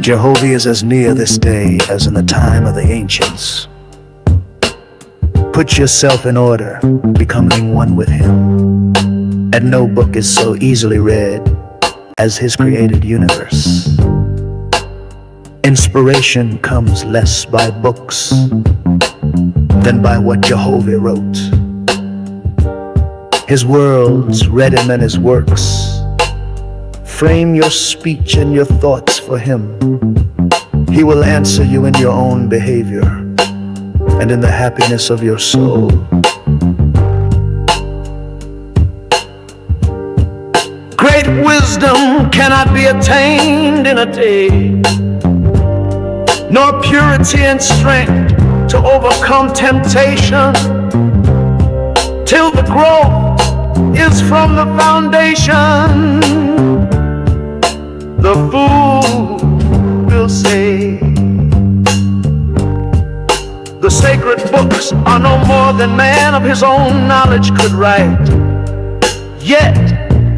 Jehovah is as near this day as in the time of the ancients. Put yourself in order, becoming one with him. And no book is so easily read as his created universe. Inspiration comes less by books than by what Jehovah wrote. His worlds read him and his works. Frame your speech and your thoughts for him. He will answer you in your own behavior and in the happiness of your soul. Great wisdom cannot be attained in a day, nor purity and strength to overcome temptation, till the growth is from the foundation. The fool will say, the sacred books are no more than man of his own knowledge could write. Yet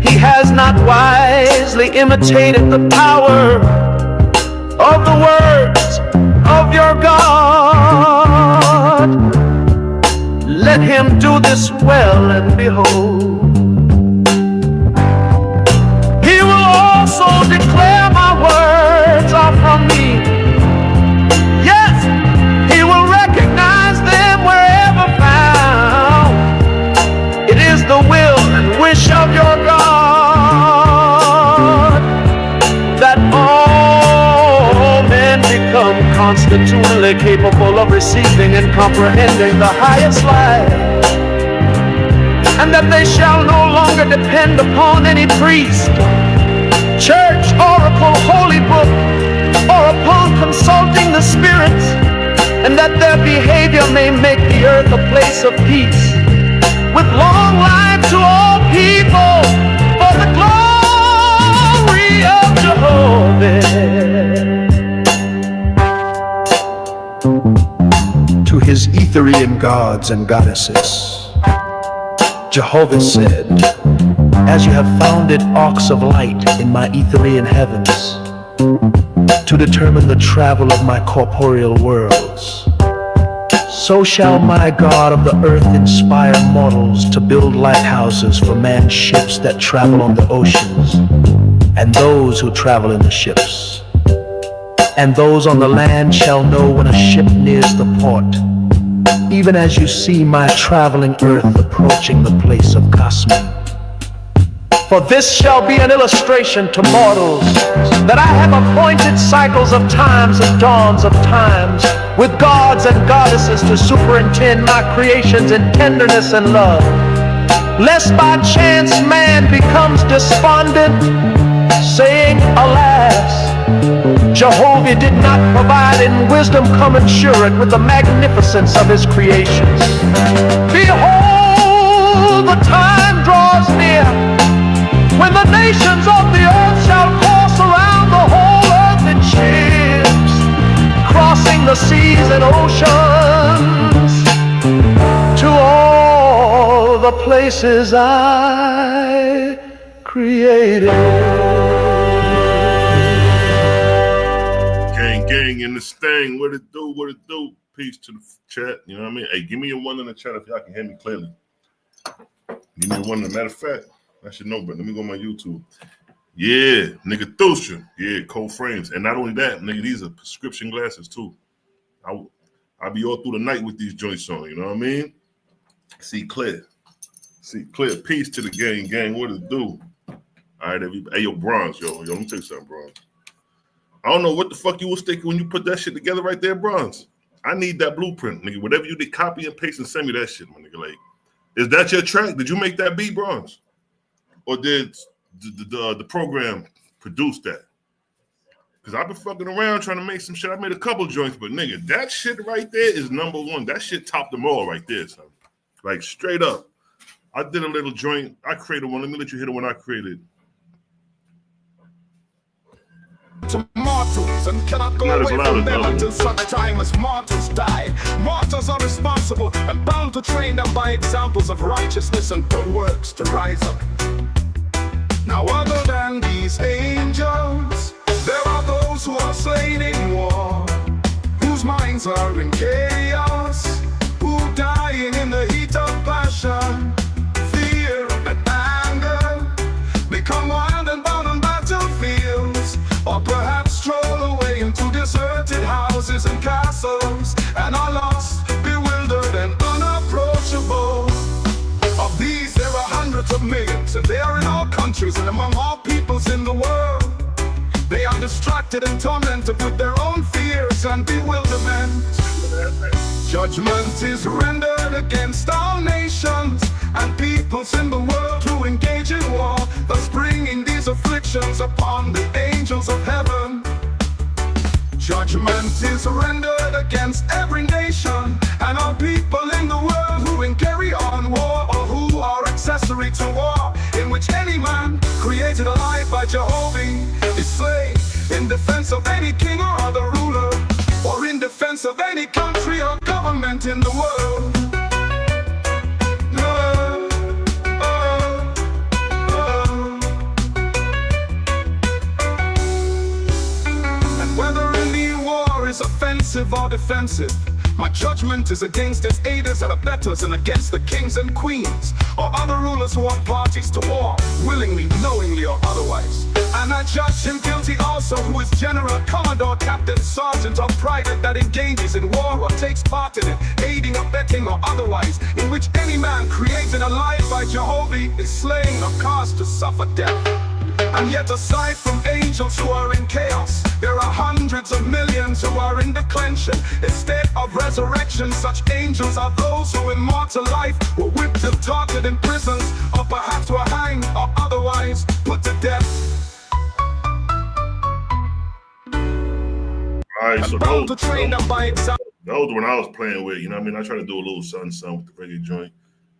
he has not wisely imitated the power of the words of your God. Let him do this well, and behold, he will also declare my words are from me. Yes, he will recognize them wherever found. It is the will and wish of your God. fully capable of receiving and comprehending the highest life, and that they shall no longer depend upon any priest, church, oracle, holy book, or upon consulting the spirits, and that their behavior may make the earth a place of peace, with long life to all people, for the glory of Jehovah. To his Etherian gods and goddesses, Jehovah said, as you have founded arcs of light in my Etherian heavens, to determine the travel of my corporeal worlds, so shall my God of the earth inspire mortals to build lighthouses for man's ships that travel on the oceans, and those who travel in the ships. And those on the land shall know when a ship nears the port, even as you see my traveling earth approaching the place of Cosmos. For this shall be an illustration to mortals, that I have appointed cycles of times and dawns of times, with gods and goddesses to superintend my creations in tenderness and love, lest by chance man becomes despondent, saying, alas, Jehovah did not provide in wisdom commensurate with the magnificence of his creations. Behold, the time draws near when the nations of the earth shall course around the whole earth in ships, crossing the seas and oceans to all the places I created. Gang in this thing, what it do, what it do. Peace to the chat, you know what I mean? Hey, give me a one in the chat if y'all can hear me clearly. Give me a one. As a matter of fact, I should know, but let me go on my YouTube. Yeah, nigga Thusha. Yeah, cold frames. And not only that, nigga, these are prescription glasses too. I'll be all through the night with these joints on, you know what I mean? See clear. See clear. Peace to the gang. What it do? All right, everybody. Hey, yo, Bronze, yo, let me tell you something, Bronze. I don't know what the fuck you was thinking when you put that shit together right there, Bronze. I need that blueprint, nigga. Whatever you did, copy and paste and send me that shit, my nigga. Like, is that your track? Did you make that beat, Bronze? Or did the program produce that? Because I've been fucking around trying to make some shit. I made a couple joints, but nigga, that shit right there is number one. That shit topped them all right there, son. Like, straight up. I did a little joint. I created one. Let me let you hear the one I created. To mortals and cannot go away from them until such time as mortals die. Mortals are responsible and bound to train them by examples of righteousness and good works to rise up. Now other than these angels, there are those who are slain in war, whose minds are in chaos, who dying in the heat of passion, fear and anger, become wild and bound on battlefields, or perhaps stroll away into deserted houses and castles, and are lost, bewildered and unapproachable. Of these there are hundreds of millions, and they are in all countries and among all peoples in the world. They are distracted and tormented with their own fears and bewilderment. Judgment is rendered against all nations and peoples in the world who engage in war, thus bringing these afflictions upon the angels of heaven. Judgment is rendered against every nation and all people in the world who carry on war or who are accessory to war, in which any man created alive by Jehovah is slain in defense of any king or other ruler, or in defense of any country or government in the world. And whether any war is offensive or defensive, my judgment is against its aiders and abettors, and against the kings and queens or other rulers who are parties to war, willingly, knowingly, or otherwise. And I judge him guilty also who is general, commodore, captain, sergeant, or private that engages in war or takes part in it, aiding, abetting, or otherwise, in which any man created alive by Jehovah is slain or caused to suffer death. And yet aside from angels who are in chaos, There are hundreds of millions who are in declension, instead of resurrection. Such angels are those who in mortal life were whipped and tortured in prisons, or perhaps were hanged or otherwise put to death. All right, so Bound to train them by example. that was when I was playing with, you know what I mean? I tried to do a little something with the reggae joint.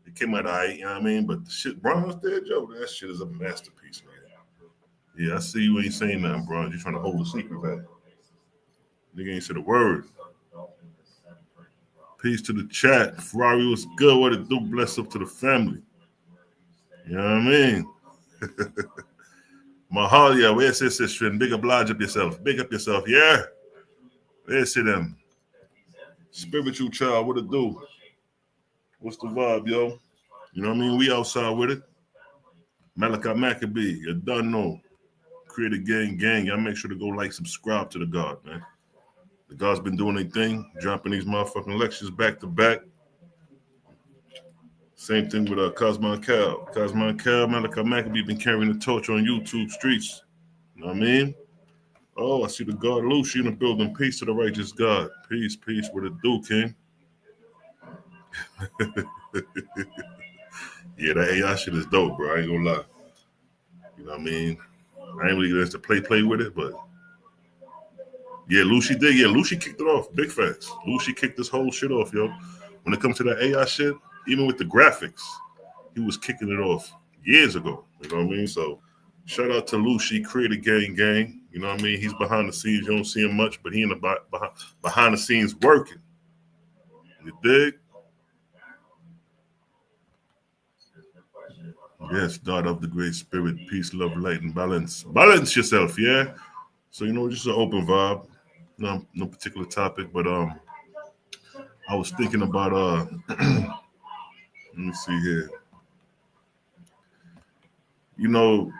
It came out all right, you know what I mean? But the shit, Bron's Dead Joe, that shit is a masterpiece, man. Yeah, I see you ain't saying nothing, bro. You're trying to hold the secret back. Nigga ain't said a word. Peace to the chat. Ferrari was good. What it do? Bless up to the family. You know what I mean? Mahalia, where's this friend? Big oblige up yourself. Big up yourself, yeah? Where's them? Spiritual child, what it do? What's the vibe, yo? You know what I mean? We outside with it. Malachi Maccabee, you done know. Create a gang. Y'all make sure to go like, subscribe to the God, man. The God's been doing their thing, dropping these motherfucking lectures back to back. Same thing with Cosmo and Cal. Cosmo and Cal, Malachi Maccabee been carrying the torch on YouTube streets. You know what I mean? Oh, I see the God Lucy in the building. Peace to the righteous God. Peace, what it do, King? Yeah, that AI shit is dope, bro. I ain't gonna lie. You know what I mean? I ain't really gonna play with it, but yeah, Lucy did. Yeah, Lucy kicked it off. Big facts. Lucy kicked this whole shit off, yo. When it comes to that AI shit, even with the graphics, he was kicking it off years ago. You know what I mean? So shout out to Lucy, Create a Gang. You know what I mean? He's behind the scenes. You don't see him much, but he in the behind the scenes working. You dig? Yes, daughter of the great spirit, peace, love, light, and balance. Balance yourself, yeah? So, you know, just an open vibe. No particular topic, but I was thinking about let me see here. You know,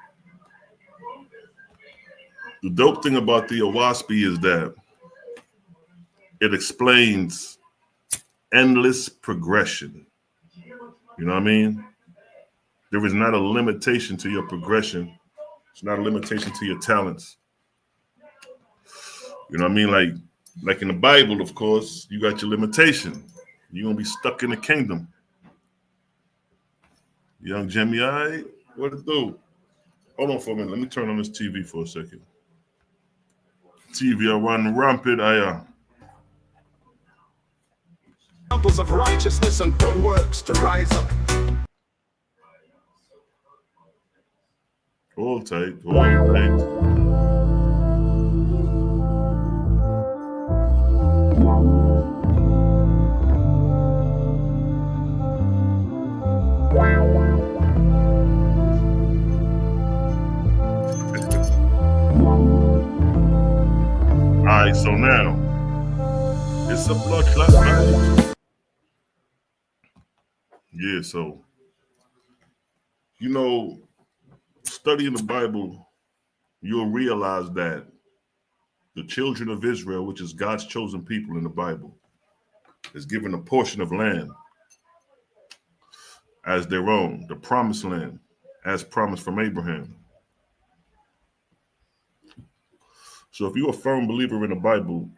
the dope thing about the Owaspy is that it explains endless progression. You know what I mean? There is not a limitation to your progression. It's not a limitation to your talents. You know what I mean? Like in the Bible, of course, you got your limitation. You're going to be stuck in the kingdom. Young Jimmy, all right? What it do? Hold on for a minute. Let me turn on this TV for a second. TV, I run rampant. Examples of righteousness and good works to rise up. Hold tight. Hold tight. All right, so now it's a blood clot night. Yeah, so you know, studying the Bible, you'll realize that the children of Israel, which is God's chosen people in the Bible, is given a portion of land as their own, the promised land, as promised from Abraham. So if you're a firm believer in the Bible,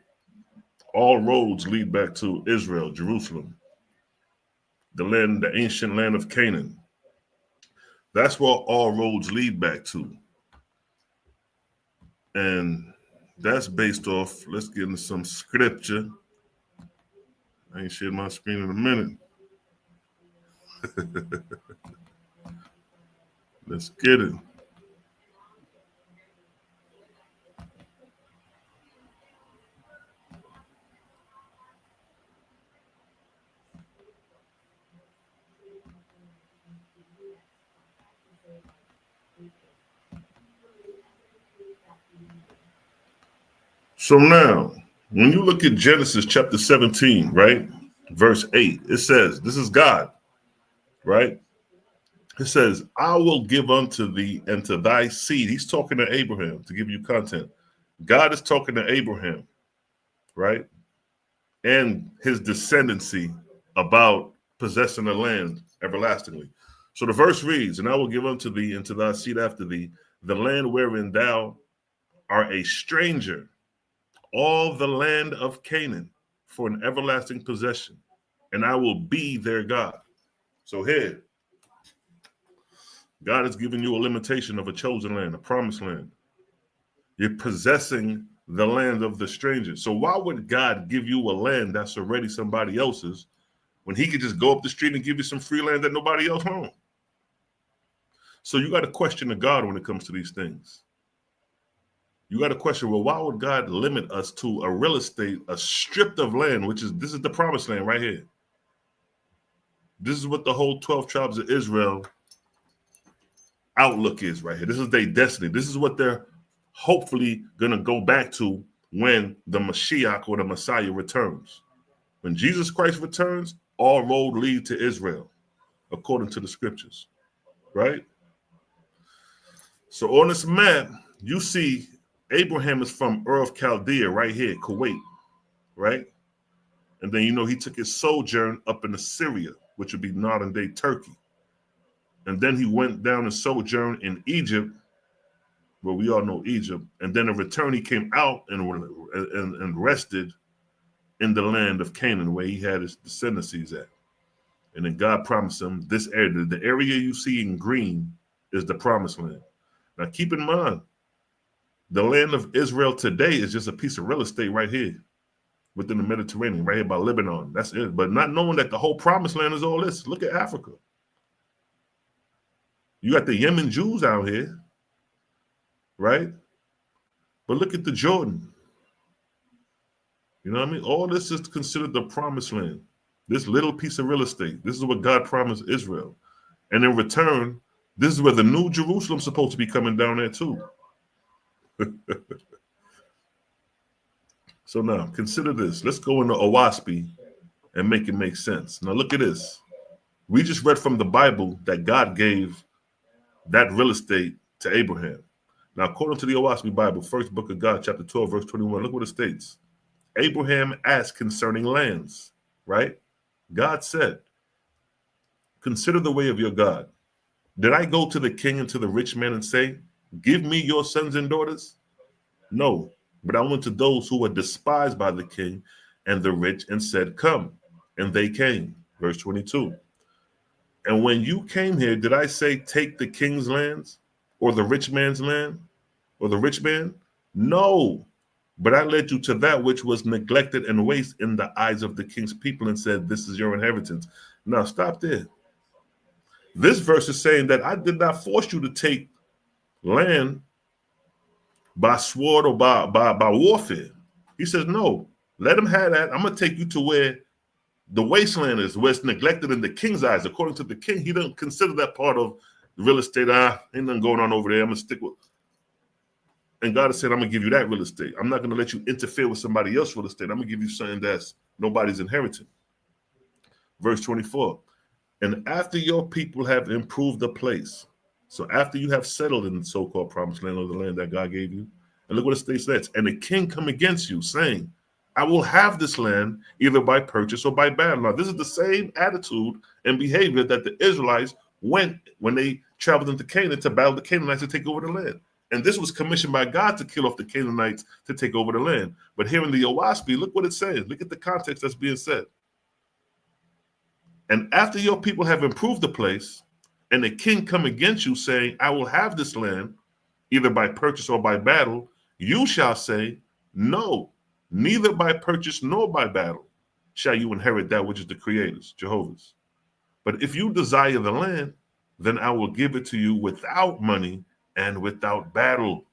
all roads lead back to Israel, Jerusalem, the land, the ancient land of Canaan. That's where all roads lead back to. And that's based off, let's get into some scripture. I ain't shared my screen in a minute. Let's get it. So now, when you look at Genesis chapter 17, right, verse 8, it says, this is God, right? It says, I will give unto thee and to thy seed. He's talking to Abraham to give you content. God is talking to Abraham, right? And his descendancy about possessing the land everlastingly. So the verse reads, and I will give unto thee and to thy seed after thee the land wherein thou art a stranger, all the land of Canaan for an everlasting possession, and I will be their God. So here, God has given you a limitation of a chosen land, a promised land. You're possessing the land of the stranger. So why would God give you a land that's already somebody else's when he could just go up the street and give you some free land that nobody else owns? So you got to question the God when it comes to these things. You got to question, well, why would God limit us to a real estate, a strip of land, this is the promised land right here. This is what the whole 12 tribes of Israel outlook is right here. This is their destiny. This is what they're hopefully going to go back to when the Mashiach or the Messiah returns. When Jesus Christ returns, all roads lead to Israel, according to the scriptures, right? So on this map, you see Abraham is from Ur of Chaldea right here, Kuwait, right? And then, he took his sojourn up in Assyria, which would be modern day Turkey. And then he went down and sojourned in Egypt, where we all know Egypt. And then in return, he came out and rested in the land of Canaan, where he had his descendancies at. And then God promised him this area. The area you see in green is the promised land. Now, keep in mind, the land of Israel today is just a piece of real estate right here within the Mediterranean, right here by Lebanon. That's it. But not knowing that the whole promised land is all this. Look at Africa. You got the Yemen Jews out here, right? But look at the Jordan. You know what I mean? All this is considered the promised land. This little piece of real estate. This is what God promised Israel. And in return, this is where the new Jerusalem's supposed to be coming down there too. So now, consider this. Let's go into Owaspi and make it make sense. Now look at this. We just read from the Bible that God gave that real estate to Abraham. Now, according to the Owaspi Bible, first book of God, chapter 12, verse 21, look what it states. Abraham asked concerning lands, right? God said, consider the way of your God. Did I go to the king and to the rich man and say, give me your sons and daughters? No, but I went to those who were despised by the king and the rich and said, come. And they came. Verse 22. And when you came here, did I say, take the king's lands or the rich man's land or the rich man? No, but I led you to that which was neglected and waste in the eyes of the king's people and said, this is your inheritance. Now stop there. This verse is saying that I did not force you to take land by sword or by warfare. He says, no, let him have that. I'm going to take you to where the wasteland is, where it's neglected in the king's eyes. According to the king, he doesn't consider that part of the real estate. Ain't nothing going on over there. I'm going to stick with. And God has said, I'm going to give you that real estate. I'm not going to let you interfere with somebody else's real estate. I'm going to give you something that's nobody's inheriting. Verse 24. And after your people have improved the place, so after you have settled in the so-called promised land or the land that God gave you, and look what it states next, and the king come against you, saying, I will have this land either by purchase or by battle. Now, this is the same attitude and behavior that the Israelites went when they traveled into Canaan to battle the Canaanites to take over the land. And this was commissioned by God to kill off the Canaanites to take over the land. But here in the Owaspi, look what it says. Look at the context that's being said. And after your people have improved the place, and the king come against you, saying, I will have this land, either by purchase or by battle, you shall say, no, neither by purchase nor by battle shall you inherit that which is the Creator's, Jehovah's. But if you desire the land, then I will give it to you without money and without battle.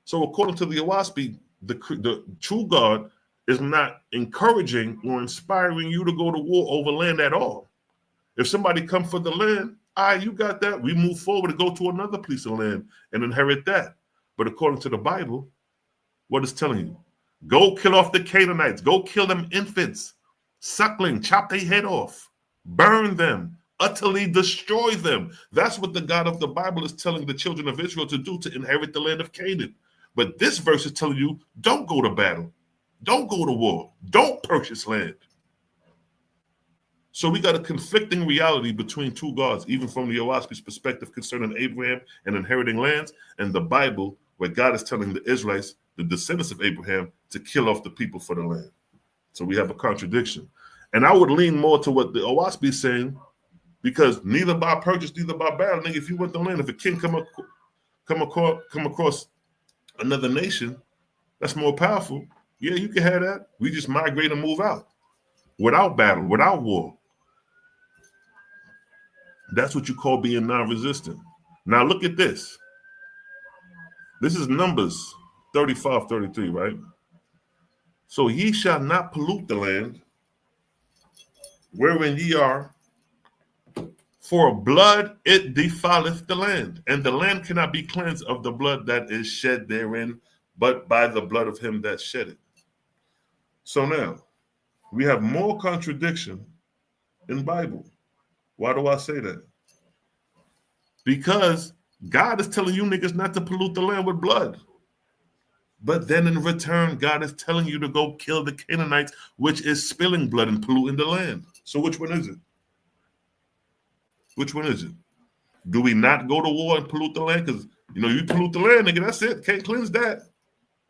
So according to the Owaspi, the true God is not encouraging or inspiring you to go to war over land at all. If somebody come for the land, you got that. We move forward to go to another piece of land and inherit that. But according to the Bible, what it's telling you? Go kill off the Canaanites. Go kill them infants, suckling, chop their head off, burn them, utterly destroy them. That's what the God of the Bible is telling the children of Israel to do to inherit the land of Canaan. But this verse is telling you, don't go to battle. Don't go to war. Don't purchase land. So we got a conflicting reality between two gods, even from the Owaspi's perspective concerning Abraham and inheriting lands, and the Bible, where God is telling the Israelites the descendants of Abraham, to kill off the people for the land. So we have a contradiction. And I would lean more to what the OWASP is saying, because neither by purchase, neither by battle, nigga, if you want the land, if a king come across another nation that's more powerful, yeah, you can have that. We just migrate and move out without battle, without war. That's what you call being non-resistant. Now look at this. This is Numbers 35:33, right? So ye shall not pollute the land wherein ye are, for blood it defileth the land, and the land cannot be cleansed of the blood that is shed therein, but by the blood of him that shed it. So now, we have more contradiction in Bible. Why do I say that? Because God is telling you niggas not to pollute the land with blood. But then in return, God is telling you to go kill the Canaanites, which is spilling blood and polluting the land. So which one is it? Which one is it? Do we not go to war and pollute the land? Because you pollute the land, nigga, that's it. Can't cleanse that.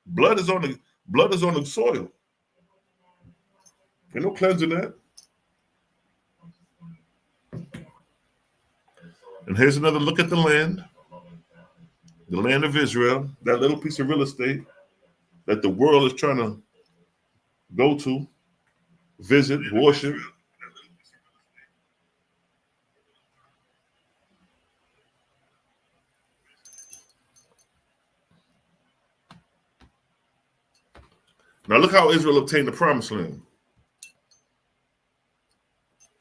Blood is on the soil. Ain't no cleansing that. And here's another look at the land of Israel, that little piece of real estate that the world is trying to go to, visit, worship. Now look how Israel obtained the promised land.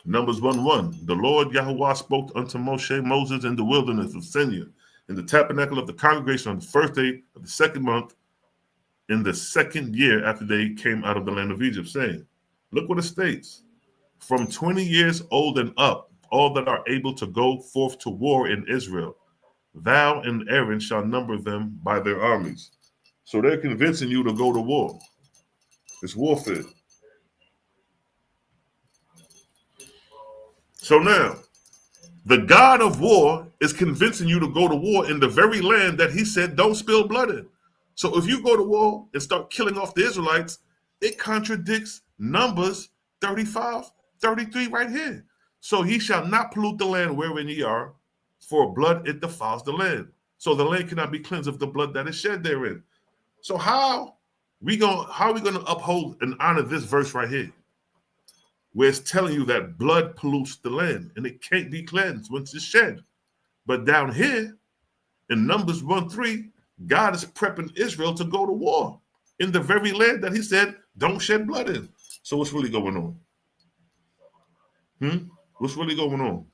Numbers 1:1. The Lord Jehovah spoke unto Moses in the wilderness of Sinai, in the tabernacle of the congregation on the first day of the second month, in the second year after they came out of the land of Egypt, saying, look what it states. From 20 years old and up, all that are able to go forth to war in Israel, thou and Aaron shall number them by their armies. So they're convincing you to go to war. It's warfare. So now, the God of war is convincing you to go to war in the very land that he said don't spill blood in. So if you go to war and start killing off the Israelites, it contradicts Numbers 35:33 right here. So ye shall not pollute the land wherein ye are, for blood it defiles the land. So the land cannot be cleansed of the blood that is shed therein. So how are we going to uphold and honor this verse right here, where it's telling you that blood pollutes the land and it can't be cleansed once it's shed? But down here in Numbers 1:3, God is prepping Israel to go to war in the very land that he said don't shed blood in. So what's really going on? What's really going on?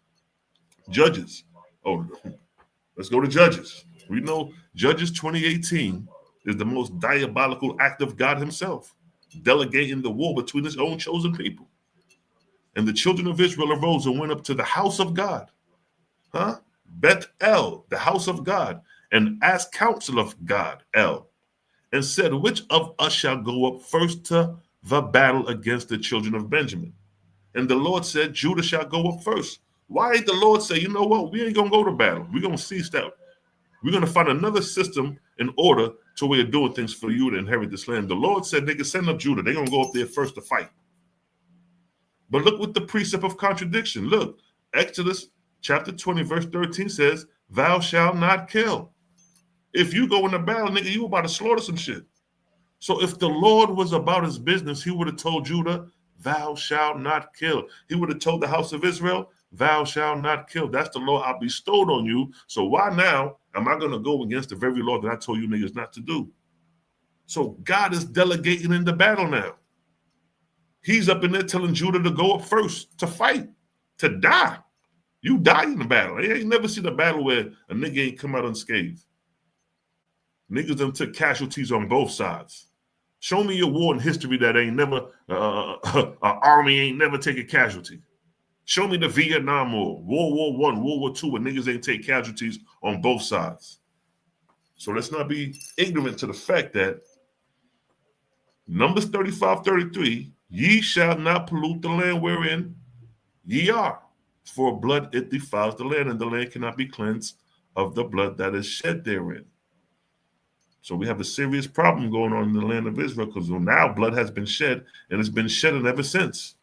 Judges. Oh, let's go to Judges. We know Judges 20:18 is the most diabolical act of God himself, delegating the war between his own chosen people. And the children of Israel arose and went up to the house of God, Beth-el, the house of God, and asked counsel of God, El, and said, which of us shall go up first to the battle against the children of Benjamin? And the Lord said, Judah shall go up first. Why ain't the Lord say, you know what, we ain't going to go to battle. We're going to cease that. We're going to find another system in order to way of doing things for you to inherit this land. The Lord said they can send up Judah. They're going to go up there first to fight. But look what the precept of contradiction. Look, Exodus chapter 20, verse 13 says, thou shalt not kill. If you go into battle, nigga, you about to slaughter some shit. So if the Lord was about his business, he would have told Judah, thou shalt not kill. He would have told the house of Israel, thou shalt not kill. That's the law I bestowed on you. So why now am I going to go against the very law that I told you niggas not to do? So God is delegating in the battle now. He's up in there telling Judah to go up first, to fight, to die. You die in the battle. I ain't never seen a battle where a nigga ain't come out unscathed. Niggas done took casualties on both sides. Show me a war in history that ain't never, an army ain't never take a casualty. Show me the Vietnam War, World War I, World War II, where niggas ain't take casualties on both sides. So let's not be ignorant to the fact that Numbers 35:33, ye shall not pollute the land wherein ye are, for blood it defiles the land, and the land cannot be cleansed of the blood that is shed therein. So we have a serious problem going on in the land of Israel because now blood has been shed, and it's been shedding ever since.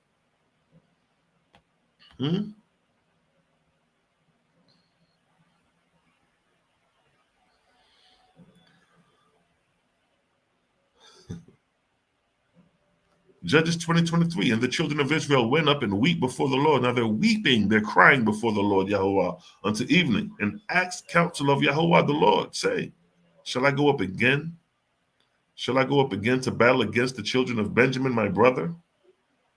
Judges 20:23, and the children of Israel went up and weep before the Lord. Now they're weeping, they're crying before the Lord Jehovah unto evening, and asked counsel of Jehovah the Lord, say, shall I go up again? Shall I go up again to battle against the children of Benjamin, my brother?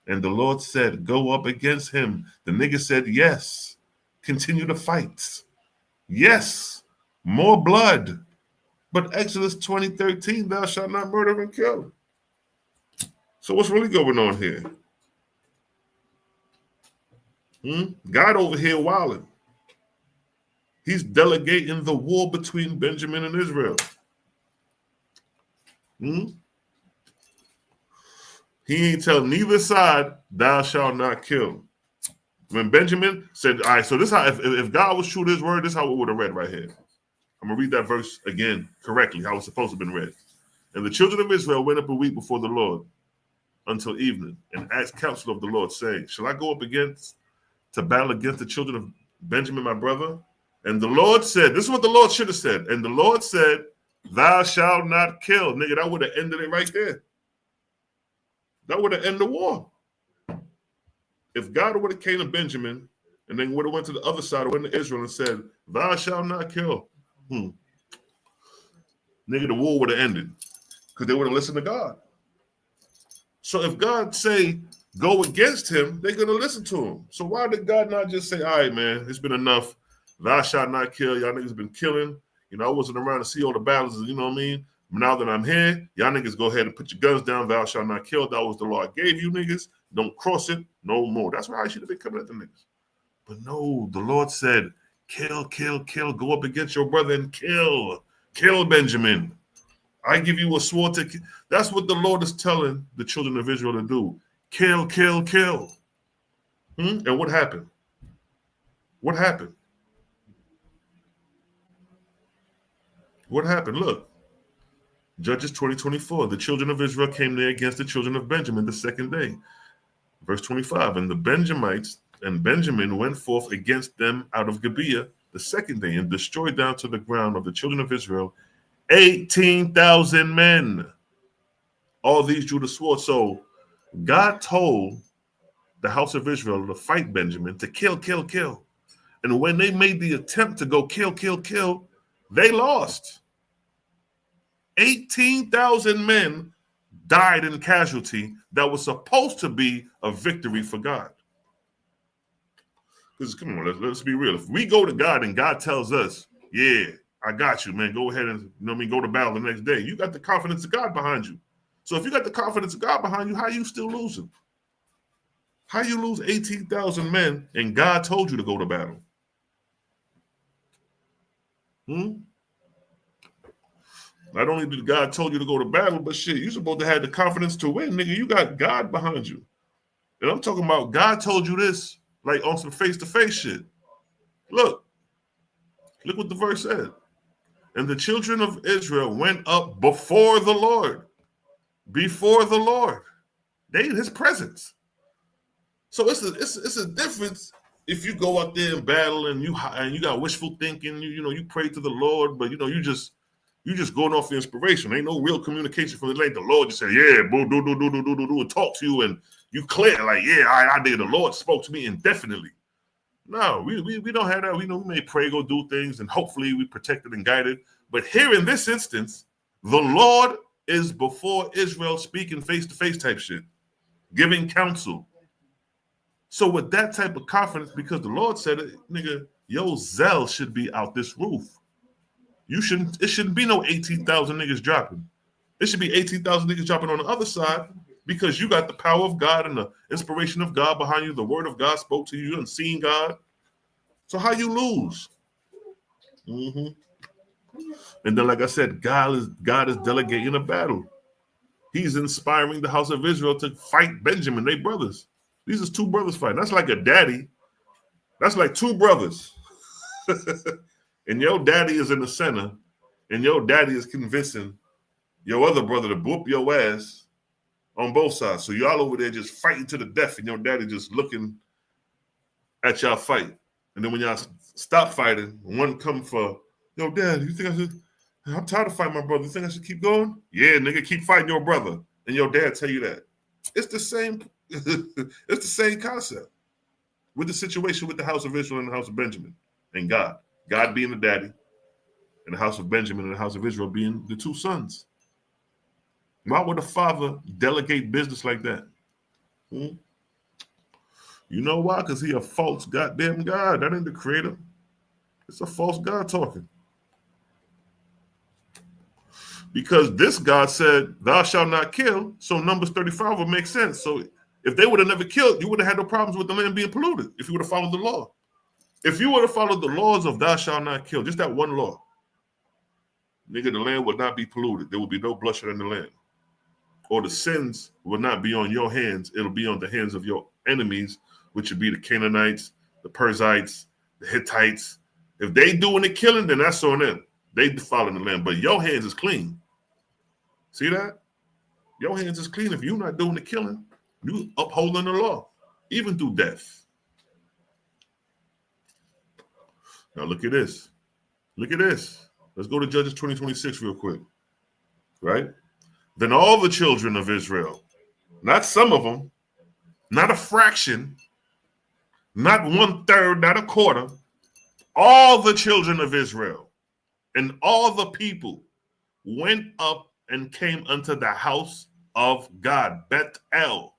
And the Lord said, go up against him. The nigga said, yes. Continue the fights. Yes. More blood. But Exodus 20:13, thou shalt not murder and kill. So what's really going on here? God over here wilding. He's delegating the war between Benjamin and Israel. He ain't tell neither side, thou shalt not kill. When Benjamin said, all right, so this how, if God was true to his word, this is how it would have read right here. I'm going to read that verse again correctly, how it's supposed to have been read. And the children of Israel went up a week before the Lord until evening, and asked counsel of the Lord, saying, shall I go up against to battle against the children of Benjamin, my brother? And the Lord said, this is what the Lord should have said. And the Lord said, thou shalt not kill. Nigga, that would have ended it right there. That would have ended the war. If God would have came to Benjamin and then would have went to the other side, went to Israel and said, thou shalt not kill. Nigga, the war would have ended because they would have listened to God. So if God say, go against him, they're going to listen to him. So why did God not just say, all right, man, it's been enough. Thou shalt not kill. Y'all niggas been killing. You know, I wasn't around to see all the battles, you know what I mean? Now that I'm here, y'all niggas go ahead and put your guns down. Thou shalt not kill. That was the law I gave you niggas. Don't cross it no more. That's why I should have been coming at the niggas. But no, the Lord said, kill, kill, kill. Go up against your brother and kill. Kill Benjamin. I give you a sword to kill. That's what the Lord is telling the children of Israel to do. Kill, kill, kill. And what happened? What happened? What happened? Look. Judges 20:24. The children of Israel came there against the children of Benjamin the second day. Verse 25. And the Benjamites and Benjamin went forth against them out of Gibeah the second day and destroyed down to the ground of the children of Israel 18,000 men. All these drew the sword. So God told the house of Israel to fight Benjamin, to kill, kill, kill. And when they made the attempt to go kill, kill, kill, they lost. 18,000 men died in casualty that was supposed to be a victory for God. Because come on, let's be real. If we go to God and God tells us, yeah, I got you, man, go ahead and go to battle the next day, you got the confidence of God behind you. So if you got the confidence of God behind you, how you still losing? How you lose 18,000 men and God told you to go to battle? Not only did God told you to go to battle, but shit, you supposed to have the confidence to win, nigga. You got God behind you. And I'm talking about God told you this, like on some face-to-face shit. Look what the verse said. And the children of Israel went up before the Lord. Before the Lord. They in his presence. So it's a difference if you go out there and battle and you got wishful thinking, you pray to the Lord, but you just going off the inspiration. Ain't no real communication from the Lord. The Lord just said, yeah, boo, do, and talk to you, and you clear, like, yeah, I did. The Lord spoke to me indefinitely. No, we don't have that. We may pray, go do things, and hopefully we protected and guided. But here in this instance, the Lord is before Israel speaking face-to-face type shit, giving counsel. So with that type of confidence, because the Lord said it, nigga, your zeal should be out this roof. It shouldn't be no 18,000 niggas dropping. It should be 18,000 niggas dropping on the other side because you got the power of God and the inspiration of God behind you. The word of God spoke to you and seen God. So how you lose? And then, like I said, God is delegating a battle. He's inspiring the house of Israel to fight Benjamin, they brothers. These are two brothers fighting. That's like a daddy. That's like two brothers. And your daddy is in the center, and your daddy is convincing your other brother to whoop your ass on both sides. So y'all over there just fighting to the death, and your daddy just looking at y'all fight. And then when y'all stop fighting, one come for, yo, dad, you think I should, I'm tired of fighting my brother. You think I should keep going? Yeah, nigga, keep fighting your brother. And your dad tell you that. It's the same, it's the same concept with the situation with the house of Israel and the house of Benjamin and God. God being the daddy, and the house of Benjamin and the house of Israel being the two sons. Why would a father delegate business like that? You know why? Because he a false goddamn God. That ain't the creator. It's a false God talking. Because this God said, thou shalt not kill, so Numbers 35 would make sense. So if they would have never killed, you would have had no problems with the land being polluted if you would have followed the law. If you would have followed the laws of thou shalt not kill, just that one law, nigga, the land would not be polluted. There would be no bloodshed in the land. Or the sins will not be on your hands. It'll be on the hands of your enemies, which would be the Canaanites, the Perizzites, the Hittites. If they doing the killing, then that's on them. They defiling the land. But your hands is clean. See that? Your hands is clean. If you're not doing the killing, you upholding the law, even through death. Now look at this. Look at this. Let's go to Judges 20:26 real quick. Right? Then all the children of Israel, not some of them, not a fraction, not 1/3, not a quarter, all the children of Israel and all the people went up and came unto the house of God, Bethel,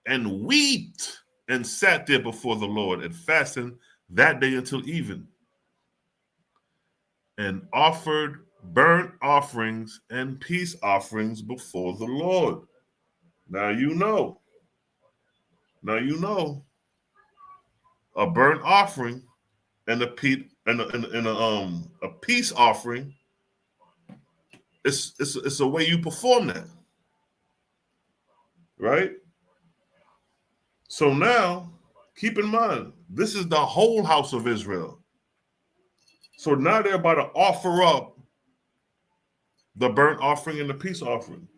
and wept and sat there before the Lord and fasted that day until even, and offered burnt offerings and peace offerings before the Lord. Now you know, a burnt offering and a peace offering. It's a way you perform that, right? So now, keep in mind, this is the whole house of Israel. So now they're about to offer up the burnt offering and the peace offering.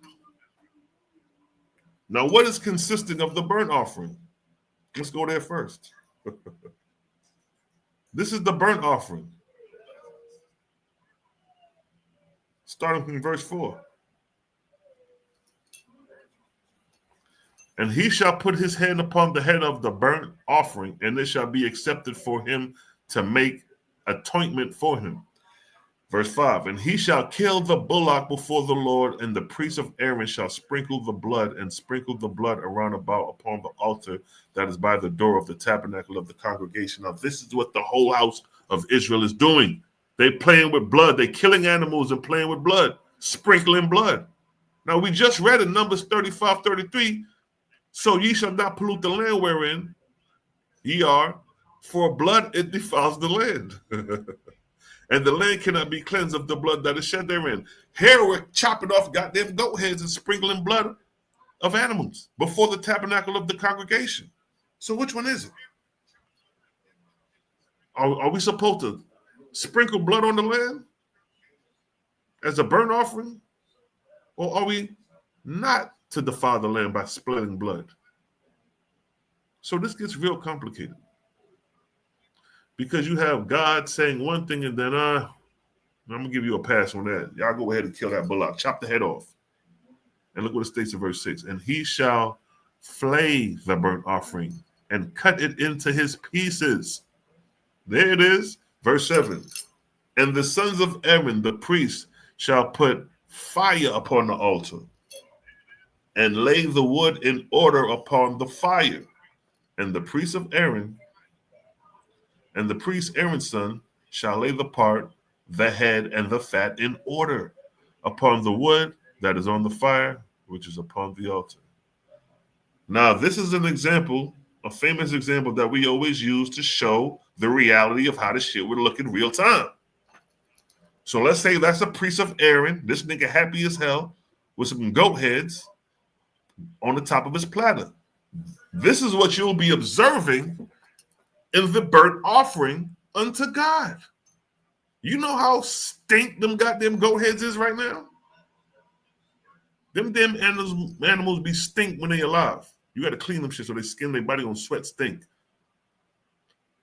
Now, what is consisting of the burnt offering? Let's go there first. This is the burnt offering. Starting from verse 4. And he shall put his hand upon the head of the burnt offering, and it shall be accepted for him to make atonement for him. Verse 5, and he shall kill the bullock before the Lord, and the priest of Aaron shall sprinkle the blood around about upon the altar that is by the door of the tabernacle of the congregation. Now, this is what the whole house of Israel is doing. They playing with blood. They killing animals and playing with blood, sprinkling blood. Now, we just read in Numbers 35:33, so ye shall not pollute the land wherein ye are, for blood it defiles the land. And the land cannot be cleansed of the blood that is shed therein. Here we're chopping off goddamn goat heads and sprinkling blood of animals before the tabernacle of the congregation. So which one is it? Are we supposed to sprinkle blood on the land as a burnt offering? Or are we not to defile the land by splitting blood? So this gets real complicated. Because you have God saying one thing and then, I'm going to give you a pass on that. Y'all go ahead and kill that bullock. Chop the head off. And look what it states in verse 6. And he shall flay the burnt offering and cut it into his pieces. There it is. Verse 7. And the sons of Aaron, the priest, shall put fire upon the altar and lay the wood in order upon the fire. And the priest of Aaron and the priest Aaron's son shall lay the part, the head, and the fat in order upon the wood that is on the fire, which is upon the altar. Now, this is an example, a famous example that we always use to show the reality of how this shit would look in real time. So let's say that's a priest of Aaron, this nigga happy as hell, with some goat heads on the top of his platter. This is what you'll be observing in the burnt offering unto God. You know how stink them goddamn goat heads is right now? Them damn animals be stink when they alive. You got to clean them shit so they skin, their body gonna sweat stink.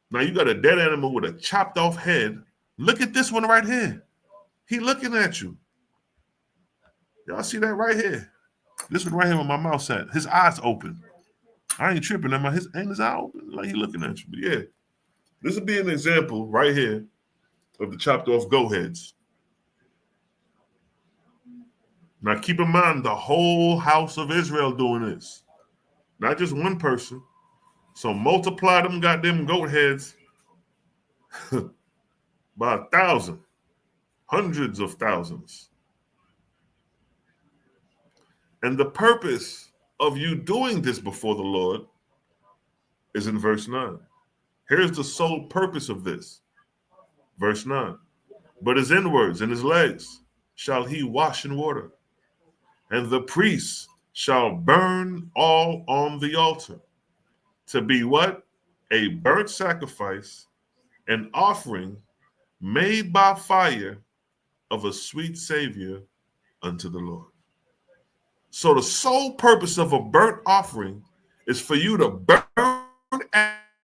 Now you got a dead animal with a chopped off head. Look at this one right here. He looking at you. Y'all see that right here? This one right here with my mouth at. His eyes open. I ain't tripping. Ain't his eye open? Like he looking at you. But yeah, this would be an example right here of the chopped off goat heads. Now keep in mind the whole house of Israel doing this. Not just one person. So multiply them goddamn goat heads by 1,000, hundreds of thousands. And the purpose of you doing this before the Lord is in verse 9. Here's the sole purpose of this. Verse 9. But his inwards and his legs shall he wash in water, and the priests shall burn all on the altar, to be what? A burnt sacrifice, an offering made by fire of a sweet Savior unto the Lord. So the sole purpose of a burnt offering is for you to burn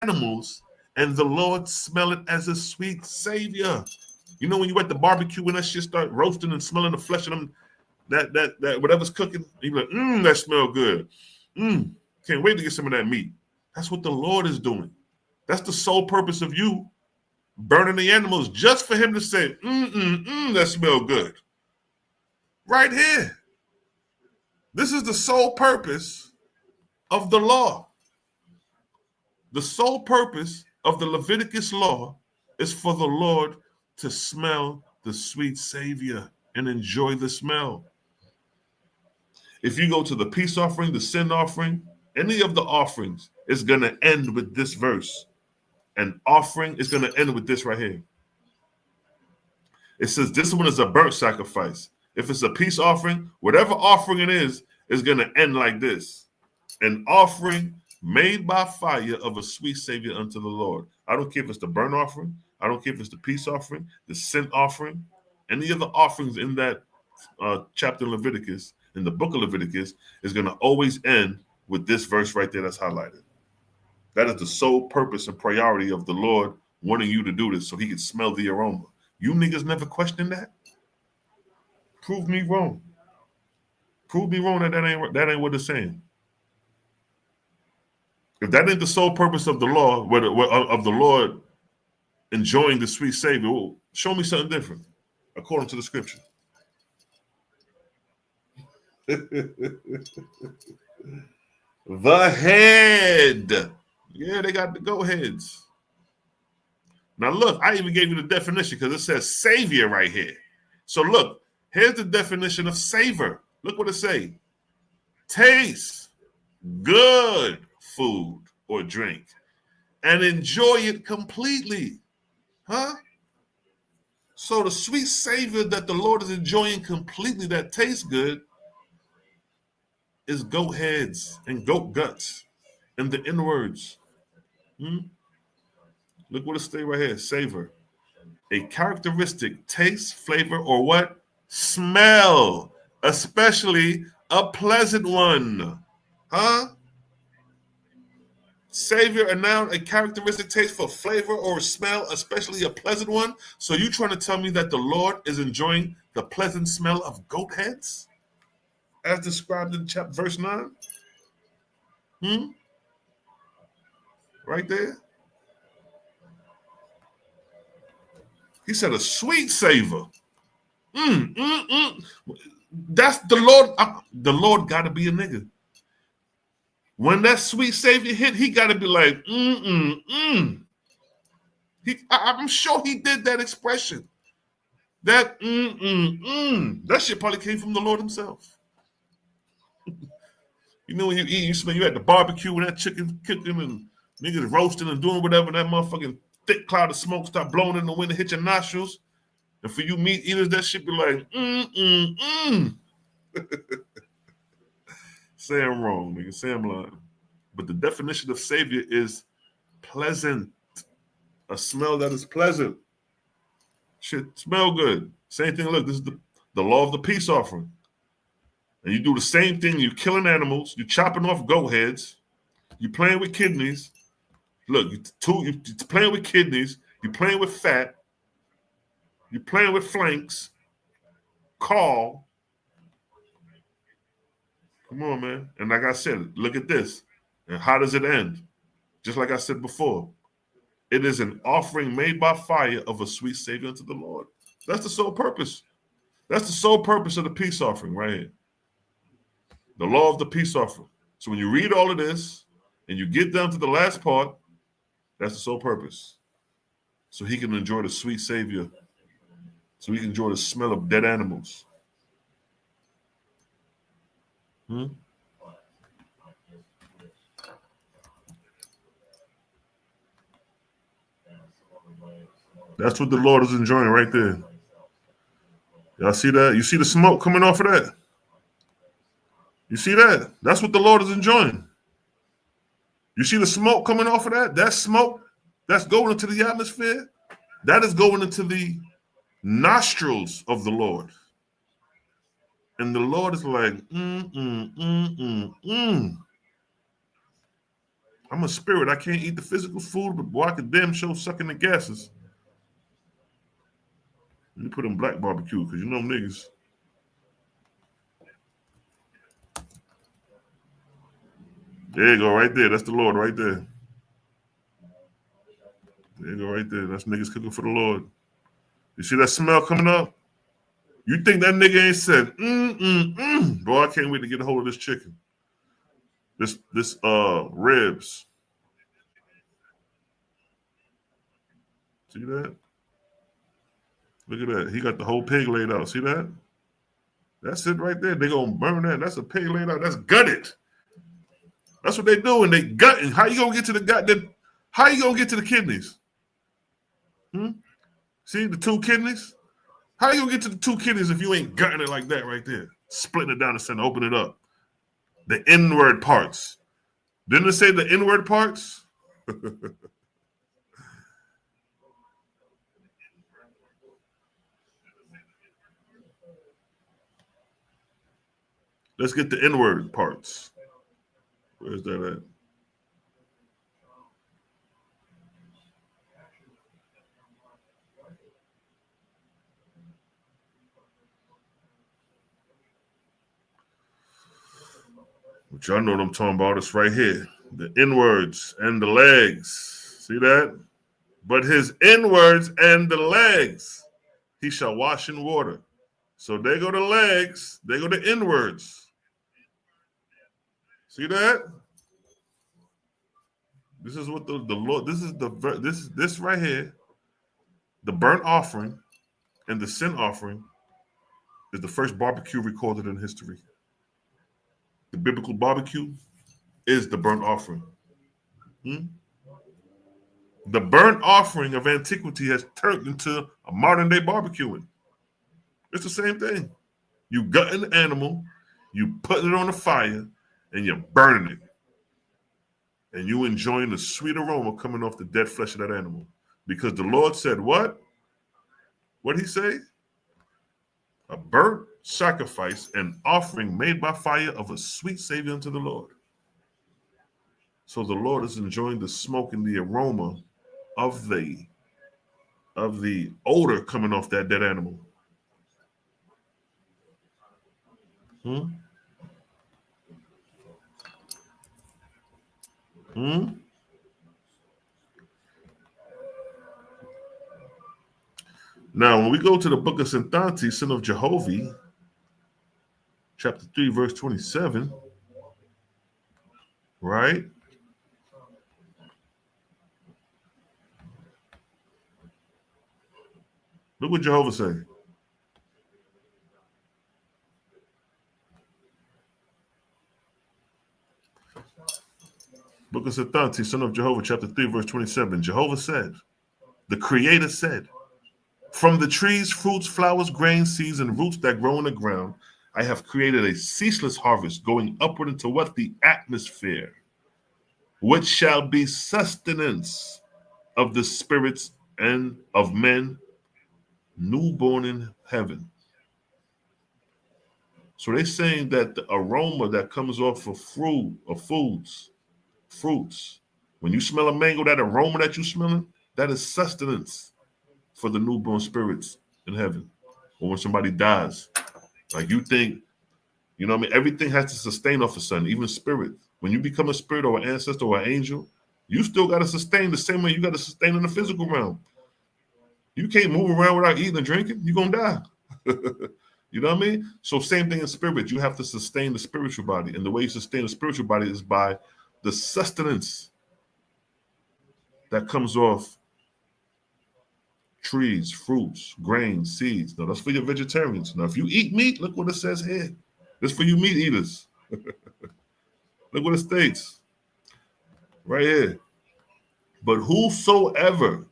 animals and the Lord smell it as a sweet Savior. You know when you at the barbecue when that shit start roasting and smelling the flesh of them, that whatever's cooking, you be like, that smell good. Can't wait to get some of that meat. That's what the Lord is doing. That's the sole purpose of you burning the animals, just for him to say, that smell good. Right here. This is the sole purpose of the law. The sole purpose of the Leviticus law is for the Lord to smell the sweet Savior and enjoy the smell. If you go to the peace offering, the sin offering, any of the offerings is going to end with this verse. An offering is going to end with this right here. It says this one is a burnt sacrifice. If it's a peace offering, whatever offering it is going to end like this. An offering made by fire of a sweet Savior unto the Lord. I don't care if it's the burnt offering. I don't care if it's the peace offering, the sin offering, any of the offerings in that chapter in Leviticus, in the book of Leviticus, is going to always end with this verse right there that's highlighted. That is the sole purpose and priority of the Lord wanting you to do this so he can smell the aroma. You niggas never question that? Prove me wrong. Prove me wrong that ain't what it's saying. If that ain't the sole purpose of the law, of the Lord enjoying the sweet Savior, well, show me something different, according to the scripture. The head. Yeah, they got the goat heads. Now look, I even gave you the definition because it says Savior right here. So look, here's the definition of savor. Look what it say. Taste good food or drink and enjoy it completely. Huh? So the sweet savor that the Lord is enjoying completely that tastes good is goat heads and goat guts and the inwards. Look what it say right here. Savor. A characteristic taste, flavor, or what? Smell. Especially a pleasant one. Huh? Savor, a noun, a characteristic taste for flavor or smell, especially a pleasant one. So you trying to tell me that the Lord is enjoying the pleasant smell of goat heads? As described in verse 9? Right there. He said a sweet savor. That's the Lord. The Lord got to be a nigga. When that sweet savior hit, he got to be like, I'm sure he did that expression. That that shit probably came from the Lord himself. You know when you eat, you smell you at the barbecue when that chicken cooking and niggas roasting and doing whatever, that motherfucking thick cloud of smoke start blowing in the wind and hit your nostrils. And for you meat eaters, that shit be like, Say I'm wrong, nigga. Say I'm lying. But the definition of savior is pleasant. A smell that is pleasant. Shit smell good. Same thing. Look, this is the law of the peace offering. And you do the same thing. You're killing animals. You're chopping off goat heads. You're playing with kidneys. Look, you're playing with kidneys. You're playing with fat. You're playing with flanks. Caul. Come on, man. And like I said, look at this. And how does it end? Just like I said before. It is an offering made by fire of a sweet Savior unto the Lord. That's the sole purpose. That's the sole purpose of the peace offering right here. The law of the peace offering. So when you read all of this and you get down to the last part, that's the sole purpose. So he can enjoy the sweet Savior. So he can enjoy the smell of dead animals. That's what the Lord is enjoying right there. Y'all see that? You see the smoke coming off of that? You see that? That's what the Lord is enjoying. You see the smoke coming off of that? That smoke that's going into the atmosphere, that is going into the nostrils of the Lord. And the Lord is like, I'm a spirit. I can't eat the physical food, but boy, I can damn sure sucking the gases. Let me put in black barbecue, because you know niggas. There you go, right there. That's the Lord right there. There you go, right there. That's niggas cooking for the Lord. You see that smell coming up? You think that nigga ain't said, Boy, I can't wait to get a hold of this chicken. This ribs. See that? Look at that. He got the whole pig laid out. See that? That's it right there. They gonna burn that. That's a pig laid out. That's gutted. That's what they doing. They gutting. How you gonna get to the gut? How you gonna get to the kidneys? See the two kidneys? How you gonna get to the two kidneys if you ain't gutting it like that right there? Splitting it down the center, open it up. The inward parts. Didn't it say the inward parts? Let's get the inward parts. Where's that at? But y'all know what I'm talking about. It's right here. The inwards and the legs. See that? But his inwards and the legs he shall wash in water. So they go the legs, they go the inwards. See that? This is what the Lord, this right here, the burnt offering and the sin offering is the first barbecue recorded in history. The biblical barbecue is the burnt offering. The burnt offering of antiquity has turned into a modern day barbecuing. It's the same thing. You gutting the animal, you putting it on the fire, and you're burning it. And you enjoying the sweet aroma coming off the dead flesh of that animal. Because the Lord said what? What'd he say? A burnt sacrifice and offering made by fire of a sweet Savior unto the Lord. So the Lord is enjoying the smoke and the aroma of the odor coming off that dead animal. Now, when we go to the book of Santanti, son of Jehovah, chapter 3, verse 27, right? Look what Jehovah say. Book of Santanti, son of Jehovah, chapter 3, verse 27. Jehovah said, the Creator said, from the trees, fruits, flowers, grains, seeds, and roots that grow in the ground, I have created a ceaseless harvest going upward into what? The atmosphere, which shall be sustenance of the spirits and of men newborn in heaven. So they're saying that the aroma that comes off of fruit or fruits, when you smell a mango, that aroma that you're smelling, that is sustenance for the newborn spirits in heaven. Or when somebody dies, like you think, you know what I mean? Everything has to sustain off of something, even spirit. When you become a spirit or an ancestor or an angel, you still got to sustain the same way you got to sustain in the physical realm. You can't move around without eating and drinking. You're going to die. You know what I mean? So same thing in spirit. You have to sustain the spiritual body. And the way you sustain the spiritual body is by the sustenance that comes off trees, fruits, grains, seeds. Now, that's for your vegetarians. Now, if you eat meat, look what it says here. This for you meat eaters. Look what it states. Right here. But whoever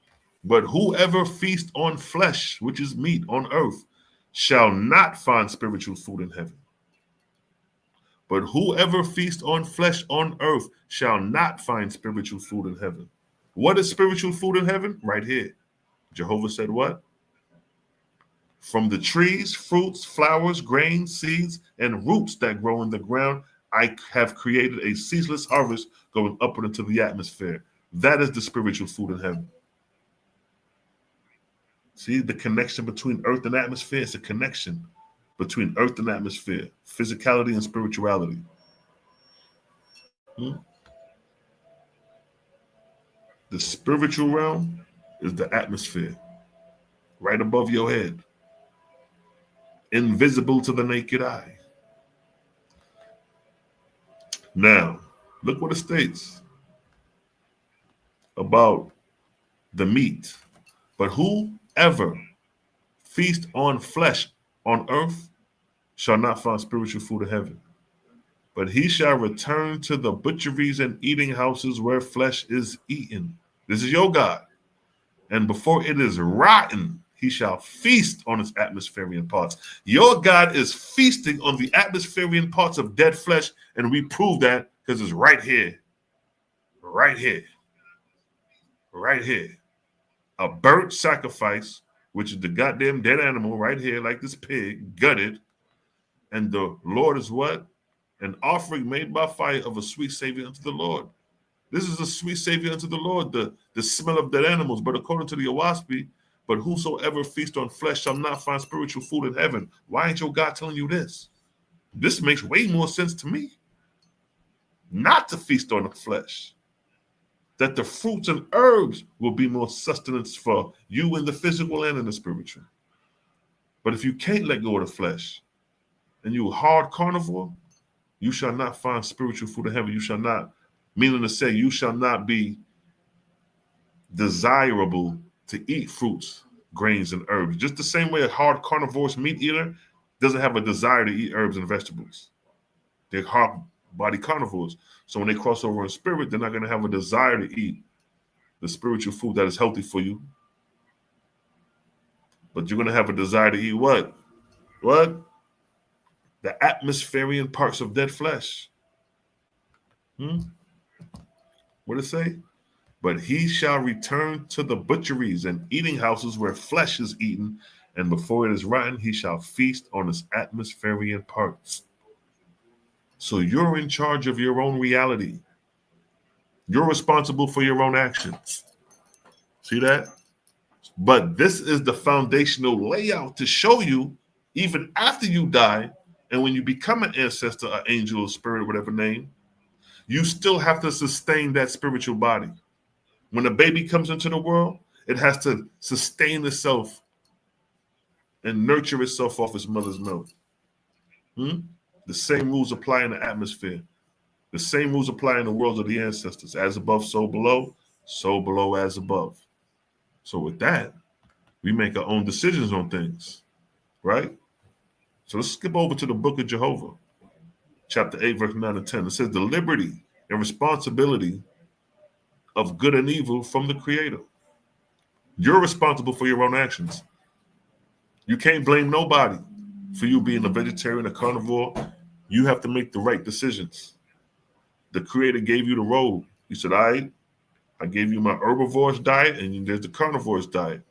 feasts on flesh, which is meat on earth, shall not find spiritual food in heaven. But whoever feasts on flesh on earth shall not find spiritual food in heaven. What is spiritual food in heaven? Right here. Jehovah said what? From the trees, fruits, flowers, grains, seeds, and roots that grow in the ground, I have created a ceaseless harvest going upward into the atmosphere. That is the spiritual food in heaven. See the connection between earth and atmosphere? It's a connection between earth and atmosphere, physicality and spirituality. The spiritual realm is the atmosphere, right above your head, invisible to the naked eye. Now, look what it states about the meat. But whoever feasts on flesh on earth shall not find spiritual food in heaven. But he shall return to the butcheries and eating houses where flesh is eaten. This is your God. And before it is rotten, he shall feast on its atmospheric parts. Your God is feasting on the atmospheric parts of dead flesh, and we prove that because it's right here. Right here. Right here. A burnt sacrifice, which is the goddamn dead animal right here, like this pig, gutted. And the Lord is what? An offering made by fire of a sweet savior unto the Lord. This is a sweet savior unto the Lord, the smell of dead animals. But according to the Owaspi, but whosoever feasts on flesh shall not find spiritual food in heaven. Why ain't your God telling you this? This makes way more sense to me. Not to feast on the flesh. That the fruits and herbs will be more sustenance for you in the physical and in the spiritual. But if you can't let go of the flesh and you hard carnivore, you shall not find spiritual food in heaven. You shall not, meaning to say, you shall not be desirable to eat fruits, grains, and herbs. Just the same way a hard carnivorous meat eater doesn't have a desire to eat herbs and vegetables. They're hard body carnivores. So when they cross over in spirit, they're not going to have a desire to eat the spiritual food that is healthy for you. But you're going to have a desire to eat what? What? The atmospheric parts of dead flesh. What did it say? But he shall return to the butcheries and eating houses where flesh is eaten, and before it is rotten, he shall feast on its atmospheric parts. So you're in charge of your own reality. You're responsible for your own actions. See that? But this is the foundational layout to show you, even after you die, and when you become an ancestor, an angel, a spirit, whatever name, you still have to sustain that spiritual body. When a baby comes into the world, it has to sustain itself and nurture itself off its mother's milk. The same rules apply in the atmosphere. The same rules apply in the worlds of the ancestors. As above, so below as above. So with that, we make our own decisions on things, right? So let's skip over to the book of Jehovah, chapter 8, verse 9 and 10. It says the liberty and responsibility of good and evil from the Creator. You're responsible for your own actions. You can't blame nobody for you being a vegetarian, a carnivore. You have to make the right decisions. The Creator gave you the road. He said, all right, I gave you my herbivorous diet, and there's the carnivorous diet.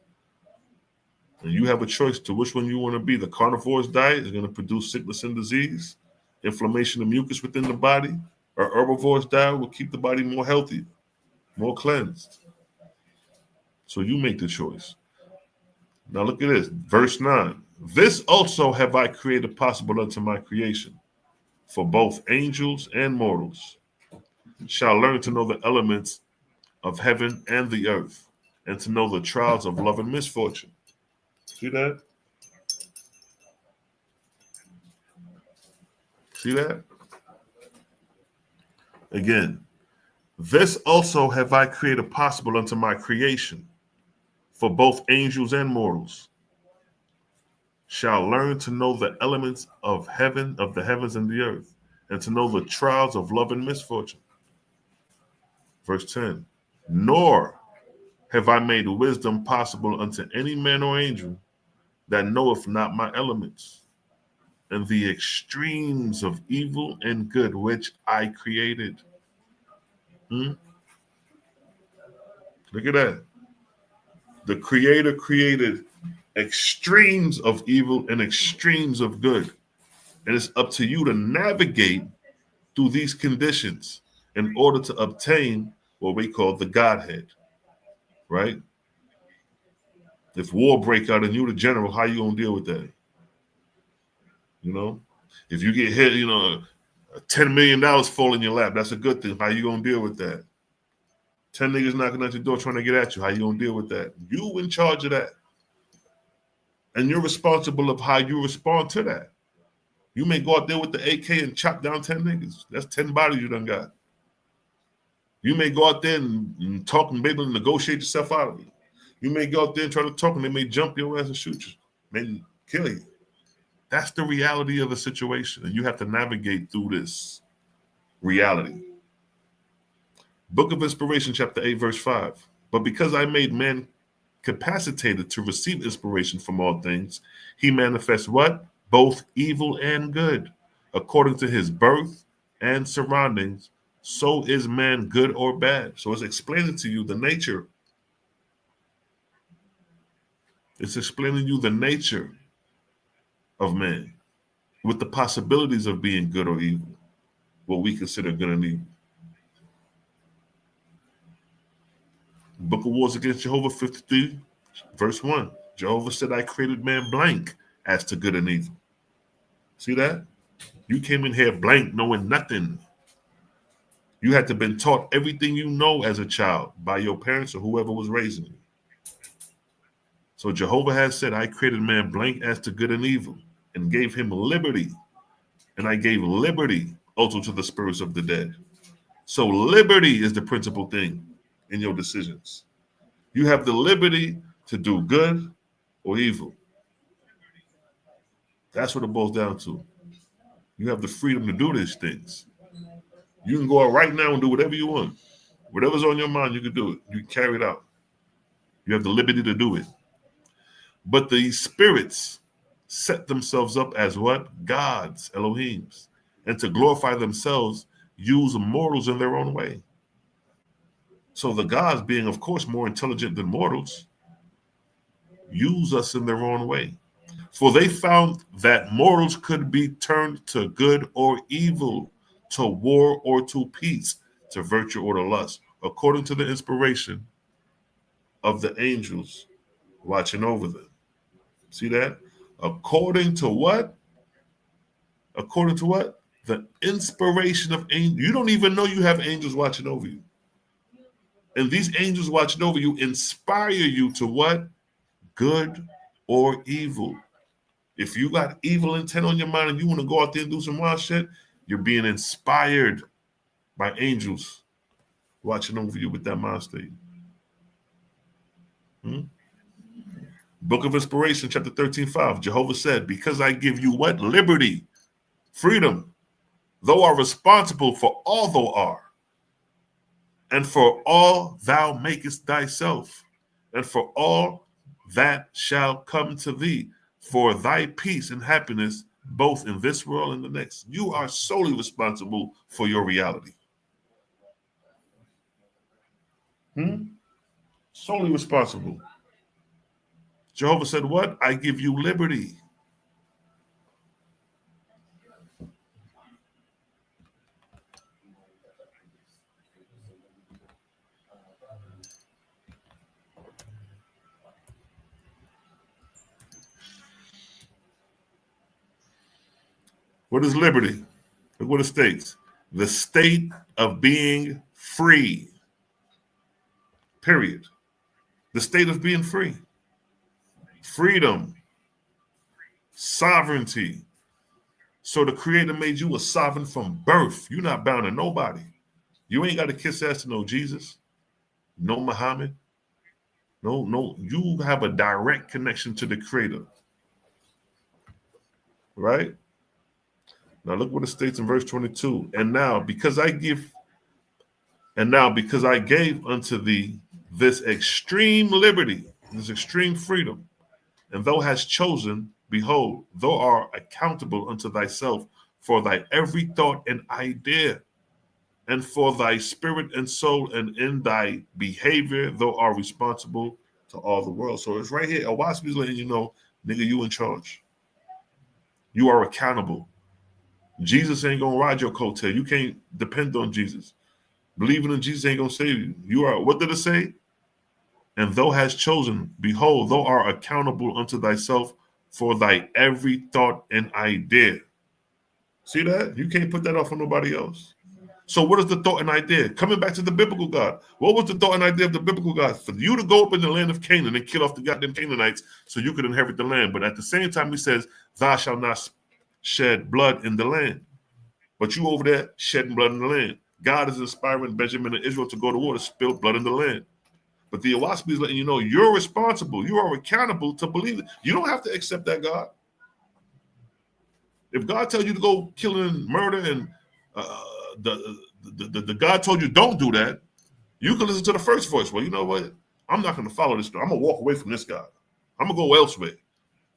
And you have a choice to which one you want to be. The carnivore's diet is going to produce sickness and disease, inflammation and mucus within the body. Or herbivore's diet will keep the body more healthy, more cleansed. So you make the choice. Now look at this, verse 9. This also have I created possible unto my creation, for both angels and mortals shall learn to know the elements of heaven and the earth, and to know the trials of love and misfortune. See that? See that? Again, this also have I created possible unto my creation, for both angels and mortals shall learn to know the elements of heaven, of the heavens and the earth, and to know the trials of love and misfortune. Verse 10, nor have I made wisdom possible unto any man or angel that knoweth not my elements, and the extremes of evil and good which I created. Look at that. The Creator created extremes of evil and extremes of good. And it's up to you to navigate through these conditions in order to obtain what we call the Godhead, right? If war break out and you're the general, how you gonna deal with that? You know, if you get hit, $10 million fall in your lap, that's a good thing. How you gonna deal with that? 10 niggas knocking at your door trying to get at you. How you gonna deal with that? You in charge of that. And you're responsible of how you respond to that. You may go out there with the AK and chop down 10 niggas. That's 10 bodies you done got. You may go out there and talk and be able to negotiate yourself out of it. You may go out there and try to talk and they may jump your ass and shoot you. Maybe kill you. That's the reality of the situation. And you have to navigate through this reality. Book of Inspiration, chapter 8, verse 5. But because I made man capacitated to receive inspiration from all things, he manifests what? Both evil and good. According to his birth and surroundings, so is man good or bad. So it's explaining to you the nature. It's explaining to you the nature of man with the possibilities of being good or evil, what we consider good and evil. Book of Wars Against Jehovah 53, verse 1. Jehovah said, I created man blank as to good and evil. See that? You came in here blank, knowing nothing. You had to have been taught everything you know as a child by your parents or whoever was raising you. So Jehovah has said, I created man blank as to good and evil, and gave him liberty. And I gave liberty also to the spirits of the dead. So liberty is the principal thing in your decisions. You have the liberty to do good or evil. That's what it boils down to. You have the freedom to do these things. You can go out right now and do whatever you want. Whatever's on your mind, you can do it. You can carry it out. You have the liberty to do it. But the spirits set themselves up as what? Gods, Elohims. And to glorify themselves, use mortals in their own way. So the gods, being, of course, more intelligent than mortals, use us in their own way. For they found that mortals could be turned to good or evil, to war or to peace, to virtue or to lust, according to the inspiration of the angels watching over them. See that? According to what? According to what? The inspiration of angels. You don't even know you have angels watching over you. And these angels watching over you inspire you to what? Good or evil. If you got evil intent on your mind and you want to go out there and do some wild shit, you're being inspired by angels watching over you with that mind state. Book of Inspiration, chapter 13:5. Jehovah said, because I give you what? Liberty, freedom. Thou art responsible for all thou art, and for all thou makest thyself, and for all that shall come to thee, for thy peace and happiness, both in this world and the next. You are solely responsible for your reality. Solely responsible. Jehovah said, what? I give you liberty. What is liberty? Look what it states. The state of being free. Period. The state of being free. Freedom. Sovereignty. So the Creator made you a sovereign from birth. You're not bound to nobody. You ain't got to kiss ass to no Jesus, no Muhammad. No, you have a direct connection to the Creator. Right? Now look what it states in verse 22. And now because I gave unto thee this extreme liberty, this extreme freedom, and thou hast chosen, behold, thou art accountable unto thyself for thy every thought and idea, and for thy spirit and soul, and in thy behavior, thou art responsible to all the world. So it's right here. Owaspe's letting you know, nigga, you in charge. You are accountable. Jesus ain't gonna ride your coattail. You can't depend on Jesus. Believing in Jesus ain't gonna save you. You are, what did it say? And thou hast chosen, behold, thou art accountable unto thyself for thy every thought and idea. See that? You can't put that off on nobody else. So what is the thought and idea? Coming back to the biblical God. What was the thought and idea of the biblical God? For you to go up in the land of Canaan and kill off the goddamn Canaanites so you could inherit the land. But at the same time, he says, thou shalt not shed blood in the land. But you over there shedding blood in the land. God is inspiring Benjamin and Israel to go to war to spill blood in the land. But the Owaspi is letting you know you're responsible. You are accountable to believe it. You don't have to accept that God. If God tells you to go kill and murder and the God told you don't do that, you can listen to the first voice. Well, you know what? I'm not going to follow this. I'm going to walk away from this God. I'm going to go elsewhere.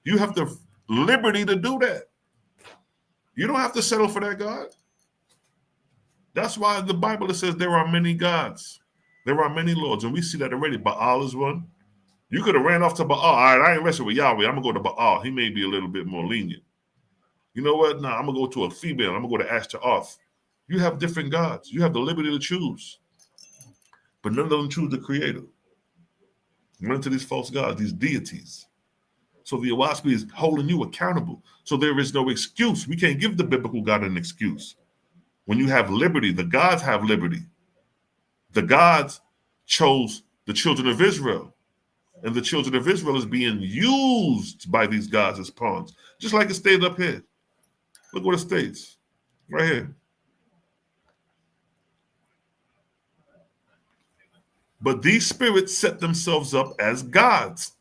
You have the liberty to do that. You don't have to settle for that God. That's why the Bible says there are many gods. There are many lords, and we see that already. Baal is one. You could have ran off to Baal. All right, I ain't wrestling with Yahweh. I'm going to go to Baal. He may be a little bit more lenient. You know what? Nah, I'm going to go to a female. I'm going to go to Ashtaroth. You have different gods. You have the liberty to choose. But none of them choose the Creator. Run to these false gods, these deities. So the Owaspi is holding you accountable. So there is no excuse. We can't give the biblical God an excuse. When you have liberty, the gods have liberty. The gods chose the children of Israel. And the children of Israel is being used by these gods as pawns. Just like it stated up here. Look what it states. Right here. But these spirits set themselves up as gods,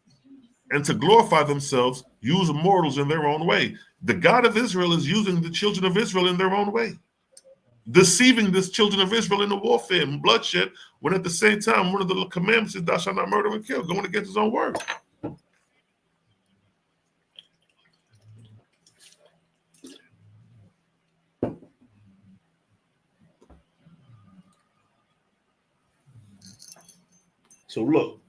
and to glorify themselves, use mortals in their own way. The God of Israel is using the children of Israel in their own way, deceiving the children of Israel in the warfare and bloodshed, when at the same time, one of the commandments is thou shalt not murder and kill, going against his own word. So look,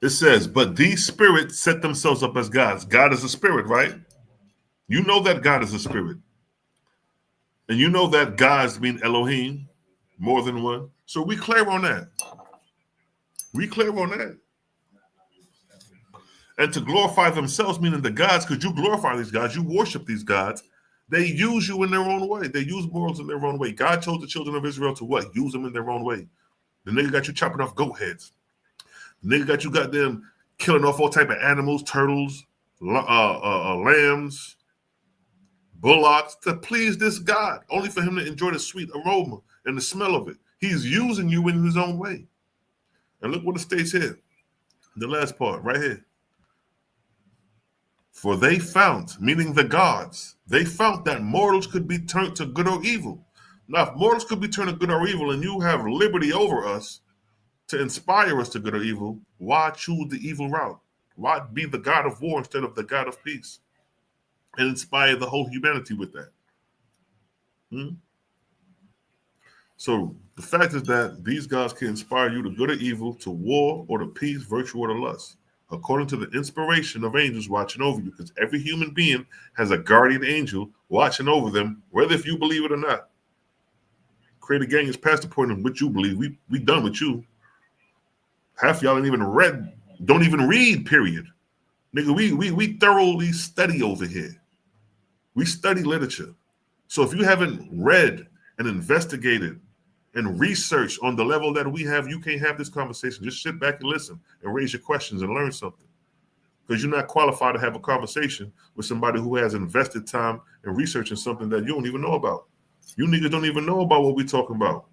it says, but these spirits set themselves up as gods. God is a spirit, right? You know that God is a spirit. And you know that gods mean Elohim, more than one. So we clear on that. We clear on that. And to glorify themselves, meaning the gods, because you glorify these gods, you worship these gods. They use you in their own way. They use morals in their own way. God chose the children of Israel to what? Use them in their own way. The nigga got you chopping off goat heads. The nigga got you goddamn killing off all type of animals, turtles, lambs, bullocks, to please this God, only for him to enjoy the sweet aroma and the smell of it. He's using you in his own way. And look what it states here. The last part, right here. For they found, meaning the gods, they found that mortals could be turned to good or evil. Now, if mortals could be turned to good or evil, and you have liberty over us to inspire us to good or evil, why choose the evil route? Why be the God of war instead of the God of peace? And inspire the whole humanity with that. So The fact is that these gods can inspire you to good or evil, to war or to peace, virtue or to lust, according to the inspiration of angels watching over you, because every human being has a guardian angel watching over them, whether if you believe it or not. Creator gang is past the point of what you believe. We done with you. Half y'all don't even read, period. Nigga, we thoroughly study over here. We study literature. So if you haven't read and investigated and researched on the level that we have, you can't have this conversation. Just sit back and listen and raise your questions and learn something. Because you're not qualified to have a conversation with somebody who has invested time in researching something that you don't even know about. You niggas don't even know about what we're talking about.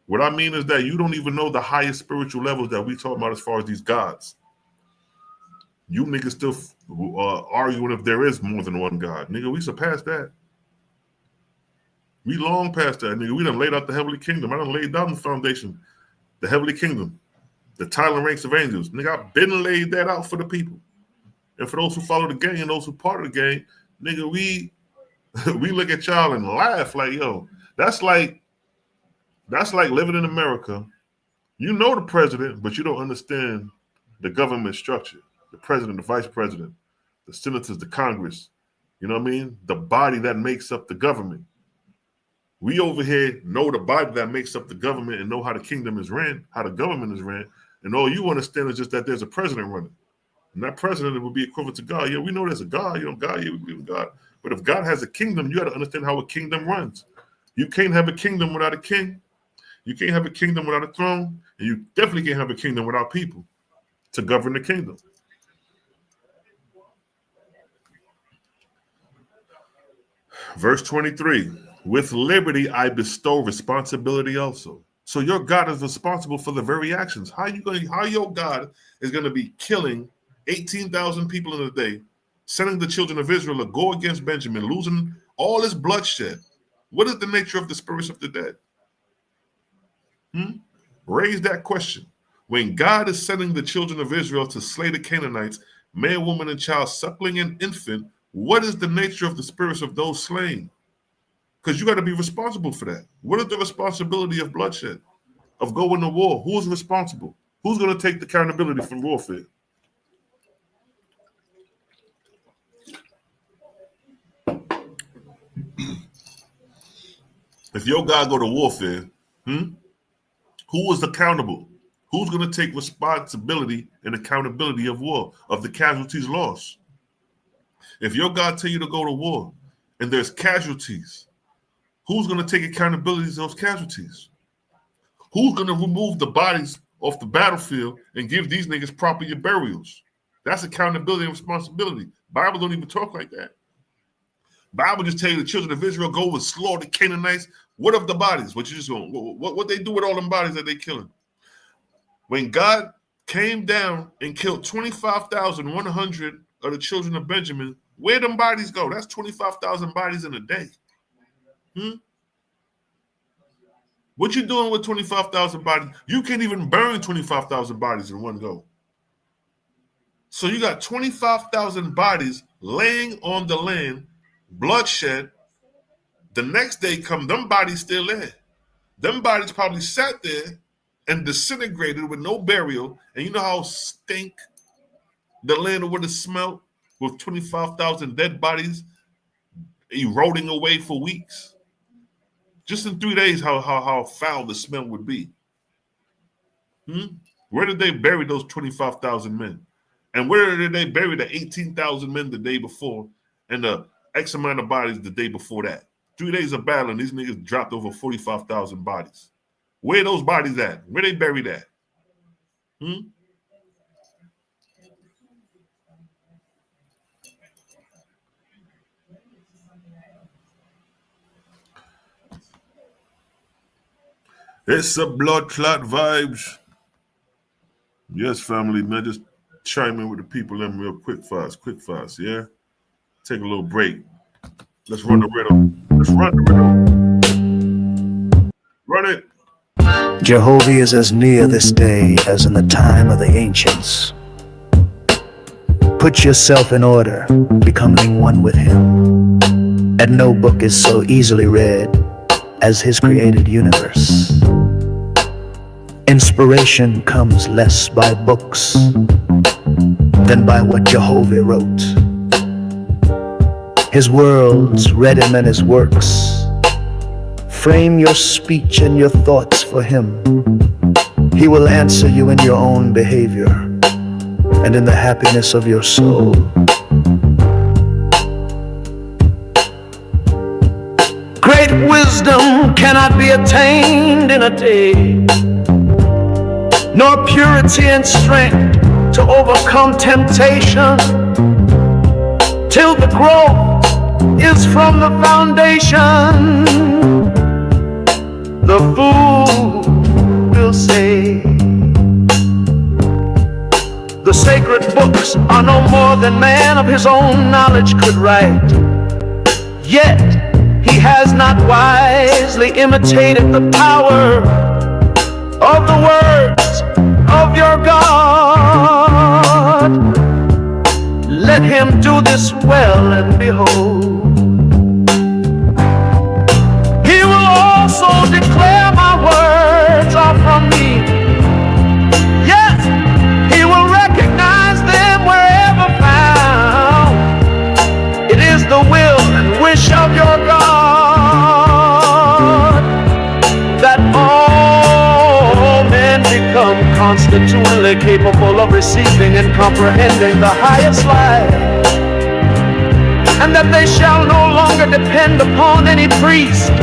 What I mean is that you don't even know the highest spiritual levels that we talk about as far as these gods. You niggas still arguing if there is more than one God. Nigga, we surpassed that. We long past that, nigga. We done laid out the heavenly kingdom. I done laid down the foundation, the heavenly kingdom, the title and ranks of angels. Nigga, I've been laid that out for the people. And for those who follow the gang and those who part of the gang, nigga, we look at y'all and laugh like, yo, that's like living in America. You know the president, but you don't understand the government structure. The president, the vice president, the senators, the Congress, you know what I mean? The body that makes up the government. We over here know the body that makes up the government and know how the kingdom is ran, how the government is ran. And all you understand is just that there's a president running. And that president would be equivalent to God. Yeah, we know there's a God. You know, God, yeah, we believe in God. But if God has a kingdom, you got to understand how a kingdom runs. You can't have a kingdom without a king. You can't have a kingdom without a throne. And you definitely can't have a kingdom without people to govern the kingdom. Verse 23, with liberty I bestow responsibility also. So your God is responsible for the very actions. How your God is going to be killing 18,000 people in a day, sending the children of Israel to go against Benjamin, losing all this bloodshed? What is the nature of the spirits of the dead? Raise that question. When God is sending the children of Israel to slay the Canaanites, man, woman, and child, suckling an infant, what is the nature of the spirits of those slain? Because you got to be responsible for that. What is the responsibility of bloodshed, of going to war? Who's responsible? Who's going to take the accountability from warfare? If your God go to warfare, who is accountable? Who's going to take responsibility and accountability of war, of the casualties lost? If your God tell you to go to war and there's casualties, who's going to take accountability of those casualties? Who's going to remove the bodies off the battlefield and give these niggas proper burials? That's accountability and responsibility. Bible don't even talk like that. Bible just tell you the children of Israel go and slaughter the Canaanites. What of the bodies? What you just going? What they do with all them bodies that they killing? When God came down and killed 25,100 of the children of Benjamin, where them bodies go? That's 25,000 bodies in a day. What you doing with 25,000 bodies? You can't even burn 25,000 bodies in one go. So you got 25,000 bodies laying on the land, bloodshed. The next day come, them bodies still there. Them bodies probably sat there and disintegrated with no burial. And you know how stink the land would have smelled with 25,000 dead bodies eroding away for weeks? Just in 3 days, how foul the smell would be. Where did they bury those 25,000 men? And where did they bury the 18,000 men the day before and the X amount of bodies the day before that? 3 days of battle and these niggas dropped over 45,000 bodies. Where are those bodies at? Where they buried at? It's a blood clot vibes. Yes, family, man. Just chime in with the people in real quick fast, yeah? Take a little break. Let's run the rhythm. Run it. Jehovah is as near this day as in the time of the ancients. Put yourself in order, becoming one with him. And no book is so easily read as his created universe. Inspiration comes less by books than by what Jehovah wrote. His worlds read him and his works. Frame your speech and your thoughts for him. He will answer you in your own behavior and in the happiness of your soul. Great wisdom cannot be attained in a day, nor purity and strength to overcome temptation, till the growth is from the foundation. The fool will say, the sacred books are no more than man of his own knowledge could write. Yet he has not wisely imitated the power of the words of your God. Let him do this well, and behold, he will also declare my words are from me. Yes, he will recognize them wherever found. It is the will and wish of your God that all men become constitutionally capable of receiving and comprehending the highest life, and that they shall no longer depend upon any priest,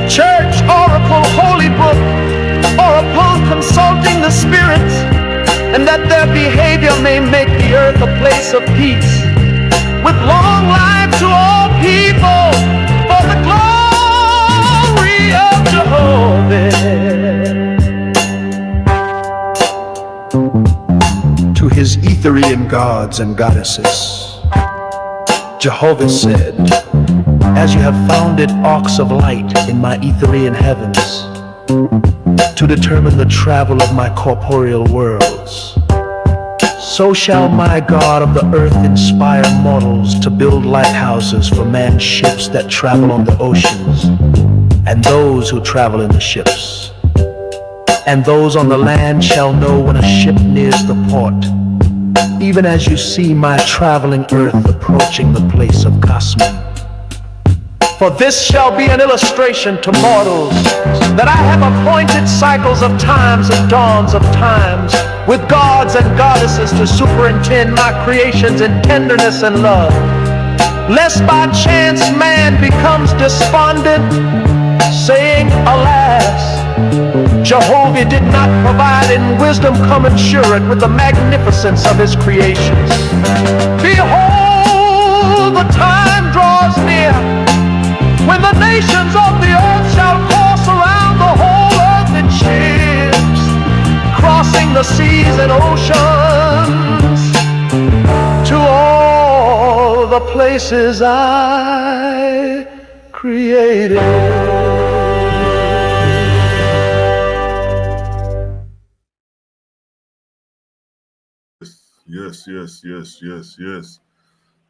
church, oracle, holy book, or upon consulting the spirits, and that their behavior may make the earth a place of peace, with long life to all people, for the glory of Jehovah. To his Etherian gods and goddesses, Jehovah said, as you have founded arcs of light in my Etherian heavens, to determine the travel of my corporeal worlds, so shall my God of the earth inspire mortals to build lighthouses for man's ships that travel on the oceans, and those who travel in the ships. And those on the land shall know when a ship nears the port, even as you see my traveling earth approaching the place of Cosmin. For this shall be an illustration to mortals, that I have appointed cycles of times and dawns of times, with gods and goddesses to superintend my creations in tenderness and love, lest by chance man becomes despondent, saying, alas, Jehovah did not provide in wisdom commensurate with the magnificence of his creations. Behold, the time draws near when the nations of the earth shall course around the whole earth in ships, crossing the seas and oceans to all the places I created. Yes, yes, yes, yes, yes.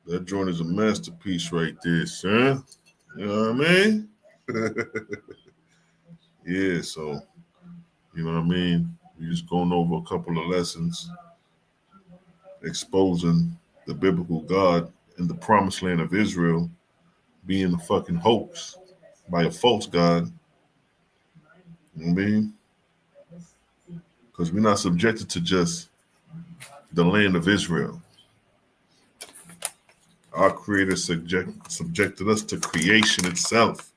That joint is a masterpiece right there, son. You know what I mean? Yeah, so, you know what I mean? We're just going over a couple of lessons, exposing the biblical God in the promised land of Israel being a fucking hoax by a false God. You know what I mean? Because we're not subjected to just the land of Israel. Our Creator subjected us to creation itself.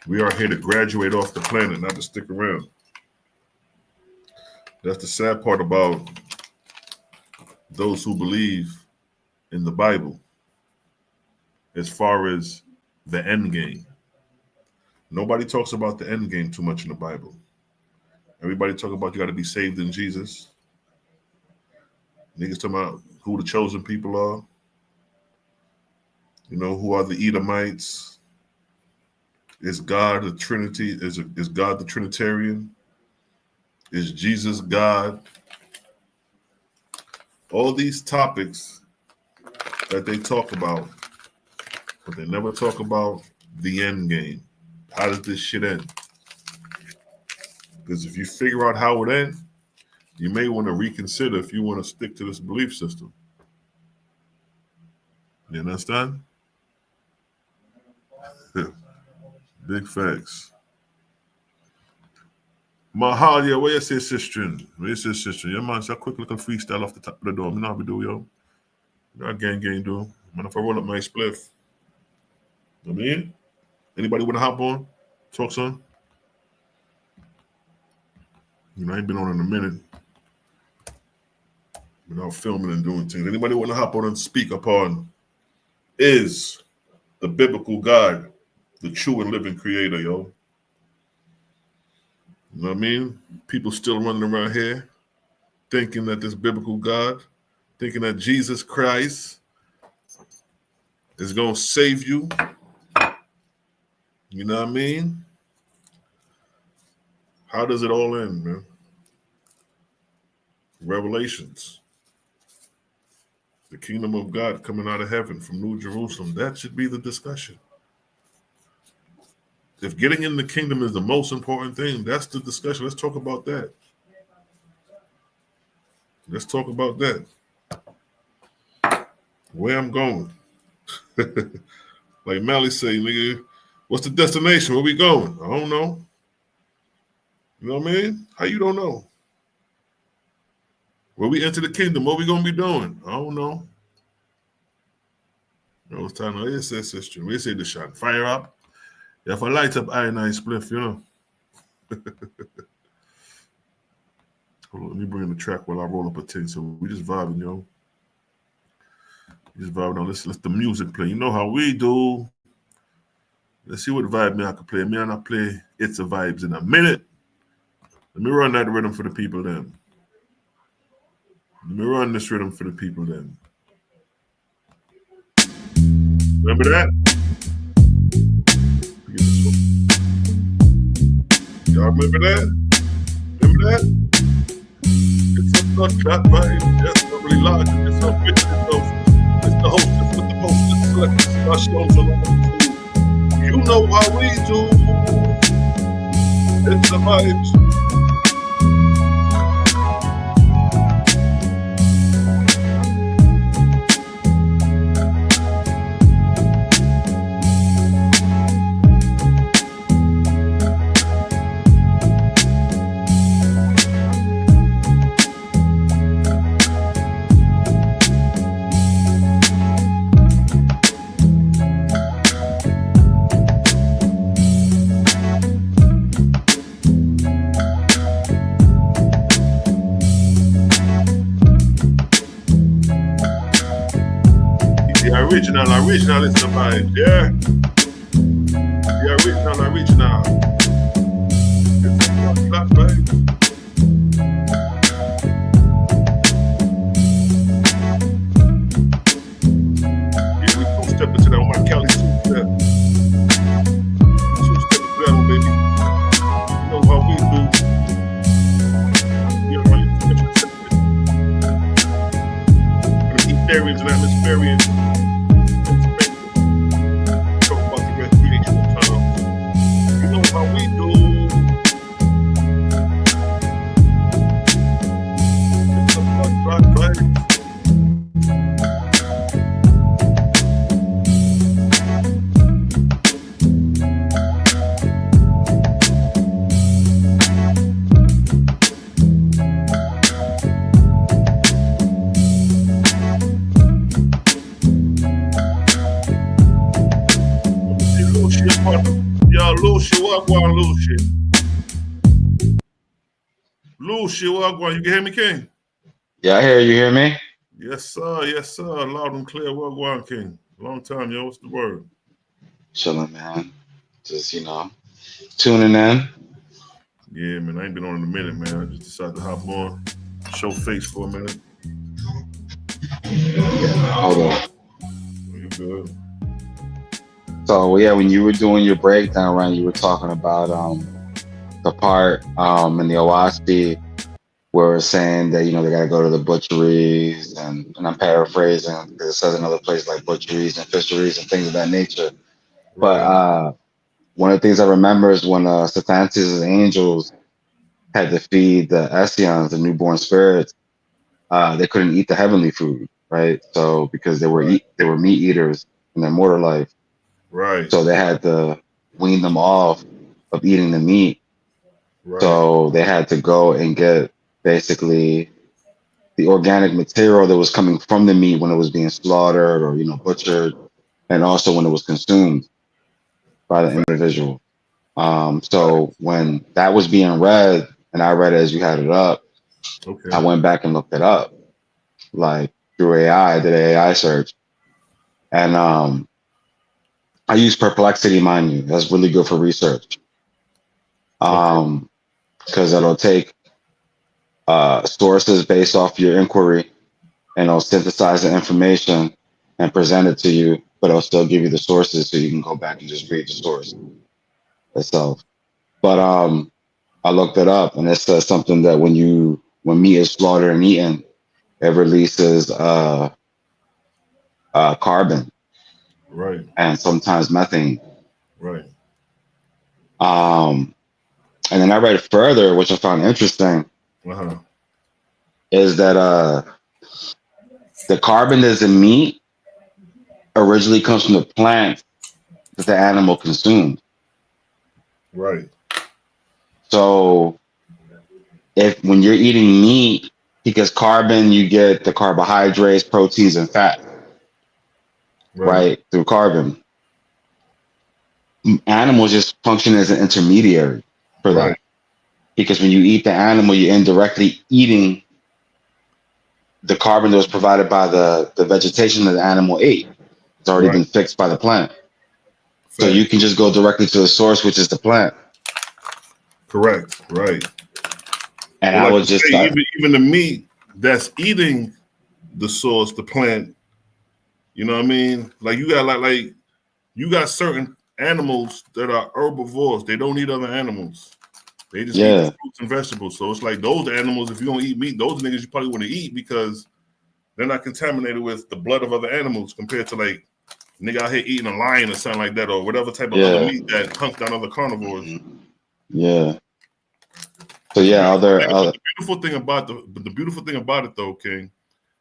We are here to graduate off the planet, not to stick around. That's the sad part about those who believe in the Bible as far as the end game. Nobody talks about the end game too much in the Bible. Everybody talk about you got to be saved in Jesus. Niggas talking about who the chosen people are. You know, who are the Edomites? Is God the Trinity? Is God the Trinitarian? Is Jesus God? All these topics that they talk about, but they never talk about the end game. How does this shit end? Because if you figure out how it ends, you may want to reconsider if you want to stick to this belief system. You understand? Big facts. Mahalia, where you say sister? Where you say sister? Yeah, man, so a quick little freestyle off the top of the dome. You know how we do, yo. You know how gang do. Man, if I roll up my spliff. You know what I mean? Anybody want to hop on? Talk some? You know, I ain't been on in a minute. Been out filming and doing things. Anybody want to hop on and speak upon is the biblical God, the true and living creator, yo? You know what I mean? People still running around here thinking that this biblical God, thinking that Jesus Christ is going to save you. You know what I mean? How does it all end, man? Revelations. The kingdom of God coming out of heaven from New Jerusalem. That should be the discussion. If getting in the kingdom is the most important thing, that's the discussion. Let's talk about that. Let's talk about that. Where I'm going. Like Mally say, nigga, what's the destination? Where we going? I don't know. You know what I mean? How you don't know? When we enter the kingdom, what we gonna be doing? I don't know. You know, it's time to say sister. We say the shot. Fire up. If I light up iron spliff, you know. Hold on, let me bring in the track while I roll up a thing. So we just vibing, yo. Just vibing on. Let's let the music play. You know how we do. Let's see what vibe me I can play. Me and I play It's a Vibes in a minute. Let me run that rhythm for the people then. Let me run this rhythm for the people then. Remember that? Y'all remember that? Remember that? It's a blood clot vibe. Yes, not really large. It's so rich. It's the host. It's with the most. It's selected. Selah Shalom along. You know how we do. It's the vibes. Original is the vibe, yeah. The original. It's a flat vibe. Yeah, we two-step into that one, Cali two-step. Two-step into that one, baby. You know how we do. You know how you do. Etherians and atmospherians. Lucia, Wagwan, you can hear me, King? Yeah, I hear you. Hear me? Yes, sir. Yes, sir. Loud and clear, Wagwan, King. Long time, yo. What's the word? Chilling, man. Just, tuning in. Yeah, man. I ain't been on in a minute, man. I just decided to hop on, show face for a minute. Hold on. You good? So, yeah, when you were doing your breakdown, right, you were talking about the part in the OSP where it's saying that, they got to go to the butcheries, and I'm paraphrasing because it says in other places like butcheries and fisheries and things of that nature. Right. But one of the things I remember is when Sathantis' angels had to feed the Essions, the newborn spirits, they couldn't eat the heavenly food, right? So because they were meat eaters in their mortal life, Right. so they had to wean them off of eating the meat. Right. So they had to go and get basically the organic material that was coming from the meat when it was being slaughtered or butchered, and also when it was consumed by the individual. So when that was being read, and I read it as you had it up, Okay. I went back and looked it up, like through AI. I did an AI search, and I use Perplexity, mind you. That's really good for research, because it'll take sources based off your inquiry, and it'll synthesize the information and present it to you, but it'll still give you the sources so you can go back and just read the source itself. But I looked it up, and it says something that when meat is slaughtered and eaten, it releases carbon, Right. and sometimes methane. Right. And then I read further, which I found interesting, is that the carbon that's in meat originally comes from the plant that the animal consumed. Right. So when you're eating meat, because carbon, you get the carbohydrates, proteins, and fat, right, through carbon. Animals just function as an intermediary for that. Because when you eat the animal, you're indirectly eating the carbon that was provided by the vegetation that the animal ate. It's already been fixed by the plant. So you can just go directly to the source, which is the plant. Correct. Right. And well, I like would just say, even the meat that's eating the source, the plant, you know what I mean? Like you got like you got certain animals that are herbivores. They don't eat other animals. They just eat fruits and vegetables. So it's like those animals, if you don't eat meat, those niggas you probably want to eat because they're not contaminated with the blood of other animals compared to like nigga out here eating a lion or something like that or whatever type of other meat that hunts down other carnivores. Yeah. So yeah, the beautiful thing about it though, King,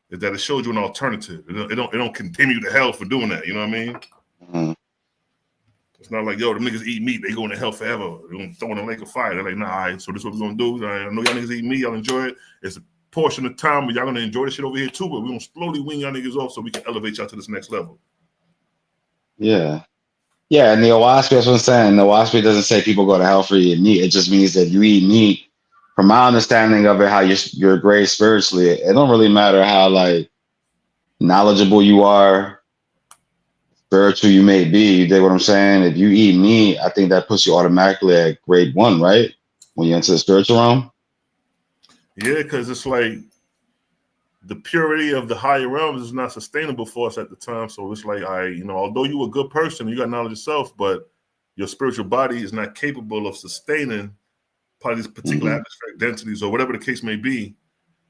is that it shows you an alternative. It don't condemn you to hell for doing that. You know what I mean? Mm-hmm. It's not like, yo, the niggas eat meat, they going to hell forever. They're going to throw in a lake of fire. They're like, nah, all right, so this is what we're going to do. I know y'all niggas eat meat, y'all enjoy it. It's a portion of time, but y'all going to enjoy this shit over here too, but we're going to slowly wean y'all niggas off so we can elevate y'all to this next level. Yeah. Yeah, and the Owaspi, that's what I'm saying. The Owaspi doesn't say people go to hell for eating meat. It just means that you eat meat. From my understanding of it, how you're great spiritually, it don't really matter how like knowledgeable you are, spiritual you may be. You dig what I'm saying? If you eat meat, I think that puts you automatically at grade 1, right? When you're into the spiritual realm. Yeah, because it's like the purity of the higher realms is not sustainable for us at the time. So it's like, although you're a good person, you got knowledge of self, but your spiritual body is not capable of sustaining probably these particular atmospheric densities or whatever the case may be.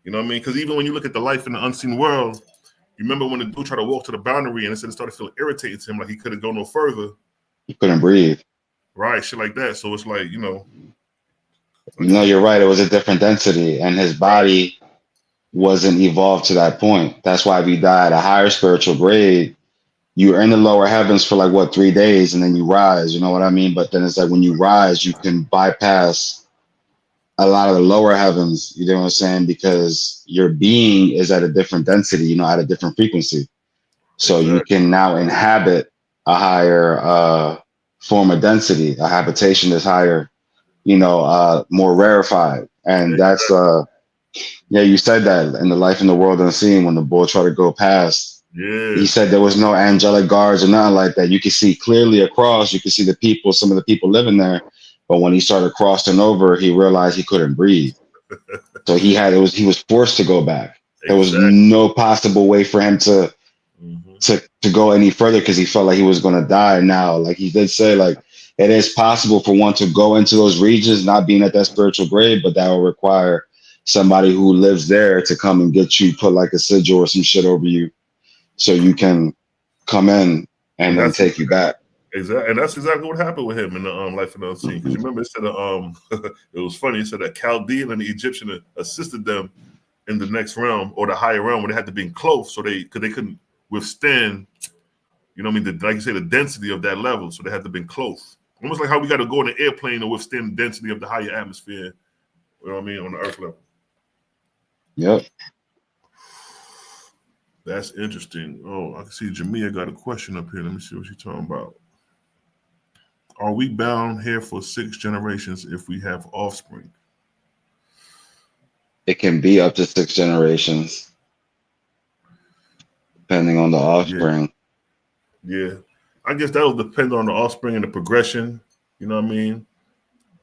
You know what I mean? Because even when you look at the life in the unseen world, you remember when the dude tried to walk to the boundary and it started feeling irritating to him, like he couldn't go no further. He couldn't breathe. Right, shit like that. So it's like, No, you're right. It was a different density, and his body wasn't evolved to that point. That's why if you die at a higher spiritual grade, you're in the lower heavens for like 3 days, and then you rise. You know what I mean? But then it's like when you rise, you can bypass a lot of the lower heavens. You know what I'm saying? Because your being is at a different density, at a different frequency. So you can now inhabit a higher form of density. A habitation is higher, more rarefied. And that's you said that in the life in the world unseen, when the bull tried to go past, he said there was no angelic guards or nothing like that. You could see clearly across, you could see the people, some of the people living there. But when he started crossing over, he realized he couldn't breathe. So he was forced to go back. There was no possible way for him to go any further because he felt like he was going to die. Now, like he did say, like it is possible for one to go into those regions, not being at that spiritual grade, but that will require somebody who lives there to come and get you, put like a sigil or some shit over you so you can come in and then take you back. Exactly, and that's exactly what happened with him in the Life of the Unseen. Because you remember, it said it was funny. It said that Chaldean and the Egyptian assisted them in the next realm or the higher realm where they had to be close, so they couldn't withstand. You know what I mean? Like you say, the density of that level, so they had to be close. Almost like how we got to go in an airplane to withstand the density of the higher atmosphere. You know what I mean? On the Earth level. Yep. That's interesting. Oh, I can see Jamia got a question up here. Let me see what she's talking about. Are we bound here for 6 generations if we have offspring? It can be up to 6 generations, depending on the offspring. Yeah. I guess that'll depend on the offspring and the progression. You know what I mean?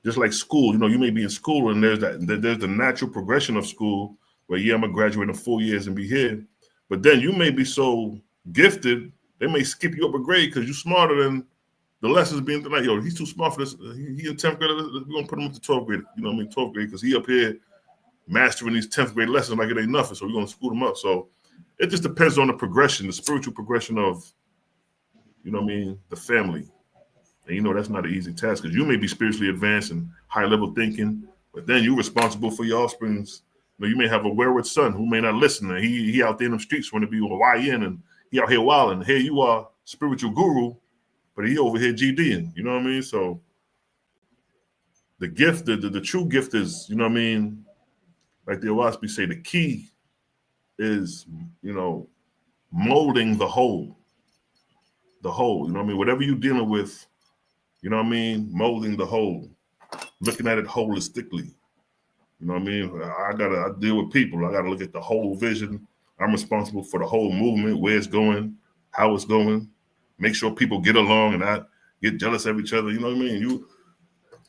Just like school, you know, you may be in school and there's the natural progression of school where, I'm going to graduate in 4 years and be here. But then you may be so gifted, they may skip you up a grade because you're smarter than the lessons being like, yo, he's too smart for this. He in 10th grade. We're going to put him up to 12th grade. You know what I mean? 12th grade because he up here mastering these 10th grade lessons like it ain't nothing. So we're going to school him up. So it just depends on the progression, the spiritual progression of, you know what I mean, the family. And you know that's not an easy task because you may be spiritually advanced and high level thinking, but then you're responsible for your offsprings. You know, you may have a wayward son who may not listen, and he out there in the streets want to be a YN, and he out here wilding. Here you are, spiritual guru, but he over here GDing. You know what I mean? So the gift, the true gift is, you know what I mean, like the Owaspi say, the key is, you know, molding the whole. The whole, you know what I mean? Whatever you're dealing with, you know what I mean? Molding the whole, looking at it holistically. You know what I mean? I deal with people. I gotta look at the whole vision. I'm responsible for the whole movement, where it's going, how it's going, make sure people get along and not get jealous of each other. You know what I mean?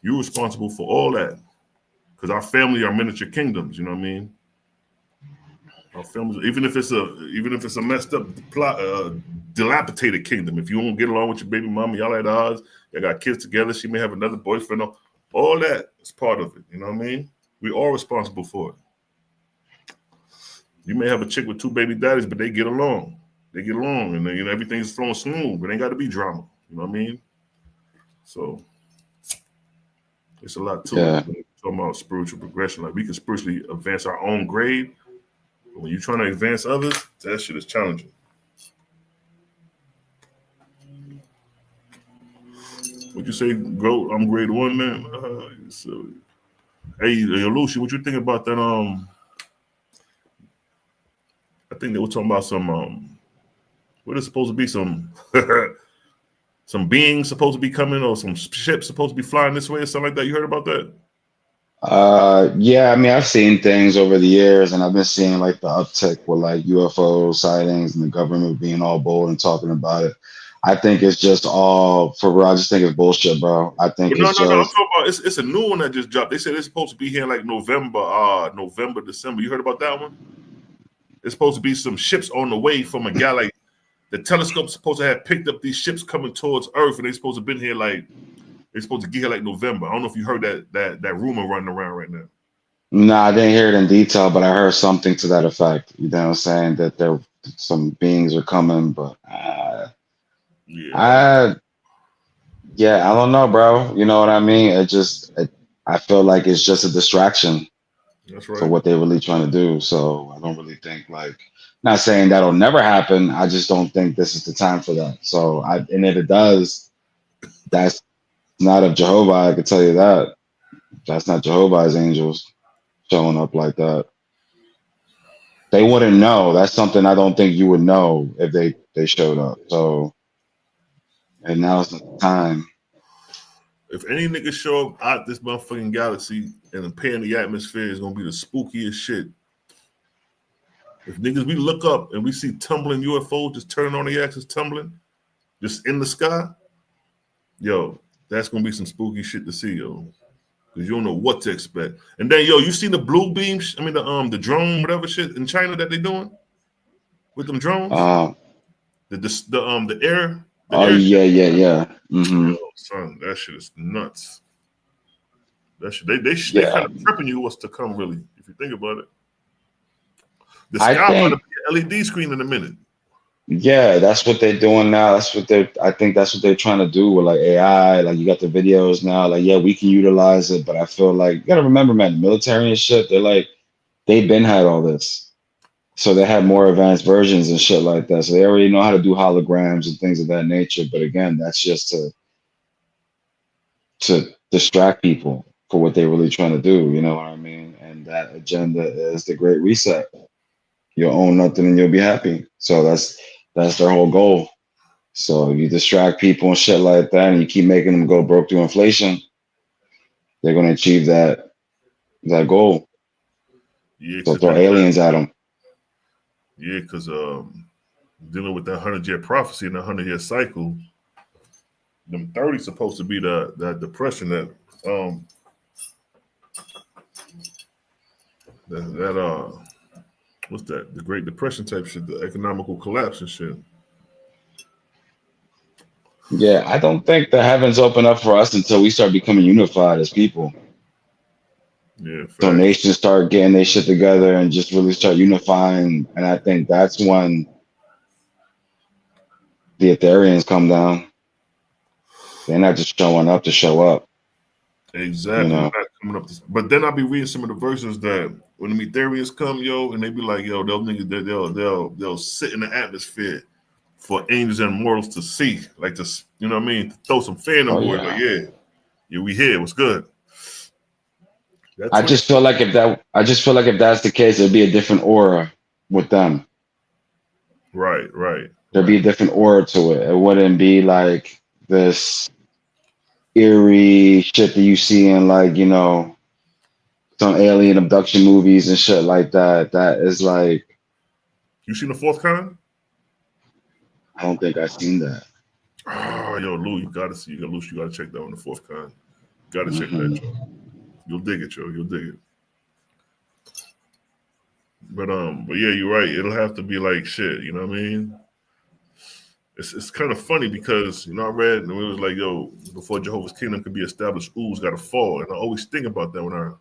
You're responsible for all that. Because our family are miniature kingdoms, you know what I mean? Our families, even if it's a messed up dilapidated kingdom, if you won't get along with your baby mama, y'all at odds, y'all got kids together, she may have another boyfriend, all that is part of it, you know what I mean? We are responsible for it. You may have a chick with 2 baby daddies, but they get along. And then, you know, everything's flowing smooth. It ain't got to be drama. You know what I mean? So it's a lot to it. When we're talking about spiritual progression, like we can spiritually advance our own grade. But when you're trying to advance others, that shit is challenging. Would you say, go? I'm grade 1, man. So, hey, Lucy, what you think about that? I think they were talking about some. What is supposed to be some some beings supposed to be coming, or some ships supposed to be flying this way, or something like that. You heard about that? Yeah, I mean, I've seen things over the years, and I've been seeing like the uptick with like UFO sightings and the government being all bold and talking about it. I think it's just all for real. I just think it's bullshit, bro. I think No. it's I'm just talking about it's a new one that just dropped. They said it's supposed to be here in like November, December. You heard about that one? It's supposed to be some ships on the way from a galaxy. The telescope's supposed to have picked up these ships coming towards Earth, and they're supposed to have been here like they're supposed to get here like November. I don't know if you heard that rumor running around right now. no, I didn't hear it in detail, but I heard something to that effect. You know what I'm saying? That there some beings are coming, but I don't know, bro. You know what I mean? I feel like it's just a distraction. That's For right. what they're really trying to do. So I don't really think not saying that'll never happen. I just don't think this is the time for that. So and if it does, that's not of Jehovah. I can tell you that. That's not Jehovah's angels showing up like that. They wouldn't know. That's something I don't think you would know if they showed up. So, and now's the time. If any nigga show up out this motherfucking galaxy and appear in the atmosphere, is gonna be the spookiest shit. If niggas we look up and we see tumbling UFOs just turning on the axis, tumbling, just in the sky, yo, that's gonna be some spooky shit to see, yo. Cause you don't know what to expect. And then, yo, you see the blue beams? I mean, the drone, whatever shit in China that they doing with them drones. The air. Yeah. Mm-hmm. Yo, son, that shit is nuts. That shit, they kind of prepping you what's to come, really, if you think about it. The sky about to be an LED screen in a minute. Yeah, that's what they're doing now. I think that's what they're trying to do with like AI. Like you got the videos now. Like, yeah, we can utilize it, but I feel like you gotta remember, man, the military and shit, they've been had all this. So they have more advanced versions and shit like that. So they already know how to do holograms and things of that nature. But again, that's just to distract people for what they're really trying to do. You know what I mean? And that agenda is the Great Reset. You'll own nothing and you'll be happy. So that's their whole goal. So if you distract people and shit like that, and you keep making them go broke through inflation, they're going to achieve that goal. Yeah, So because throw aliens at them. yeah, because dealing with that 100-year prophecy and that 100-year cycle, them 30 supposed to be that depression that what's that? The Great Depression type shit, the economical collapse and shit. Yeah, I don't think the heavens open up for us until we start becoming unified as people. Yeah, So fact. nations start getting their shit together and just really start unifying. And I think that's when the Ethereans come down. They're not just showing up to show up. Exactly. You know? Not coming up but then I'll be reading some of the versions that when the Ethereans come, yo, and they be like, yo, those niggas, they'll sit in the atmosphere for angels and mortals to see, like to, you know what I mean, to throw some fear in them Oh boys. Like, yeah. yeah, we here. What's good? That I 20, just feel like if that's the case, there'd be a different aura with them. right. There'd be a different aura to it. It wouldn't be like this eerie shit that you see in like, some alien abduction movies and shit like that. That is like, You seen the fourth kind? I don't think I've seen that. Oh, yo, Lou, you gotta see. You gotta check that on the fourth kind. Gotta check that, Hmm. yo. You'll dig it, yo. You'll dig it. But yeah, you're right. It'll have to be like shit. You know what I mean? It's kind of funny because I read and it was like, yo, before Jehovah's kingdom could be established, ooh's got to fall, and I always think about that when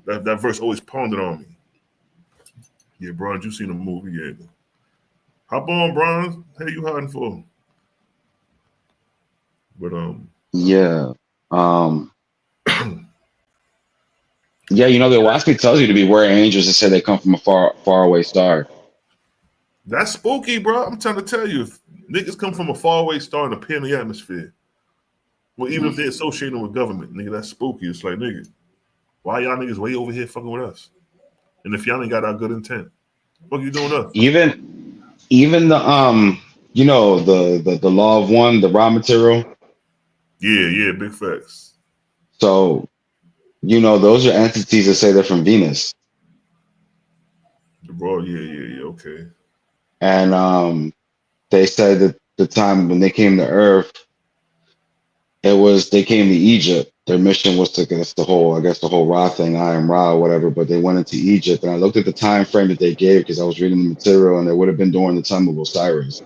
that verse always pondered on me. Yeah, Bronze, you seen the movie? Yeah. Hop on, Bronze. Hey, you hiding for? But Yeah. Yeah, the Owaski tells you to be where angels and say they come from a far away star. that's spooky, bro. I'm trying to tell you, if niggas come from a faraway star and appear in the atmosphere, well, even if they're associated with government, nigga, that's spooky. It's like, nigga, why y'all niggas way over here fucking with us? And if y'all ain't got our good intent, what you doing us? Even the the law of one, the raw material. Yeah, big facts. So, those are entities that say they're from Venus. Bro, yeah, okay. And they said that the time when they came to Earth, they came to Egypt. Their mission was to get the whole Ra thing, I am Ra or whatever, but they went into Egypt. And I looked at the time frame that they gave because I was reading the material, and it would have been during the time of Osiris,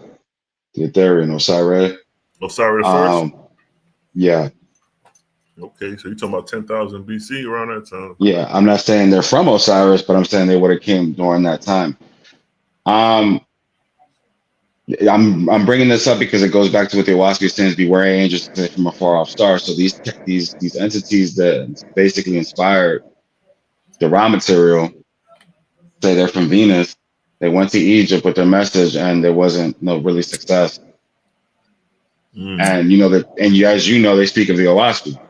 the Ethereum, Osiris. Osiris the first? Yeah. Okay, so you're talking about 10,000 BC around that time. Yeah, I'm not saying they're from Osiris, but I'm saying they would have came during that time. I'm bringing this up because it goes back to what the Owaski stands: beware angels from a far off star. So these entities that basically inspired the raw material say they're from Venus. They went to Egypt with their message, and there wasn't no really success. And as you know, they speak of the Owaski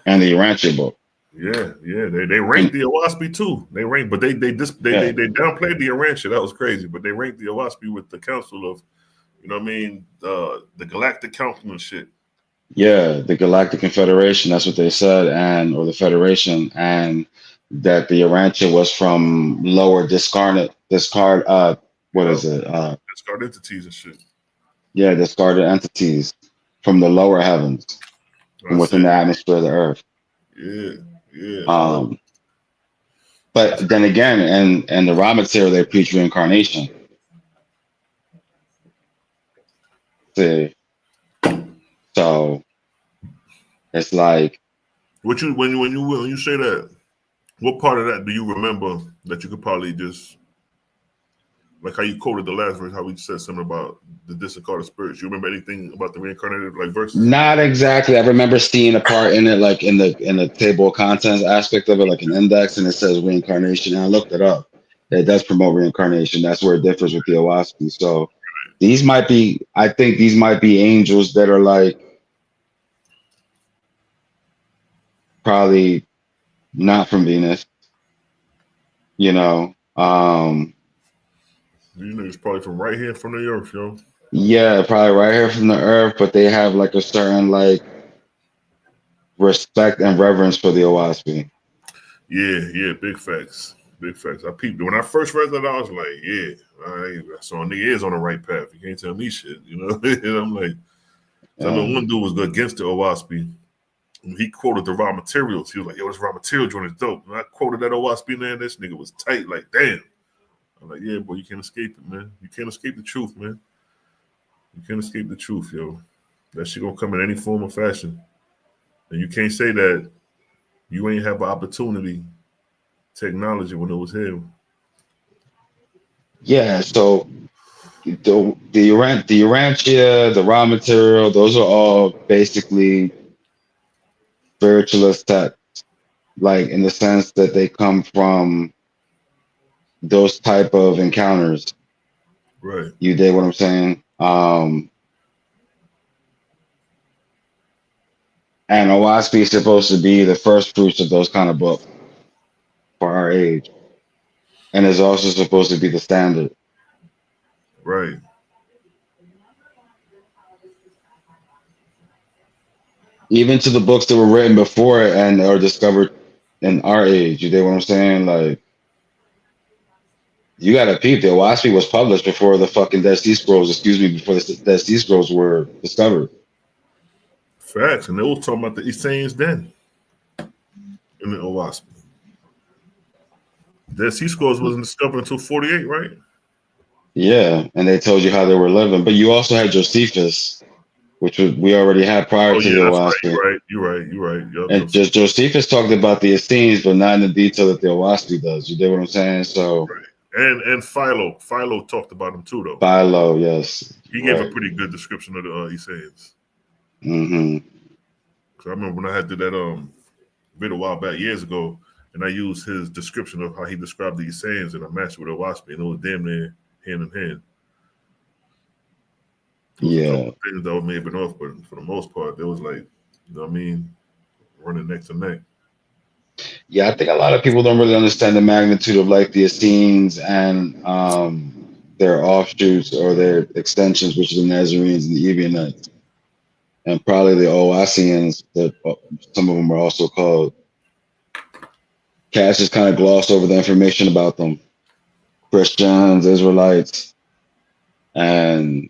and the Urantia book. Yeah. They ranked the Owaski too. They ranked, but they downplayed the Urantia. That was crazy. But they ranked the Owaski with the Council of, the Galactic Council and shit. Yeah, the Galactic Confederation. That's what they said, or the Federation, and that the Urantia was from lower discard. What is it? Discard entities and shit. Yeah, discarded entities from the lower heavens, from within the atmosphere of the Earth. Yeah. But then again, and the raw material, they preach reincarnation. See, so it's like when you say that, what part of that do you remember that you could probably just Like how you quoted the last verse, how we said something about the discarded spirits. You remember anything about the reincarnated like verses? Not exactly. I remember seeing a part in it, like in the table of contents aspect of it, like an index, and it says reincarnation. And I looked it up. It does promote reincarnation. That's where it differs with the Owaski. So these might be, I think these might be angels that are like probably not from Venus, you know. These niggas probably from right here from the earth, yo. Yeah, probably right here from the earth, but they have like a certain like respect and reverence for the Owaski. Yeah, big facts. Big facts. I peeped it. When I first read that, I was like, yeah, so a nigga is on the right path. You can't tell me shit, you know? And I'm like, I know one dude was against the Owaski. He quoted the raw materials. He was like, yo, this raw material joint is dope. And I quoted that Owaski, man. This nigga was tight, like, damn. I'm like, yeah, boy, you can't escape it, man. You can't escape the truth, man. You can't escape the truth, yo. That shit gonna come in any form or fashion. And you can't say that you ain't have an opportunity to acknowledge it when it was him. Yeah, so the Urantia, the raw material, those are all basically spiritualist texts, like in the sense that they come from those type of encounters. Right. You dig what I'm saying? And Owaski is supposed to be the first fruits of those kind of books for our age. And is also supposed to be the standard. Right. Even to the books that were written before it and are discovered in our age. You dig what I'm saying? Like, you gotta peep. The Owaski was published before the fucking Dead Sea Scrolls, before the Dead Sea Scrolls were discovered. Facts. And they were talking about the Essenes then in the Owaski. Dead Sea Scrolls wasn't discovered until 48, right? Yeah, and they told you how they were living. But you also had Josephus, which we already had prior to the that's Owaski. right. You're right. Yep, And just Josephus talked about the Essenes, but not in the detail that the Owaski does. You dig what I'm saying? So right. And Philo talked about him too, though. Philo, yes. He gave a pretty good description of the Essenes. Mm-hmm. Cause I remember when I had did that video a while back, years ago, and I used his description of how he described the Essenes, and I matched with Owaski, and it was damn near hand in hand. Yeah. Things that may have been off, but for the most part, there was like, you know what I mean, running neck to neck. Yeah, I think a lot of people don't really understand the magnitude of like the Essenes and their offshoots or their extensions, which are the Nazarenes and the Ebionites, and probably the Owassians, that some of them are also called. Cass just kind of glossed over the information about them. Christians, Israelites, and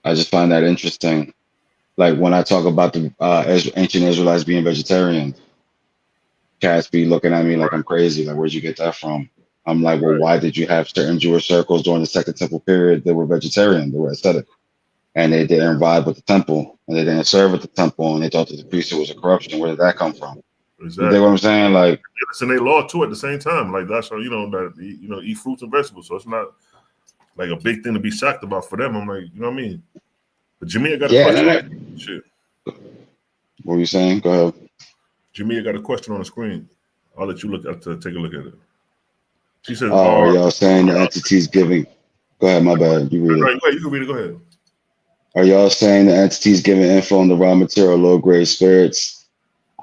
I just find that interesting. Like when I talk about the ancient Israelites being vegetarians, cats be looking at me like I'm crazy. Like, where'd you get that from? I'm like, well, why did you have certain Jewish circles during the Second Temple period that were vegetarian, they were ascetic, and they didn't vibe with the temple, and they didn't serve at the temple, and they thought that the priesthood was a corruption? Where did that come from? Exactly. You know what I'm saying? Like, and they law too at the same time. Like that's how that eat fruits and vegetables. So it's not like a big thing to be shocked about for them. I'm like, you know what I mean? But Jamia got a question. Shit. What were you saying? Go ahead. Jamia got a question on the screen. I'll let you look at to take a look at it. She says, are y'all saying the entities giving? Go ahead, my bad. You read it. Right, you can read it. Go ahead. Are y'all saying the entities giving info on the raw material low grade spirits?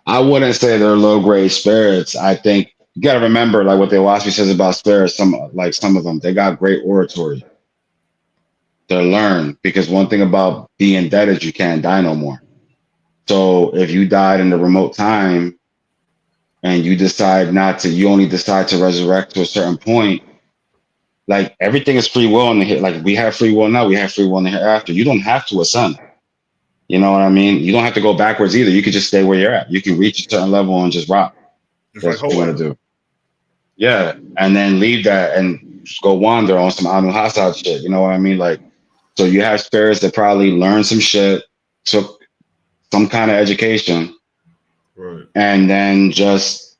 I wouldn't say they're low grade spirits. I think you got to remember, like what the Owaski says about spirits. Some of them, they got great oratory. They're learned, because one thing about being dead is you can't die no more. So if you died in the remote time and you decide not to, you only decide to resurrect to a certain point. Like everything is free will in the here. Like we have free will now, we have free will in the hereafter. You don't have to ascend. You know what I mean? You don't have to go backwards either. You could just stay where you're at. You can reach a certain level and just rock. That's what you want to do. Yeah. And then leave that and just go wander on some Anu Hassad shit. You know what I mean? Like, so you have spirits that probably learned some shit, took some kind of education, right, and then just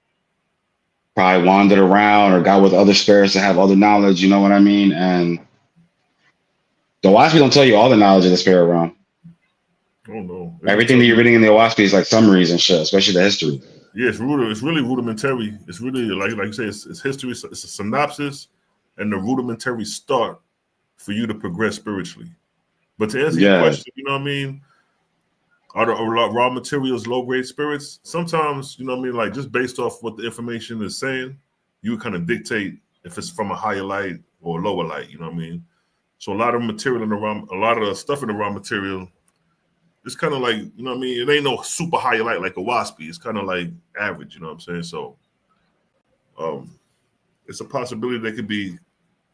probably wandered around or got with other spirits that have other knowledge, you know what I mean? And the Owaspis don't tell you all the knowledge of the spirit realm. I don't know. Everything that you're reading in the Owaspis is like summaries and shit, especially the history. Yeah, it's really rudimentary. It's really like you say, it's history. It's a synopsis and the rudimentary start for you to progress spiritually. But to answer your question, you know what I mean? Are the raw materials low grade spirits? Sometimes, you know what I mean, like just based off what the information is saying, you kind of dictate if it's from a higher light or a lower light, you know what I mean? So a lot of material in the a lot of the stuff in the raw material, it's kind of like, you know what I mean? It ain't no super high light like a waspy. It's kind of like average, you know what I'm saying? So it's a possibility that could be,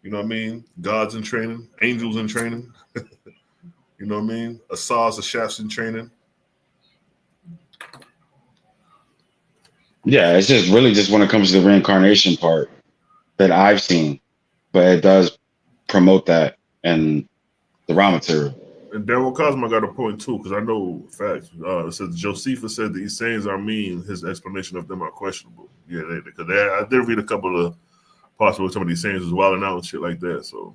you know what I mean, gods in training, angels in training, you know what I mean? Asars, Ashafs in training. Yeah, it's just really just when it comes to the reincarnation part that I've seen, but it does promote that in the raw material. And Daryl Cosmo got a point too, because I know facts. It says Josephus said these sayings are mean. His explanation of them are questionable. Yeah, because I did read a couple of parts where some of these sayings was wilding out and shit like that. So,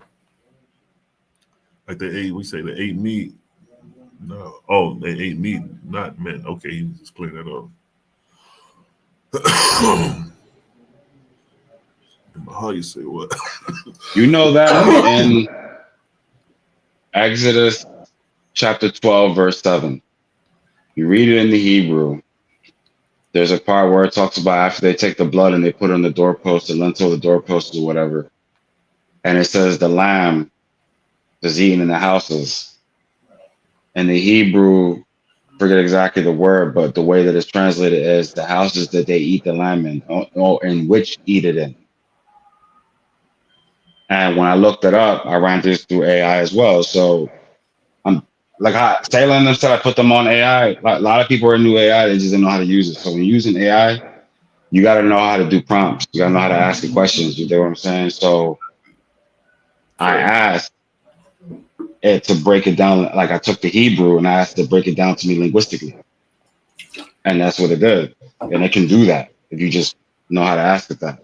like we say they ate meat. No, oh, they ate meat, not men. Okay, he just cleared that up. How you say what? You know that in Exodus chapter 12, verse 7. You read it in the Hebrew. There's a part where it talks about after they take the blood and they put it on the doorpost, the lintel of the doorpost or whatever. And it says the lamb is eaten in the houses. In the Hebrew, forget exactly the word, but the way that it's translated is the houses that they eat the lamb in, or in which eat it in. And when I looked it up, I ran this through AI as well. So I'm like Selah and them said, I put them on AI. A lot of people are new AI, they just didn't know how to use it. So when you're using AI, you got to know how to do prompts. You got to know how to ask the questions. You get what I'm saying? So I asked it to break it down. Like I took the Hebrew and I asked it to break it down to me linguistically. And that's what it did. And it can do that if you just know how to ask it that.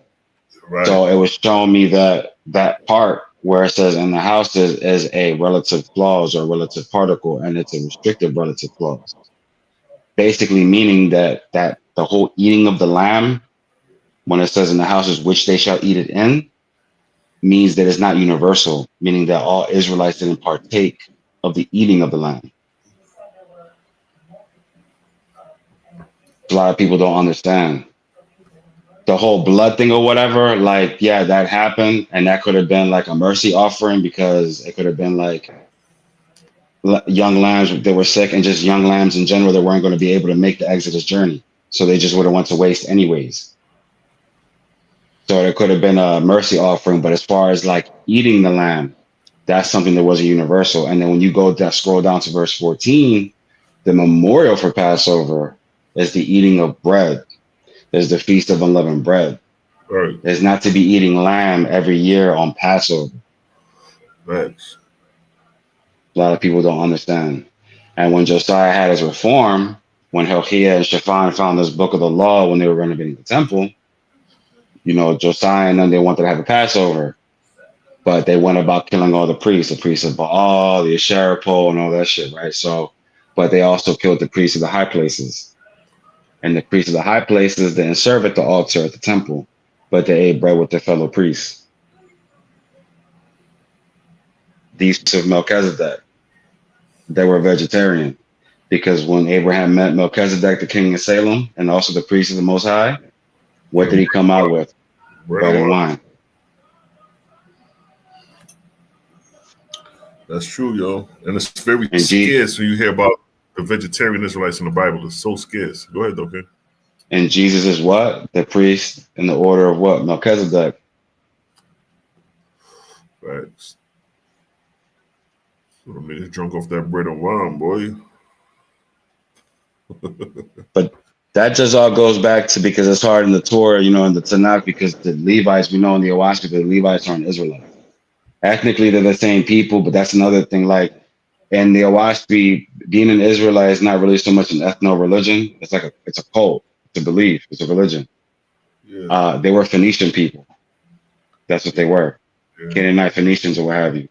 Right. So it was showing me that part where it says in the houses is a relative clause or relative particle, and it's a restrictive relative clause. Basically meaning that the whole eating of the lamb, when it says in the houses which they shall eat it in, means that it's not universal, meaning that all Israelites didn't partake of the eating of the lamb. A lot of people don't understand the whole blood thing or whatever. Like, yeah, that happened, and that could have been like a mercy offering, because it could have been like young lambs that were sick, and just young lambs in general that weren't going to be able to make the Exodus journey, so they just would have went to waste anyways. So it could have been a mercy offering. But as far as like eating the lamb, that's something that wasn't universal. And then when you scroll down to verse 14, the memorial for Passover is the eating of bread. There's the Feast of Unleavened Bread. Right. There's not to be eating lamb every year on Passover. Thanks. A lot of people don't understand. And when Josiah had his reform, when Hilkiah and Shaphan found this book of the law when they were renovating the temple, you know, Josiah and them, they wanted to have a Passover, but they went about killing all the priests of Baal, the Asherah pole, and all that shit, right? So, but they also killed the priests of the high places. And the priests of the high places didn't serve at the altar at the temple, but they ate bread with their fellow priests. These of Melchizedek, they were vegetarian, because when Abraham met Melchizedek, the king of Salem, and also the priest of the Most High, what did he come out with? Bread and wine. That's true, yo. And it's very scarce when you hear about the vegetarian Israelites in the Bible. It's so scarce. Go ahead, okay? And Jesus is what? The priest in the order of what? Melchizedek. Facts. So the niggas drunk off that bread and wine, boy. But that just all goes back to, because it's hard in the Torah, you know, in the Tanakh, because the Levites, we know in the Owaspis, the Levites aren't Israelites. Ethnically, they're the same people, but that's another thing. Like in the Owaspis, being an Israelite is not really so much an ethno religion. It's like it's a cult. It's a belief. It's a religion. Yeah. They were Phoenician people. That's what they were. Yeah. Canaanite Phoenicians or what have you.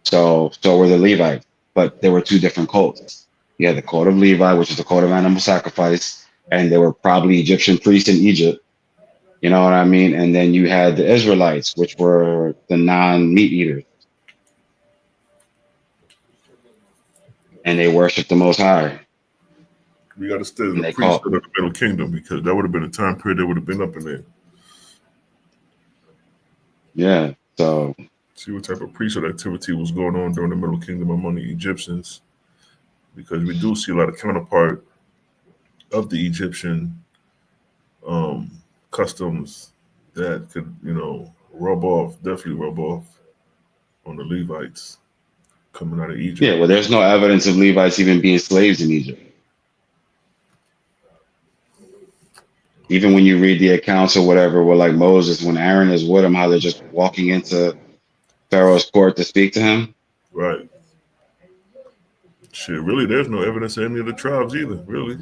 So were the Levites, but there were two different cults. You had the cult of Levi, which is the cult of animal sacrifice, and they were probably Egyptian priests in Egypt. You know what I mean? And then you had the Israelites, which were the non-meat eaters, and they worshiped the Most High. We got to study And the they priesthood called, of the Middle Kingdom, because that would have been a time period they would have been up in there. yeah. So See what type of priesthood activity was going on during the Middle Kingdom among the Egyptians, because we do see a lot of counterpart of the Egyptian customs that could, definitely rub off on the Levites coming out of Egypt. yeah, well, there's no evidence of Levites even being slaves in Egypt. Even when you read the accounts or whatever, where like Moses, when Aaron is with him, how they're just walking into Pharaoh's court to speak to him. Right. Shit, really, there's no evidence of any of the tribes either, really.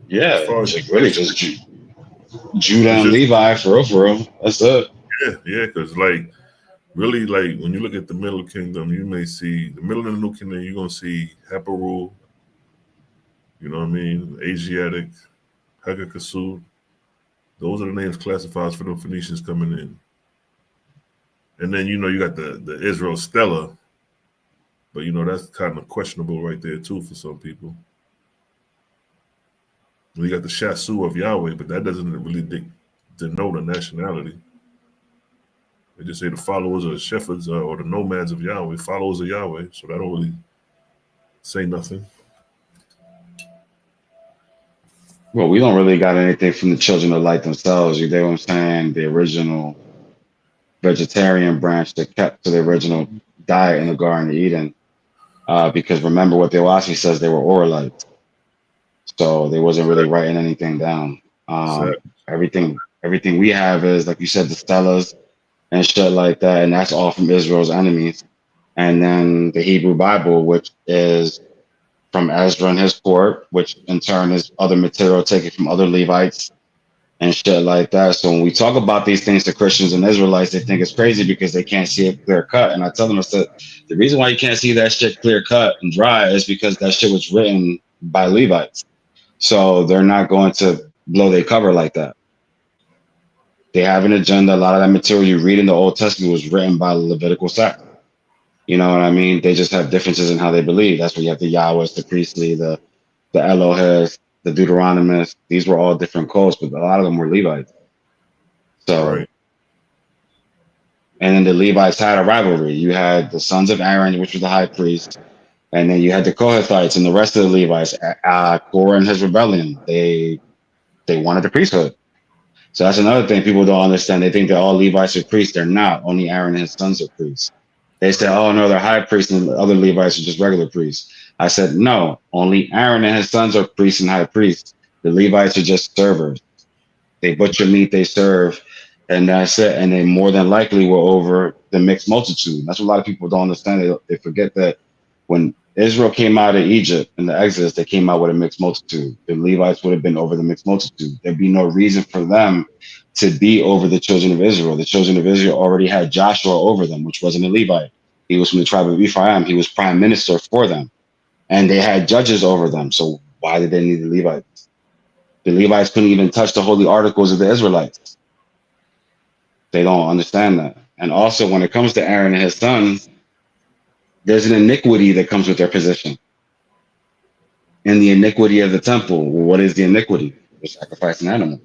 Yeah, As far as really just Judah and Levi, for real. That's it. Yeah, because really, when you look at the Middle Kingdom, you may see the Middle and the New Kingdom, you're gonna see Haparu, you know what I mean, Asiatic, Hagakasud. Those are the names classified for the Phoenicians coming in. And then you got the Israel Stella, but that's kind of questionable right there too for some people. We got the Shasu of Yahweh, but that doesn't really denote a nationality. They just say the followers or the shepherds or the nomads of Yahweh, followers of Yahweh. So that don't really say nothing. Well, we don't really got anything from the children of light themselves. You know what I'm saying? The original vegetarian branch that kept to the original diet in the Garden of Eden. Because remember what the Oasi says, they were Oralites. So they wasn't really writing anything down. Everything we have is, like you said, the Stellas and shit like that. And that's all from Israel's enemies. And then the Hebrew Bible, which is from Ezra and his court, which in turn is other material taken from other Levites and shit like that. So when we talk about these things to Christians and Israelites, they think it's crazy because they can't see it clear cut. And I tell them, I said, the reason why you can't see that shit clear cut and dry is because that shit was written by Levites. So they're not going to blow their cover like that. They have an agenda. A lot of that material you read in the Old Testament was written by the Levitical sect. You know what I mean? They just have differences in how they believe. That's where you have the Yahwehs, the priestly, the Elohim, the Deuteronomists. These were all different cults, but a lot of them were Levites. So, right. And then the Levites had a rivalry. You had the sons of Aaron, which was the high priest, and then you had the Kohathites and the rest of the Levites. Korah and his rebellion, they wanted the priesthood. So that's another thing people don't understand. They think that all Levites are priests. They're not. Only Aaron and his sons are priests. They said, oh, no, they're high priests and the other Levites are just regular priests. I said, no, only Aaron and his sons are priests and high priests. The Levites are just servers. They butcher meat, they serve, and that's it. And they more than likely were over the mixed multitude. That's what a lot of people don't understand. They forget that when Israel came out of Egypt in the Exodus, they came out with a mixed multitude. The Levites would have been over the mixed multitude. There'd be no reason for them to be over the children of Israel. The children of Israel already had Joshua over them, which wasn't a Levite. He was from the tribe of Ephraim. He was prime minister for them. And they had judges over them. So why did they need the Levites? The Levites couldn't even touch the holy articles of the Israelites. They don't understand that. And also, when it comes to Aaron and his sons, there's an iniquity that comes with their position. And the iniquity of the temple, well, what is the iniquity? We're sacrificing animals.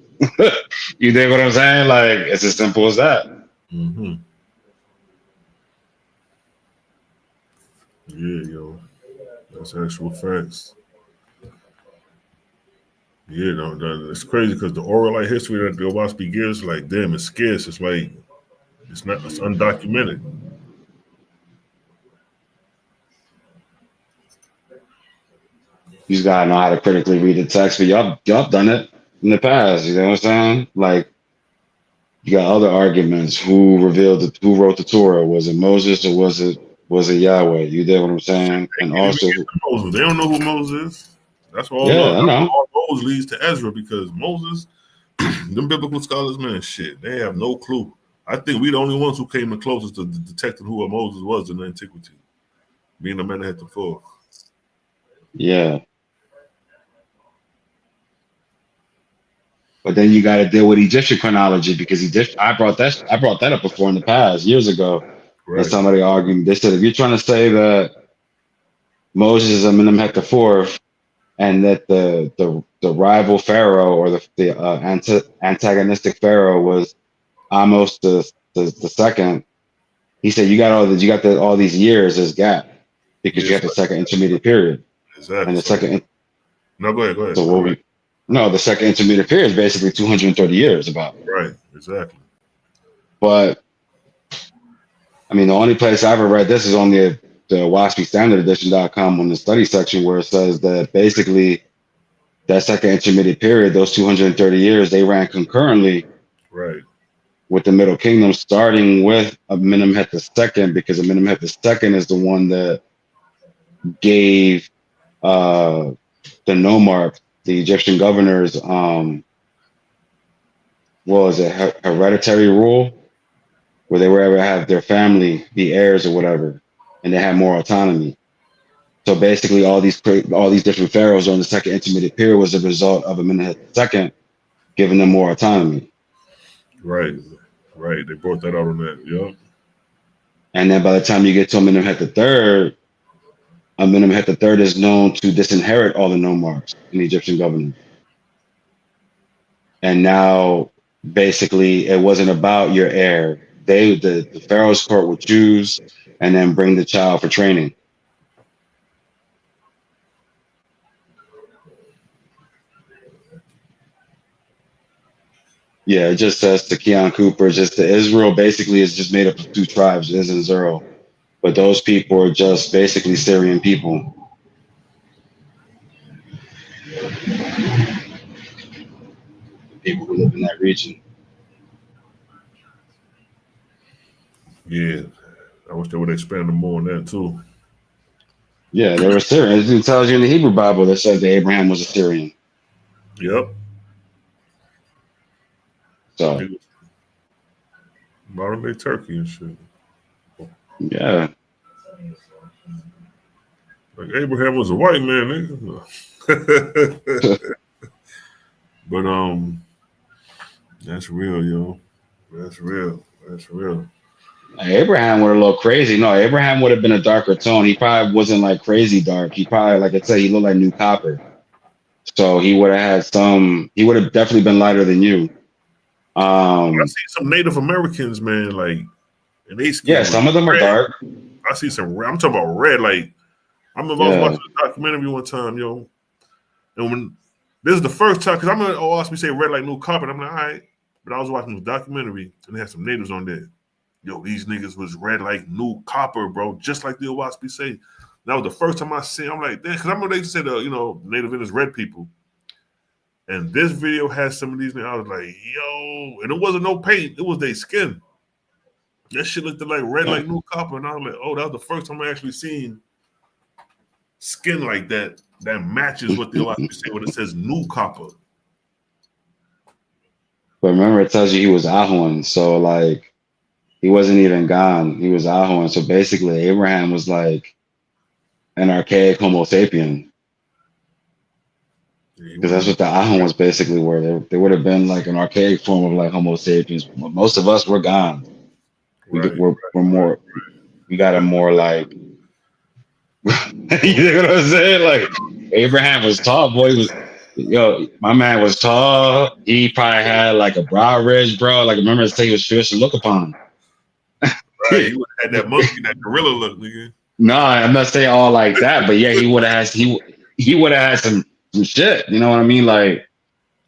You dig what I'm saying? Like, it's as simple as that. Mm-hmm. Yeah, yo. That's actual facts. Yeah, no, it's crazy because the Oralite history that the Owaspi gives, like, damn, it's scarce. It's like, it's undocumented. You just gotta know how to critically read the text, but y'all done it in the past. You know what I'm saying? Like, you got other arguments. Who wrote the Torah? Was it Moses or was it Yahweh? You get what I'm saying? And also, Moses. They don't know who Moses is. That's why I know. all roads leads to Ezra, because Moses Them biblical scholars, man, shit, they have no clue. I think we the only ones who came the closest to detecting who Moses was in antiquity, being the man that had the four. Yeah. But then you got to deal with Egyptian chronology because I brought that up before in the past years ago. Right. And somebody argued. They said if you're trying to say that Moses is Amenemhet IV, and that the rival pharaoh or the antagonistic pharaoh was Amos the second, he said you got all these years as gap because you have the second intermediate period. Exactly. And the second. No, go ahead. So the second intermediate period is basically 230 years about. Right. Exactly. But I mean, the only place I ever read this is on the WASPstandardedition.com on the study section where it says that basically that second intermediate period, those 230 years, they ran concurrently right with the Middle Kingdom, starting with Amenemhet II, because Amenemhet II is the one that gave the nomarchs, the Egyptian governors, hereditary rule, where they were ever have their family be heirs or whatever, and they had more autonomy. So basically, all these different pharaohs during the second intermediate period was a result of Amenemhet II giving them more autonomy. Right. They brought that out on that. Yeah. And then by the time you get to Amenemhet III, Amenemhet III is known to disinherit all the nomarchs in the Egyptian government. And now, basically, it wasn't about your heir. The pharaoh's court would choose and then bring the child for training. Yeah, it just says to Keon Cooper, just the Israel basically is just made up of two tribes, Iz and Zero. But those people are just basically Syrian people. People who live in that region. Yeah. I wish they would expand more on that too. Yeah, they were Syrian. It tells you in the Hebrew Bible that says that Abraham was a Syrian. Yep. So modern day Turkey and shit. Yeah. Like Abraham was a white man, nigga. But that's real, yo. That's real. Abraham were a little crazy. No, Abraham would have been a darker tone. He probably wasn't like crazy dark. He probably, like I said, he looked like new copper. So he would have he would have definitely been lighter than you. I see some Native Americans, man, like, and they skin. Yeah, some of them are dark. I see some. I'm talking about red. Like, I remember I was watching a documentary one time, yo, and when this is the first time, because I'm gonna ask me say red like new copper. And I'm like, all right, but I was watching this documentary and they had some natives on there. Yo, these niggas was red like new copper, bro, just like the Owaspis say. That was the first time I seen. I'm like, damn, because I remember they said, Native Indians red people. And this video has some of these. I was like, yo, and it wasn't no paint. It was their skin. That shit looked like red, like new copper. And I was like, oh, that was the first time I actually seen skin like that matches what the Owaspis say when it says new copper. But remember, it tells you he was Ahuan. So, like, he wasn't even gone. He was Ahuan. So basically, Abraham was like an archaic Homo sapien. Because that's what the Ahuans basically were. They would have been like an archaic form of like Homo sapiens. Most of us were gone. We're more. We got a more like. You know what I'm saying? Like Abraham was tall, boy. My man was tall. He probably had like a brow ridge, bro. Like remember, say he was fierce to look upon. Right, he would have had that monkey, that gorilla look, nigga. No, I'm not saying all like that, but yeah, he would have had he would have had some shit. You know what I mean? Like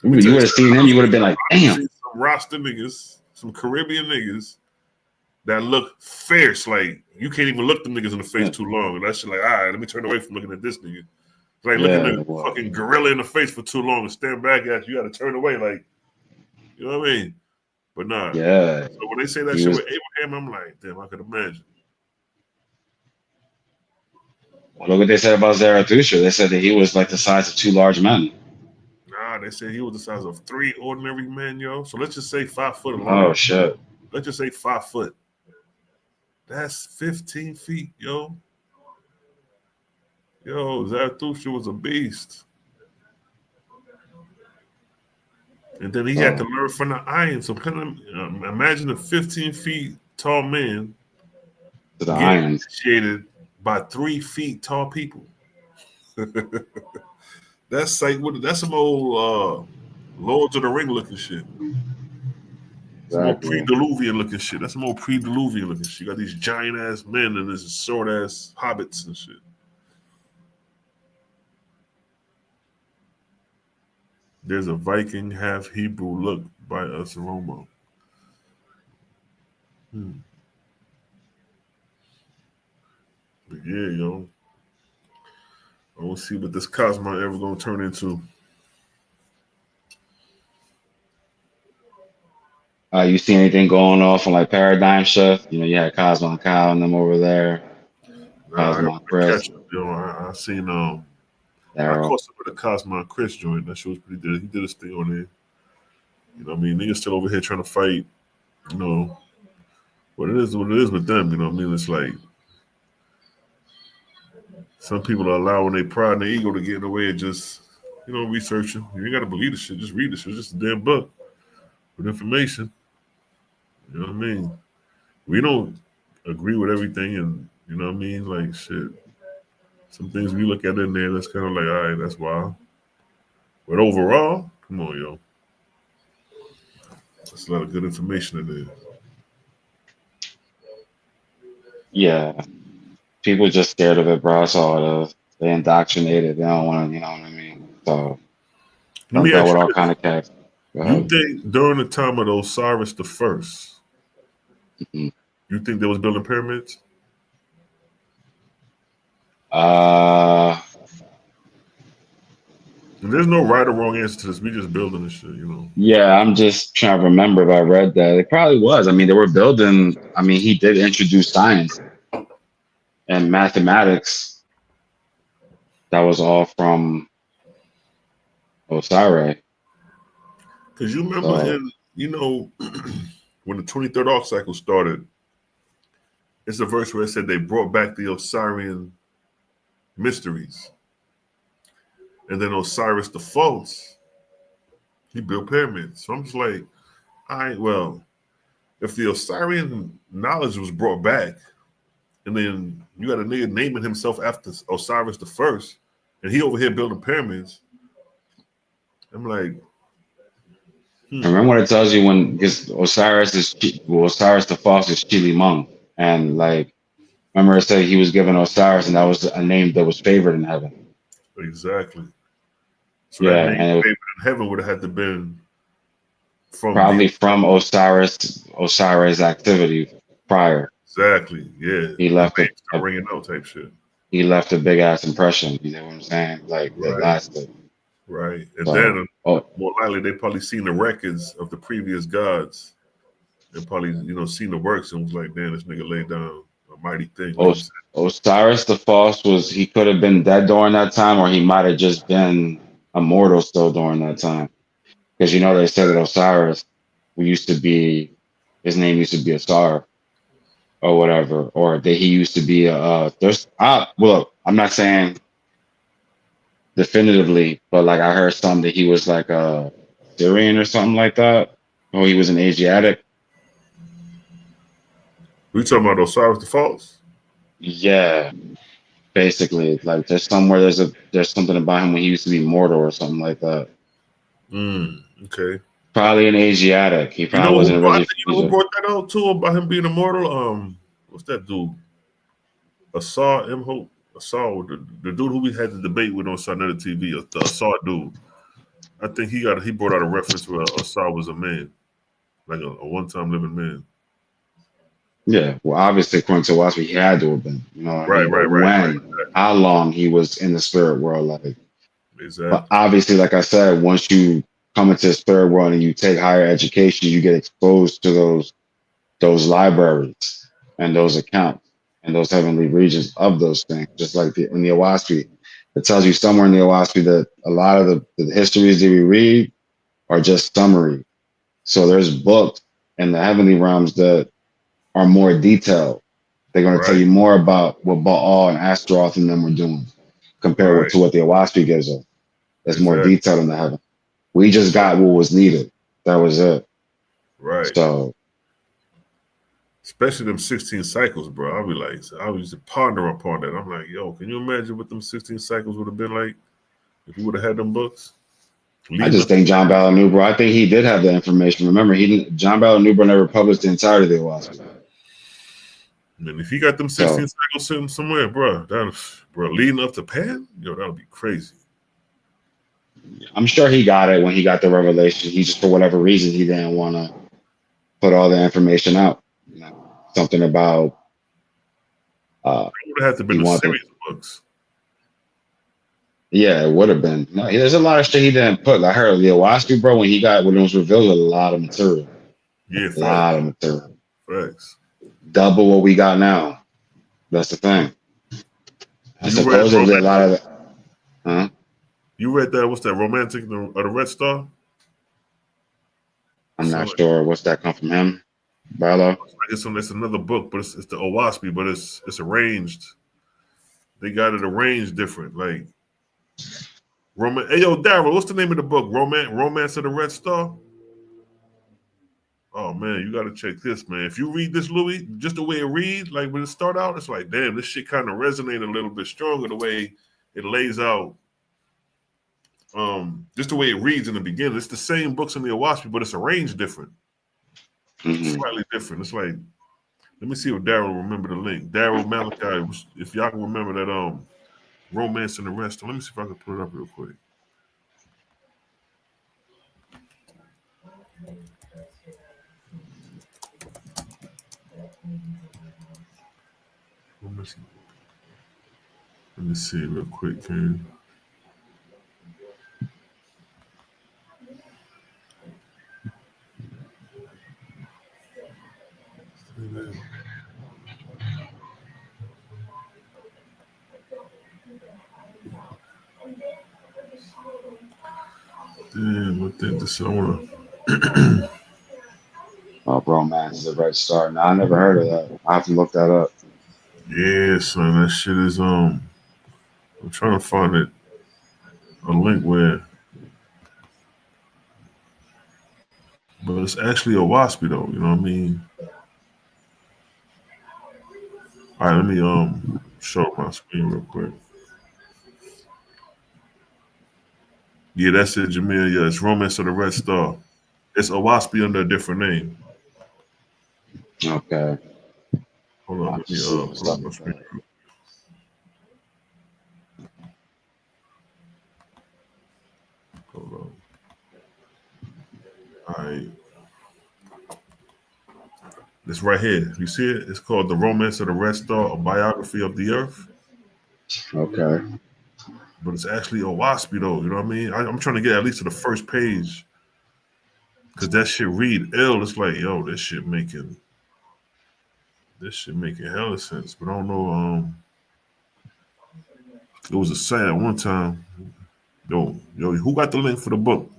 you would have seen him, you would have been like, damn. Some Rasta niggas, some Caribbean niggas that look fierce. Like you can't even look them niggas in the face too long. And that shit like, all right, let me turn away from looking at this nigga. It's like looking at the fucking gorilla in the face for too long and stand back at you. You got to turn away, like, you know what I mean? But nah. Yeah. So when they say that shit with Abraham, I'm like, damn, I could imagine. Well, look what they said about Zarathustra. They said that he was like the size of two large men. Nah, God, they said he was the size of 3 ordinary men, yo. So let's just say 5 foot alone. Oh shit. Let's just say 5 foot. That's 15 feet, yo. Yo, Zarathustra was a beast. And then he had to learn from the iron. So kind of imagine a 15 feet tall man To the getting irons. initiated by 3 feet tall people. That's like that's some old Lords of the Ring looking shit. Some more Exactly. pre-Diluvian looking shit. That's some more pre-Diluvian looking shit. You got these giant ass men and this short ass hobbits and shit. There's a Viking half Hebrew look by Osiris. But yeah, yo. I want to see what this Cosmo ever gonna turn into. You see anything going off on like Paradigm Shift? You know, you had Cosmo and Kyle and them over there. Nah, I Cosmo gotta and Chris. catch up, yo. I seen I Daryl. caught some of the Cosmo and Chris joint. That shit was pretty good. He did his thing on there. You know what I mean? Niggas still over here trying to fight, you know. What it is with them, you know what I mean? It's like some people are allowing their pride and their ego to get in the way of just, you know, researching. You ain't gotta believe the shit, just read the shit. It's just a damn book with information. You know what I mean? We don't agree with everything, and you know what I mean? Like shit. Some things we look at in there that's kind of like, all right, that's wild. But overall, come on, yo. There's a lot of good information in there. Yeah. People just scared of it, bro. That's all it is. They indoctrinated. They don't want to, you know what I mean? So Let don't me go ask with you all this. kind of cats. Go You ahead. think during the time of Osiris the First, Mhm. you think they was building pyramids? And there's no right or wrong answer to this. We just building this shit, you know. Yeah, I'm just trying to remember if I read that. It probably was. I mean, they were building, I mean, he did introduce science and mathematics. That was all from Osiris. Because you remember So in, you know, when the 23rd arc cycle started, it's a verse where it said they brought back the Osirian mysteries. And then Osiris the False, he built pyramids. So I'm just like, all right, well, if the Osirian knowledge was brought back, and then you got a nigga naming himself after Osiris the First, and he over here building pyramids, I'm like, remember what it tells you when, because Osiris the False is Chili Mung. And like, remember it said he was given Osiris and that was a name that was favored in heaven. exactly. So that Yeah, name and it was favored in heaven would have had to been from probably the from Osiris activity prior. exactly, yeah. He His left name start ringing out type shit. he left a big ass impression. You know what I'm saying? Like that Right, lasted. right. And So then more likely they probably seen the records of the previous gods and probably, you know, seen the works and was like, damn, this nigga laid down a mighty thing. Like you said. Osiris the False he could have been dead during that time, or he might have just been immortal still during that time. Because you know they said that Osiris his name used to be Osiris or whatever, or that he used to be well, I'm not saying definitively, but like I heard something that he was like a Syrian or something like that, or he was an Asiatic. We talking about Osiris the False? Yeah, basically, like there's something about him when he used to be mortal or something like that. Okay. Probably an Asiatic. He You know probably who wasn't brought really. who brought that out too about him being immortal? What's that dude? Asar M. Hope. Asar, the dude who we had the debate with on Sunday TV, the Asar dude. I think he brought out a reference where Asar was a man, like a one-time living man. Yeah, well, obviously, according to us, he had to have been. You know what I Right, mean? right, But right, right. how long he was in the spirit world, like. But Exactly. obviously, like I said, once you come into the spirit world and you take higher education, you get exposed to those libraries and those accounts and those heavenly regions of those things. Just like in the Owaski, It tells you somewhere in the Owaski that a lot of the histories that we read are just summary. So there's books in the heavenly realms that are more detailed. They're going to tell Right, you more about what Baal and Astaroth and them were doing compared right, to what the Owaski gives us. It's more exactly. detailed in the heaven. We just So, got what was needed. That was it. right. So Especially them 16 cycles, bro. I'll be like, I was to ponder upon that. I'm like, yo, can you imagine what them 16 cycles would have been like if we would have had them books? I Leading just up to think John Ballard Newbro, I think he did have the information. Remember, he didn't, John Ballard Newbro never published the entirety of the Owaski. and if he got them 16 So cycles sitting somewhere, bro, leading up to Pan, yo, that would be crazy. I'm sure he got it when he got the revelation. He just, for whatever reason, he didn't want to put all the information out. You know, something about It would have to he been a wanted. series of books. Yeah, it would have been. No, there's a lot of shit he didn't put. I heard the Owaski, bro, when it was revealed, a lot of material, Yeah, a lot facts. of material, Facts. double what we got now. That's the thing. And You read supposedly a lot of it. Huh? You read that? What's that? Romantic of the Red Star? I'm So not like, sure. What's that come from him? Barlow? I guess it's another book, but it's the Owaspy, but it's arranged. They got it arranged different. Like Hey yo, Daryl, what's the name of the book? Romance of the Red Star? Oh man, you gotta check this, man. If you read this, Louis, just the way it reads, like when it start out, it's like, damn, this shit kind of resonated a little bit stronger the way it lays out. Just the way it reads in the beginning. It's the same books in the Owaspy, but it's arranged different. Mm-hmm. Slightly different. It's like, let me see if Daryl remember the link. Daryl Malachi, if y'all can remember that Romance and the Rest. Let me see if I can put it up real quick. Let me see real quick, man. Damn, what think this? I wanna. Oh, Romance is a Red Star. No, I never heard of that. I have to look that up. Yeah, son, that shit is I'm trying to find a link where, but it's actually a waspy though. You know what I mean? All right, let me show up my screen real quick. Yeah, that's it, Jamil. Yeah, it's Romance of the Red Star. It's a waspy under a different name. Okay. Hold I'll on, have let to me see what's pull up up my with screen. that. Hold on. All right. It's right here. You see it? It's called The Romance of the Red Star, a biography of the Earth. Okay. But it's actually a waspy though. You know what I mean? I'm trying to get at least to the first page. Cause that shit read ill. It's like, yo, this shit making hella sense. But I don't know, it was a sad one time. Yo, who got the link for the book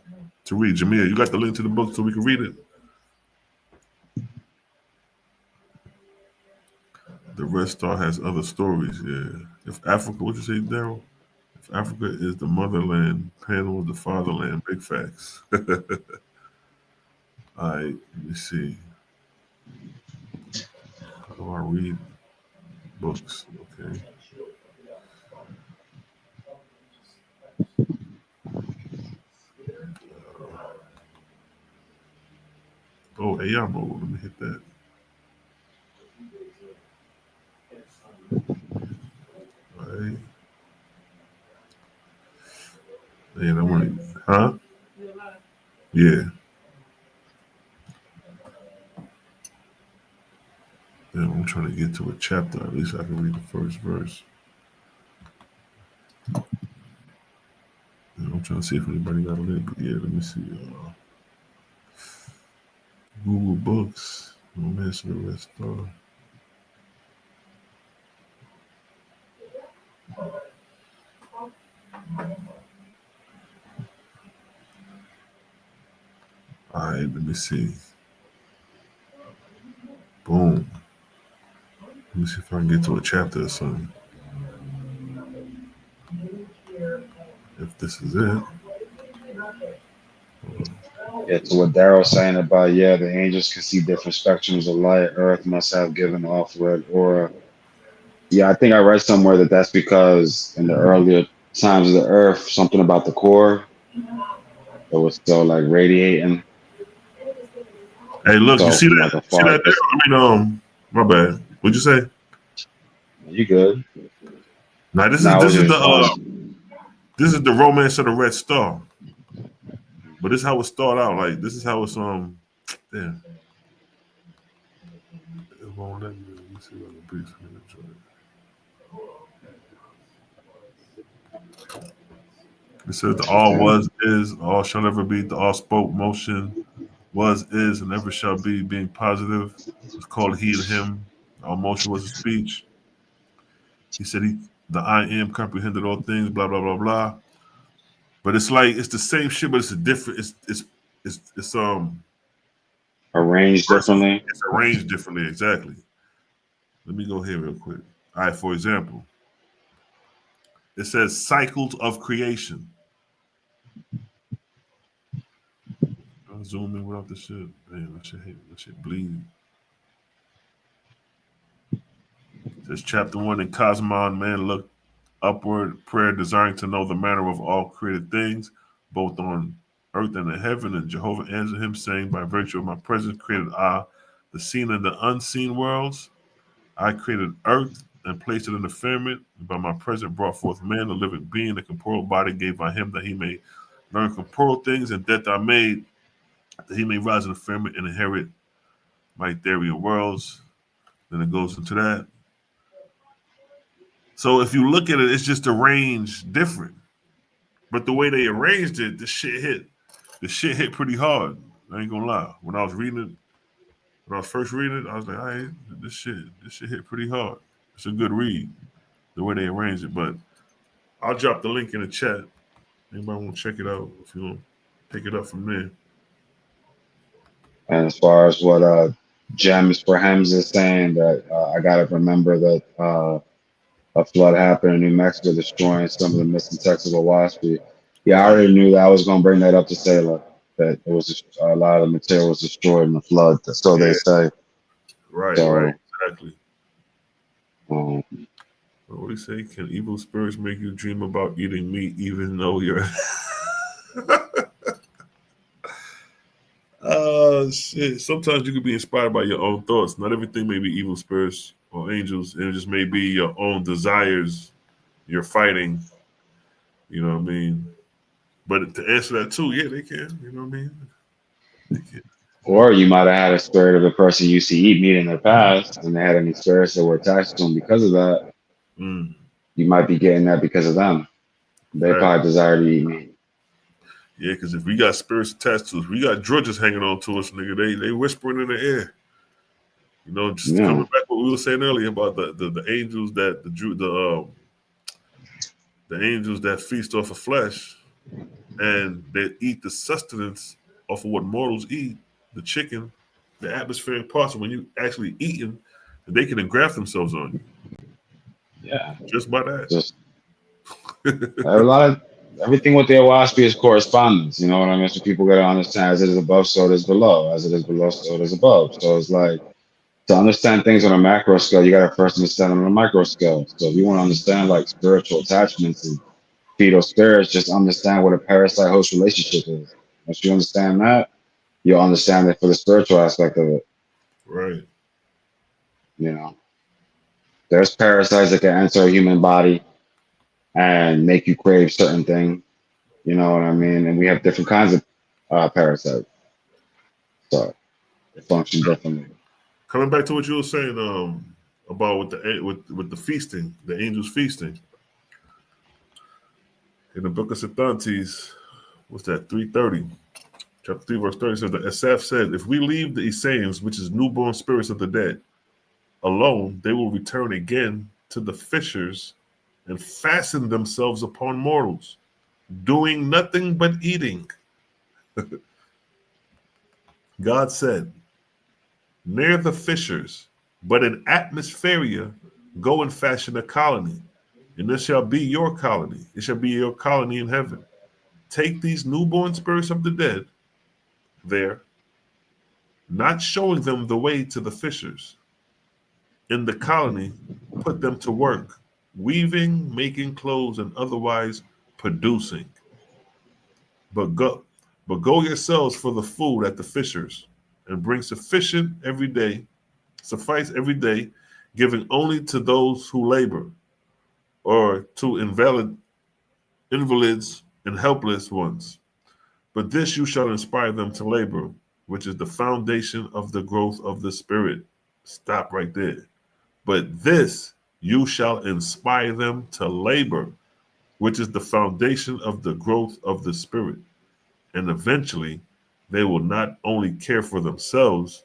to read? Jamil, you got the link to the book so we can read it? The Red Star has other stories, yeah. If Africa, what you say, Daryl? If Africa is the motherland, Pan was the fatherland. Big facts. All right, let me see. How do I read books? Okay. Oh, AI mode. Let me hit that. All right. Man, I want to, huh? Yeah. Damn, I'm trying to get to a chapter. At least I can read the first verse. I'm trying to see if anybody got a link. But yeah, let me see. Google Books. Romance of the Red Star. right, let me see. Boom. Let me see if I can get to a chapter or something. If this is it. Yeah, to what Daryl's saying about, yeah, the angels can see different spectrums of light. Earth must have given off red aura. Yeah, I think I read somewhere that that's because in the earlier times of the Earth, something about the core, it was still like radiating. Hey, look, you So see from that? like a See far that there? distance, I mean, my bad. What'd you say? you good. Now this Now I was is just this is the romance of the Red Star. But this is how it start out. Like this is how it's damn. It won't let me. Let me see if I can brief it says the all okay. was is, all shall never be, the all spoke motion was is and ever shall be, being positive. It's called he and him. All motion was a speech. He said the I am comprehended all things, blah blah blah blah. But it's like it's the same shit, but it's a different. It's Arranged differently. it's arranged differently. Exactly. Let me go here real quick. All right. For example, it says cycles of creation. I'll zoom in without the shit. Man, that shit bleed. It says chapter 1 in Cosmon, man looked upward, prayer desiring to know the manner of all created things, both on earth and in heaven. And Jehovah answered him, saying, by virtue of my presence created I the seen and the unseen worlds. I created earth and placed it in the firmament. And by my presence brought forth man, a living being, a corporeal body gave by him that he may learn corporeal things, and death I made, that he may rise in the firmament and inherit my ethereal worlds. Then it goes into that. So if you look at it, it's just arranged different. But the way they arranged it, the shit hit pretty hard. I ain't gonna lie. When I was first reading it, I was like, all right, this shit hit pretty hard. It's a good read, the way they arranged it. But I'll drop the link in the chat. Anybody want to check it out if you want to pick it up from there. And as far as what Gems for Hems is saying, that I gotta remember that a flood happened in New Mexico, destroying some of the missing texts of Owaski. Yeah, I already knew that. I was gonna bring that up to Selah, that it was a lot of material was destroyed in the flood. So they Yeah, say. right, So exactly. What do you say? Can evil spirits make you dream about eating meat even though you're shit. Sometimes you can be inspired by your own thoughts. Not everything may be evil spirits or angels. It just may be your own desires you're fighting. You know what I mean? But to answer that too, yeah, they can. You know what I mean? They can. or you might have had a spirit of the person you used to eat meat in their past, and they had any spirits that were attached to them because of that. You might be getting that because of them. They Right. probably desire to eat meat. Yeah, because if we got spirits attached to us, we got drudges hanging on to us, nigga. They whispering in the air. You know, just coming back what we were saying earlier about the angels that the angels that feast off of flesh, and they eat the sustenance off of what mortals eat, the chicken, the atmospheric parts. When you actually eating, they can engraft themselves on you. Yeah. Just by that. Just a lot of everything with the Owaski is correspondence. You know what I mean? So people gotta understand, as it is above, so it is below. As it is below, so it is above. So it's like, to understand things on a macro scale, you gotta first understand them on a micro scale. So if you want to understand like spiritual attachments and fetal spirits, just understand what a parasite host relationship is. Once you understand that, you'll understand it for the spiritual aspect of it. Right. You know, there's parasites that can enter a human body and make you crave certain things. You know what I mean? And we have different kinds of parasites, so they function differently. Coming back to what you were saying, about with the feasting, the angels feasting. In the book of Sathantes, what's that? 330. Chapter 3, verse 30 says that Asaph said, if we leave the Essenes, which is newborn spirits of the dead, alone, they will return again to the fishers and fasten themselves upon mortals, doing nothing but eating. God said, near the fishers, but in Atmospheria, go and fashion a colony, and this shall be your colony. It shall be your colony in heaven. Take these newborn spirits of the dead there, not showing them the way to the fishers. In the colony, put them to work, weaving, making clothes, and otherwise producing. But go yourselves for the food at the fishers, and bring suffice every day, giving only to those who labor, or to invalids and helpless ones. But this you shall inspire them to labor, which is the foundation of the growth of the spirit. Stop right there. But this you shall inspire them to labor, which is the foundation of the growth of the spirit. And eventually, they will not only care for themselves,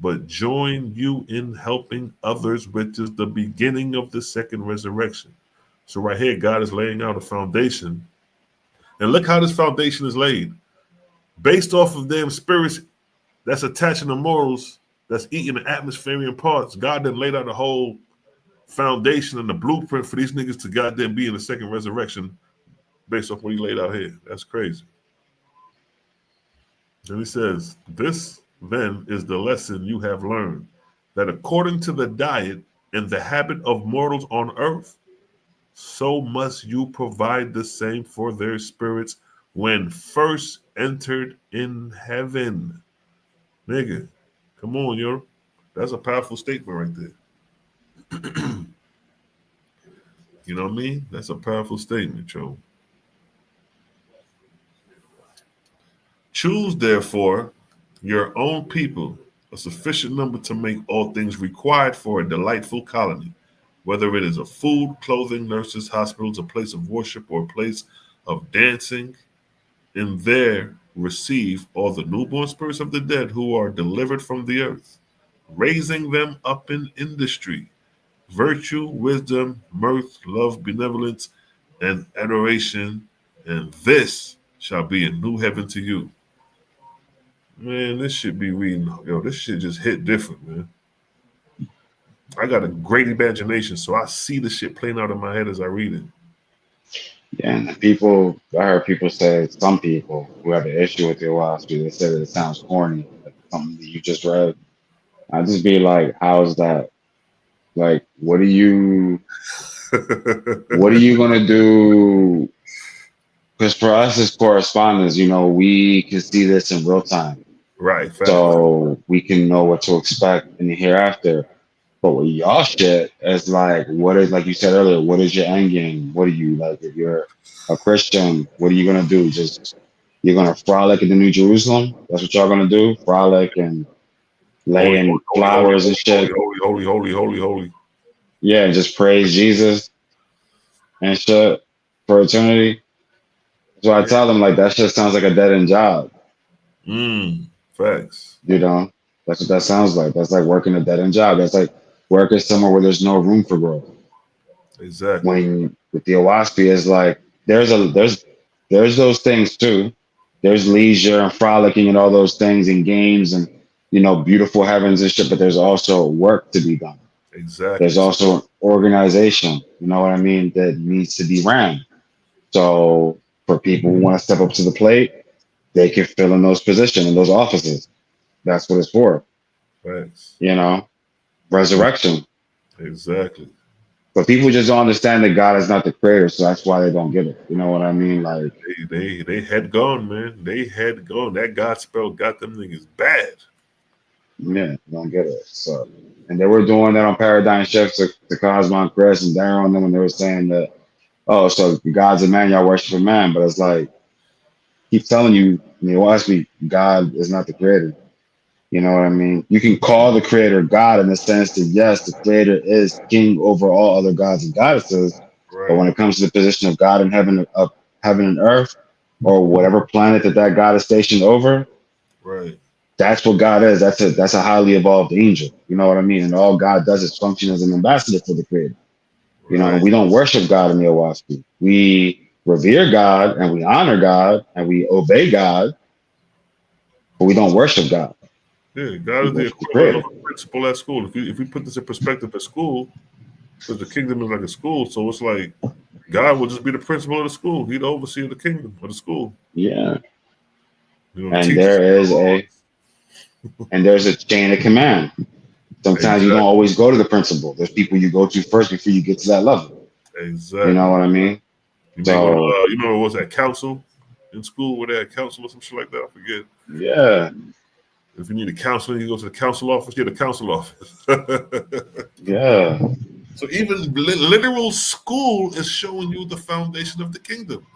but join you in helping others, which is the beginning of the second resurrection. So right here, God is laying out a foundation. And look how this foundation is laid. Based off of them spirits that's attaching the morals, that's eating the atmospheric parts. God then laid out a whole foundation and the blueprint for these niggas to goddamn be in the second resurrection based off what he laid out here. That's crazy. And he says, this then is the lesson you have learned, that according to the diet and the habit of mortals on earth, so must you provide the same for their spirits when first entered in heaven. Nigga, come on, yo. That's a powerful statement right there. You know what I mean? That's a powerful statement, yo. Choose, therefore, your own people, a sufficient number to make all things required for a delightful colony, whether it is a food, clothing, nurses, hospitals, a place of worship, or a place of dancing, and there receive all the newborn spirits of the dead who are delivered from the earth, raising them up in industry, virtue, wisdom, mirth, love, benevolence, and adoration, and this shall be a new heaven to you. Man, this shit be reading. Yo, this shit just hit different, man. I got a great imagination, so I see the shit playing out in my head as I read it. Yeah, and I heard people say, some people who have an issue with the philosophy, they say that it sounds corny, like something that you just read. I just be like, how's that? Like, what are you gonna do? Because for us as correspondents, we can see this in real time. Right. Fact. So we can know what to expect in the hereafter. But with y'all shit, it's like, like you said earlier, what is your end game? What are you, like, if you're a Christian, what are you gonna do? You're gonna frolic in the New Jerusalem? That's what y'all gonna do? Frolic and laying flowers and shit. Holy. Yeah, and just praise Jesus and shit for eternity. So I tell them, like, that shit sounds like a dead end job. Facts. That's what that sounds like. That's like working a dead end job. That's like working somewhere where there's no room for growth. Exactly. When with the Owaspy is like there's those things too. There's leisure and frolicking and all those things and games and beautiful heavens and shit, but there's also work to be done. Exactly. There's also an organization, you know what I mean, that needs to be ran. So for people who want to step up to the plate, they can fill in those positions in those offices. That's what it's for. Thanks. Resurrection. Exactly. But people just don't understand that God is not the creator, so that's why they don't get it. You know what I mean? Like they had gone, man. They had gone. That God spell got them niggas bad. Yeah, don't get it. So, and they were doing that on Paradigm Shifts to Cosmo and Chris and Darren on them when they were saying that, oh, so God's a man, y'all worship a man. But it's like, keep telling you, ask me, God is not the creator. You know what I mean? You can call the creator God in the sense that, yes, the creator is king over all other gods and goddesses. Right. But when it comes to the position of God in heaven and earth, or whatever planet that God is stationed over, right? That's what God is. That's a highly evolved angel. You know what I mean? And all God does is function as an ambassador for the creator. We don't worship God in the Owaspy. We revere God and we honor God and we obey God, but we don't worship God. Yeah, God is the That's equivalent of great. a principal at school. If we put this in perspective at school, because the kingdom is like a school, so it's like God will just be the principal of the school. He's the overseer of the kingdom of the school. Yeah. You know, And teachers there and is the there's a chain of command. Sometimes you don't exactly, always go to the principal. There's people you go to first before you get to that level. You know exactly. what I mean? You may go to, So you know, what was that council in school where they had council or some shit like that? I forget. yeah, If you need a counselor, you go to the council office. Yeah, the council office. yeah, So even literal school is showing you the foundation of the kingdom.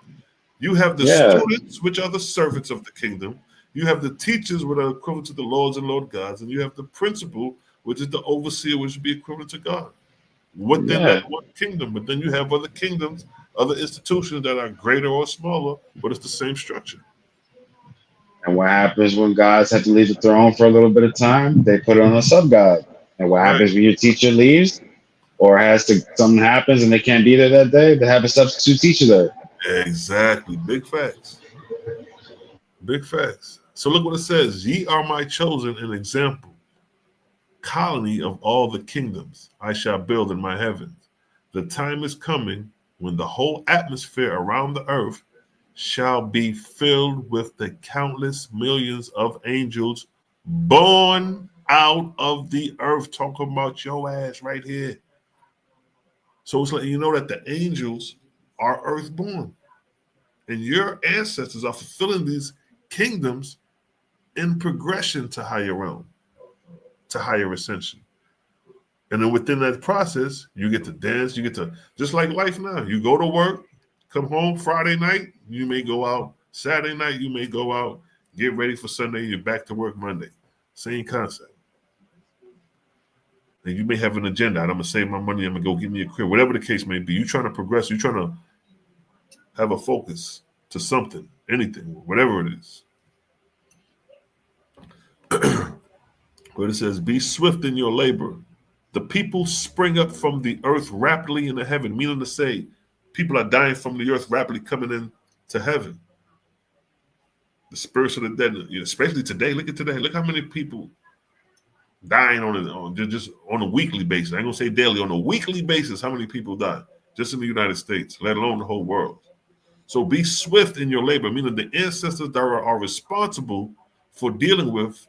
You have the yeah, students, which are the servants of the kingdom. You have the teachers, which are equivalent to the lords and lord gods, and you have the principal, which is the overseer, which would be equivalent to God within that yeah. one kingdom. But then you have other kingdoms, other institutions that are greater or smaller, but it's the same structure. And what happens when gods have to leave the throne for a little bit of time? They put on a sub god. And what Right. happens when your teacher leaves or something happens and they can't be there that day? They have a substitute teacher there. Exactly. Big facts. Big facts. So look what it says. Ye are my chosen an example, colony of all the kingdoms I shall build in my heavens. The time is coming when the whole atmosphere around the earth shall be filled with the countless millions of angels born out of the earth. Talking about your ass right here. So it's like you know that the angels are earthborn. And your ancestors are fulfilling these kingdoms in progression to higher realm, to higher ascension. And then within that process, you get to dance, you get to, just like life now, you go to work, come home Friday night, you may go out. Saturday night, you may go out, get ready for Sunday, you're back to work Monday. Same concept. And you may have an agenda. I'm going to save my money, I'm going to go get me a crib, whatever the case may be. You're trying to progress, you're trying to have a focus to something, anything, whatever it is. Where it says, be swift in your labor. The people spring up from the earth rapidly into heaven, meaning to say, people are dying from the earth rapidly coming into heaven. The spirits of the dead, especially today. Look at today. Look how many people dying just on a weekly basis. I ain't gonna say daily, on a weekly basis, how many people die just in the United States, let alone the whole world. So be swift in your labor, meaning the ancestors that are responsible for dealing with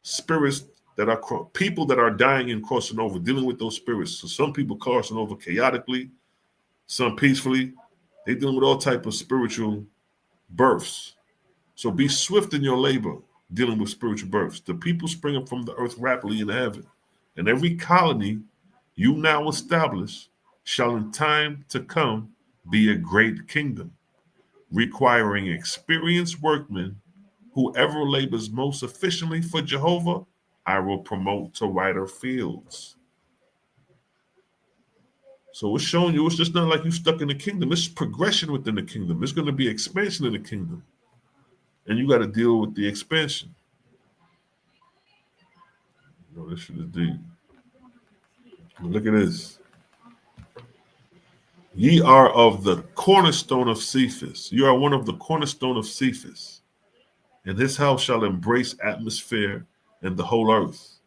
spirits that are people that are dying and crossing over, dealing with those spirits. So some people crossing over chaotically, some peacefully. They're dealing with all type of spiritual births. So be swift in your labor, dealing with spiritual births. The people springing from the earth rapidly in heaven, and every colony you now establish shall in time to come be a great kingdom, requiring experienced workmen. Whoever labors most efficiently for Jehovah, I will promote to wider fields. So it's showing you it's just not like you stuck in the kingdom. It's progression within the kingdom. It's going to be expansion in the kingdom. And you got to deal with the expansion. This shit is deep. Look at this. Ye are of the cornerstone of Cephas. You are one of the cornerstone of Cephas. And his house shall embrace atmosphere and the whole earth.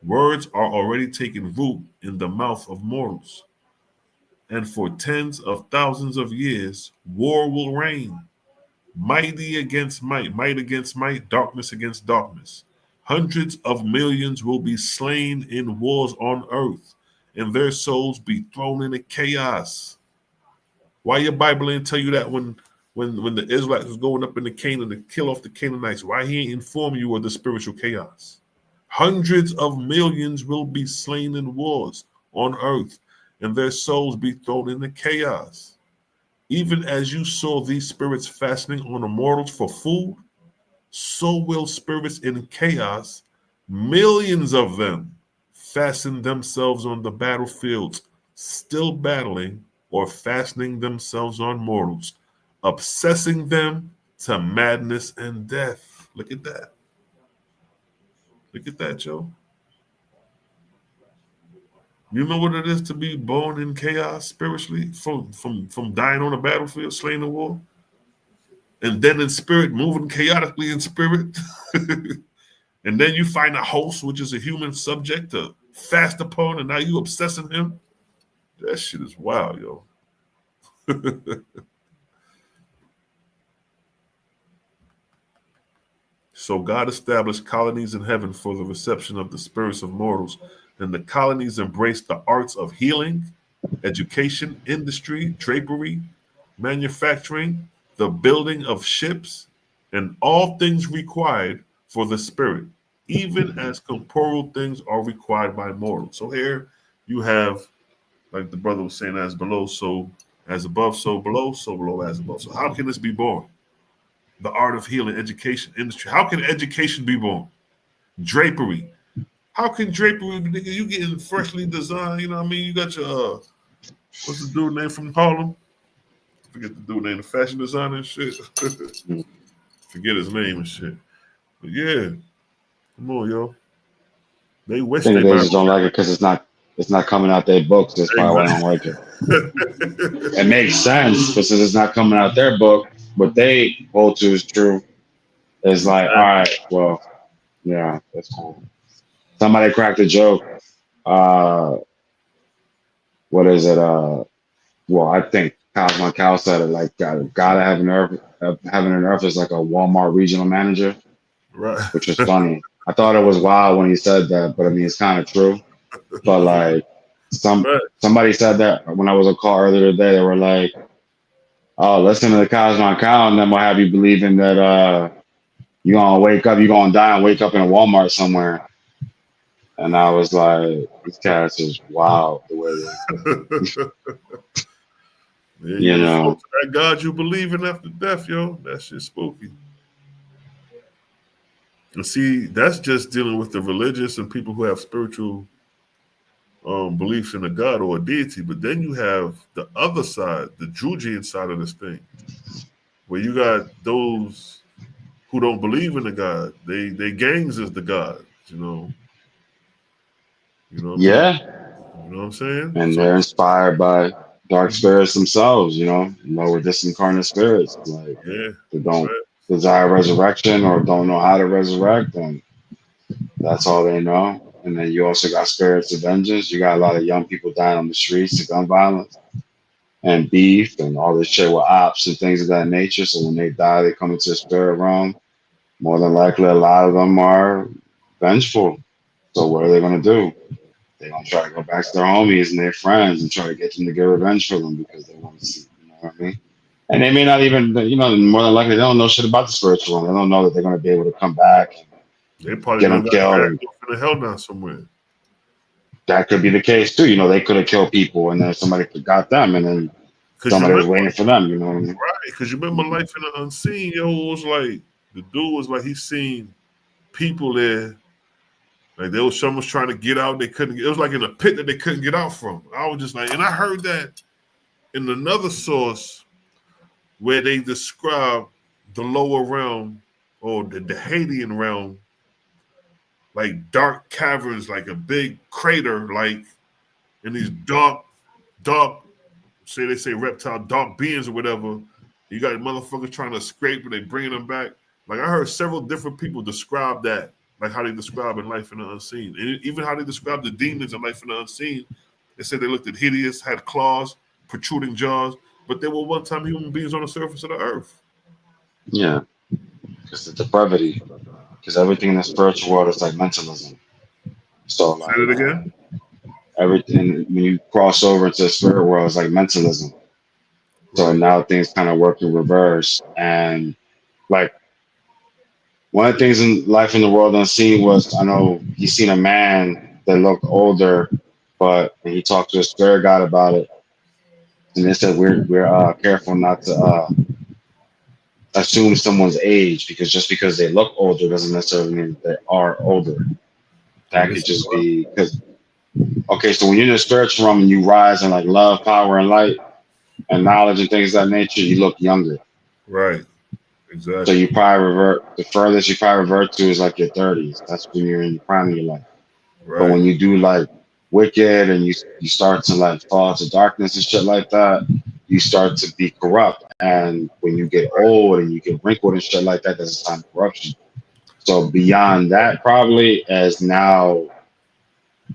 Words are already taking root in the mouth of mortals. And for tens of thousands of years, war will reign. Mighty against might, might against might, darkness against darkness. Hundreds of millions will be slain in wars on earth, and their souls be thrown into chaos. Why your Bible ain't tell you that when the Israelites was going up into Canaan to kill off the Canaanites? Why he ain't inform you of the spiritual chaos? Hundreds of millions will be slain in wars on earth, and their souls be thrown into chaos. Even as you saw these spirits fastening on the mortals for food, so will spirits in chaos, millions of them, fasten themselves on the battlefields, still battling or fastening themselves on mortals, obsessing them to madness and death. Look at that. Look at that, Joe. You know what it is to be born in chaos spiritually, from dying on the battlefield, slain in war, and then in spirit, moving chaotically in spirit, and and then you find a host, which is a human subject to fast upon, and now you obsessing him. That shit is wild, yo. So God established colonies in heaven for the reception of the spirits of mortals, and the colonies embraced the arts of healing, education, industry, drapery, manufacturing, the building of ships, and all things required for the spirit, even as corporeal things are required by mortals. So here you have, like the brother was saying, as below, so as above, so below as above. So how can this be born? The art of healing, education, industry. How can education be born? Drapery. How can drapery, nigga, you getting freshly designed, you know what I mean? You got your, what's the dude name from Harlem? Forget the dude name, the fashion designer and shit. Forget his name and shit. But yeah, come on, yo. They wish I think they they just don't like it because it's not coming out their books. That's probably why I don't like it. It makes sense, but since it's not coming out their book, what they hold to is true. It's like, all right, well, yeah, that's cool. Somebody cracked a joke. What is it? Well, I think Cosmo Cal said it like God of heaven and earth is like a Walmart regional manager, Right. which is funny. I thought it was wild when he said that, but I mean it's kind of true. But like somebody said that when I was on call earlier today, they were like, "Oh, listen to the Cosmo Cal, and then we'll have you believing that you're gonna wake up, you're gonna die and wake up in a Walmart somewhere." And I was like, "These cats is wild the way they, you know, that God you believe in after death, yo. That shit's spooky." And see, that's just dealing with the religious and people who have spiritual beliefs in a God or a deity. But then you have the other side, the Jujian side of this thing, where you got those who don't believe in the God. They gangs is the God, you know. You know what yeah. You know what I'm saying? And So, they're inspired by dark spirits themselves, lower disincarnate spirits, like yeah, they don't desire resurrection or don't know how to resurrect, and that's all they know. And then you also got spirits of vengeance. You got a lot of young people dying on the streets of gun violence and beef and all this shit with ops and things of that nature. So when they die, they come into the spirit realm. More than likely, a lot of them are vengeful. So what are they going to do? They're going to try to go back to their homies and their friends and try to get them to get revenge for them because they want to see, you know what I mean? And they may not even, more than likely, they don't know shit about the spiritual realm. They don't know that they're going to be able to come back and they probably get them got killed. dragged off in the hell down somewhere. That could be the case too. They could have killed people and then somebody got them and then somebody was waiting for them, you know what I mean? Right, because you remember Life in the Unseen, yo, it was like, the dude was like, he seen people there, like someone was trying to get out, they couldn't, it was like in a pit that they couldn't get out from. I was just like, and I heard that in another source where they describe the lower realm or the Hadean realm, like dark caverns, like a big crater, like in these dark, they say reptile, dark beings or whatever. You got motherfuckers trying to escape, but they bringing them back. Like I heard several different people describe that, like how they describe in Life in the Unseen, and even how they describe the demons in Life in the Unseen. They said they looked at hideous, had claws, protruding jaws, but they were one time human beings on the surface of the earth. Yeah, because the depravity, because everything in the spiritual world is like mentalism. So like, say it again. Everything when you cross over into the spirit world is like mentalism. So now things kind of work in reverse. And like one of the things in Life in the World Unseen was, I know he's seen a man that looked older, but he talked to a spirit god about it. And they said we're careful not to assume someone's age because just because they look older doesn't necessarily mean they are older. That could just be because, okay, so when you're in the spiritual realm and you rise in like love, power, and light, and knowledge and things of that nature, you look younger. Right. Exactly. So you probably the furthest you probably revert to is like your 30s. That's when you're in the prime of your life. Right. But when you do like wicked and you start to like fall into darkness and shit like that, you start to be corrupt. And when you get old and you get wrinkled and shit like that, that's a sign of corruption. So beyond that, probably as now,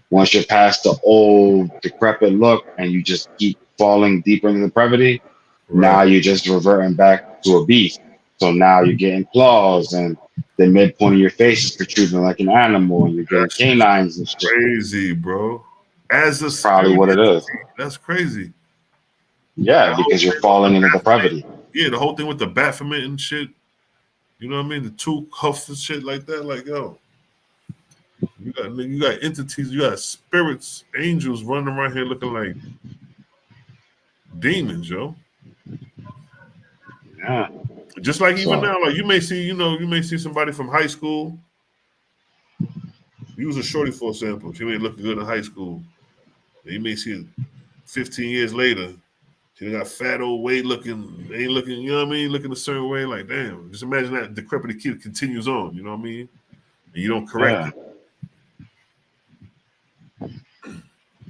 once you're past the old decrepit look and you just keep falling deeper into depravity, now Right. you're just reverting back to a beast. So now you're getting claws and the midpoint of your face is protruding like an animal and you're getting That's canines and shit. crazy, bro. As a Probably spirit what it is. entity, that's crazy. Yeah, That whole because you're thing with falling the into Baphomet, depravity. yeah, the whole thing with the Baphomet and shit. You know what I mean? The two huffs and shit like that. Like, yo, you got entities, you got spirits, angels running around here looking like demons, yo. Yeah. Just like even So now, like you may see, you may see somebody from high school. Use a shorty for example. She may look good in high school. And you may see it 15 years later. She got fat old way looking, ain't looking, you know what I mean? Looking a certain way, like damn. Just imagine that decrepit kid continues on, you know what I mean? And you don't correct yeah, it.